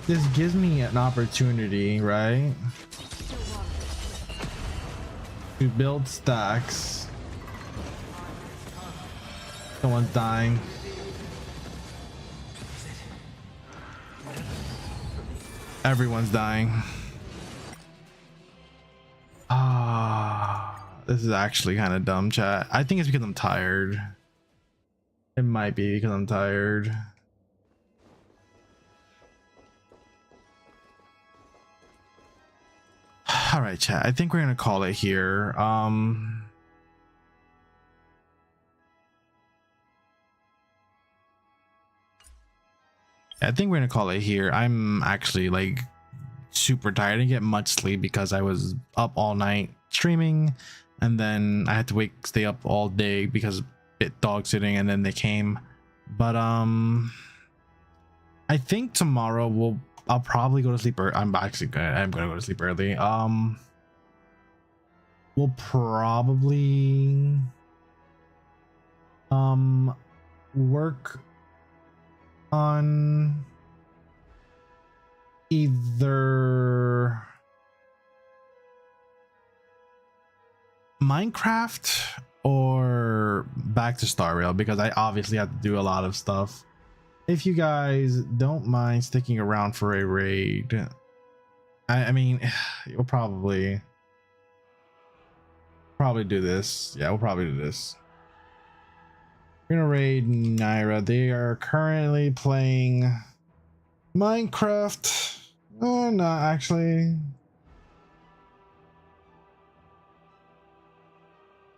This gives me an opportunity, right? To build stacks. Someone's dying. Everyone's dying. This is actually kind of dumb, chat. I think it's because I'm tired. It might be because I'm tired. All right, chat. I think we're gonna call it here. I think we're gonna call it here. I'm actually like super tired. I didn't get much sleep because I was up all night streaming, and then I had to stay up all day because bit dog sitting, and then they came. But I think tomorrow I'll probably go to sleep early. I'm gonna go to sleep early. We'll probably work on either Minecraft or back to Star Rail, because I obviously have to do a lot of stuff. If you guys don't mind sticking around for a raid, I mean, you'll probably do this. Yeah, we'll probably do this. We're gonna raid Naira. They are currently playing Minecraft. Oh, not actually.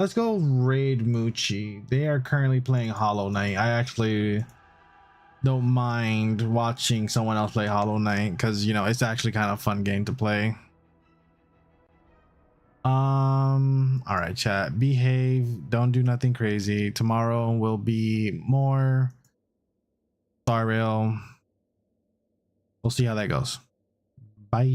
Let's go raid Muchi. They are currently playing Hollow Knight. I actually don't mind watching someone else play Hollow Knight because, you know, it's actually kind of a fun game to play. All right, chat. Behave. Don't do nothing crazy. Tomorrow will be more Star Rail. We'll see how that goes. Bye.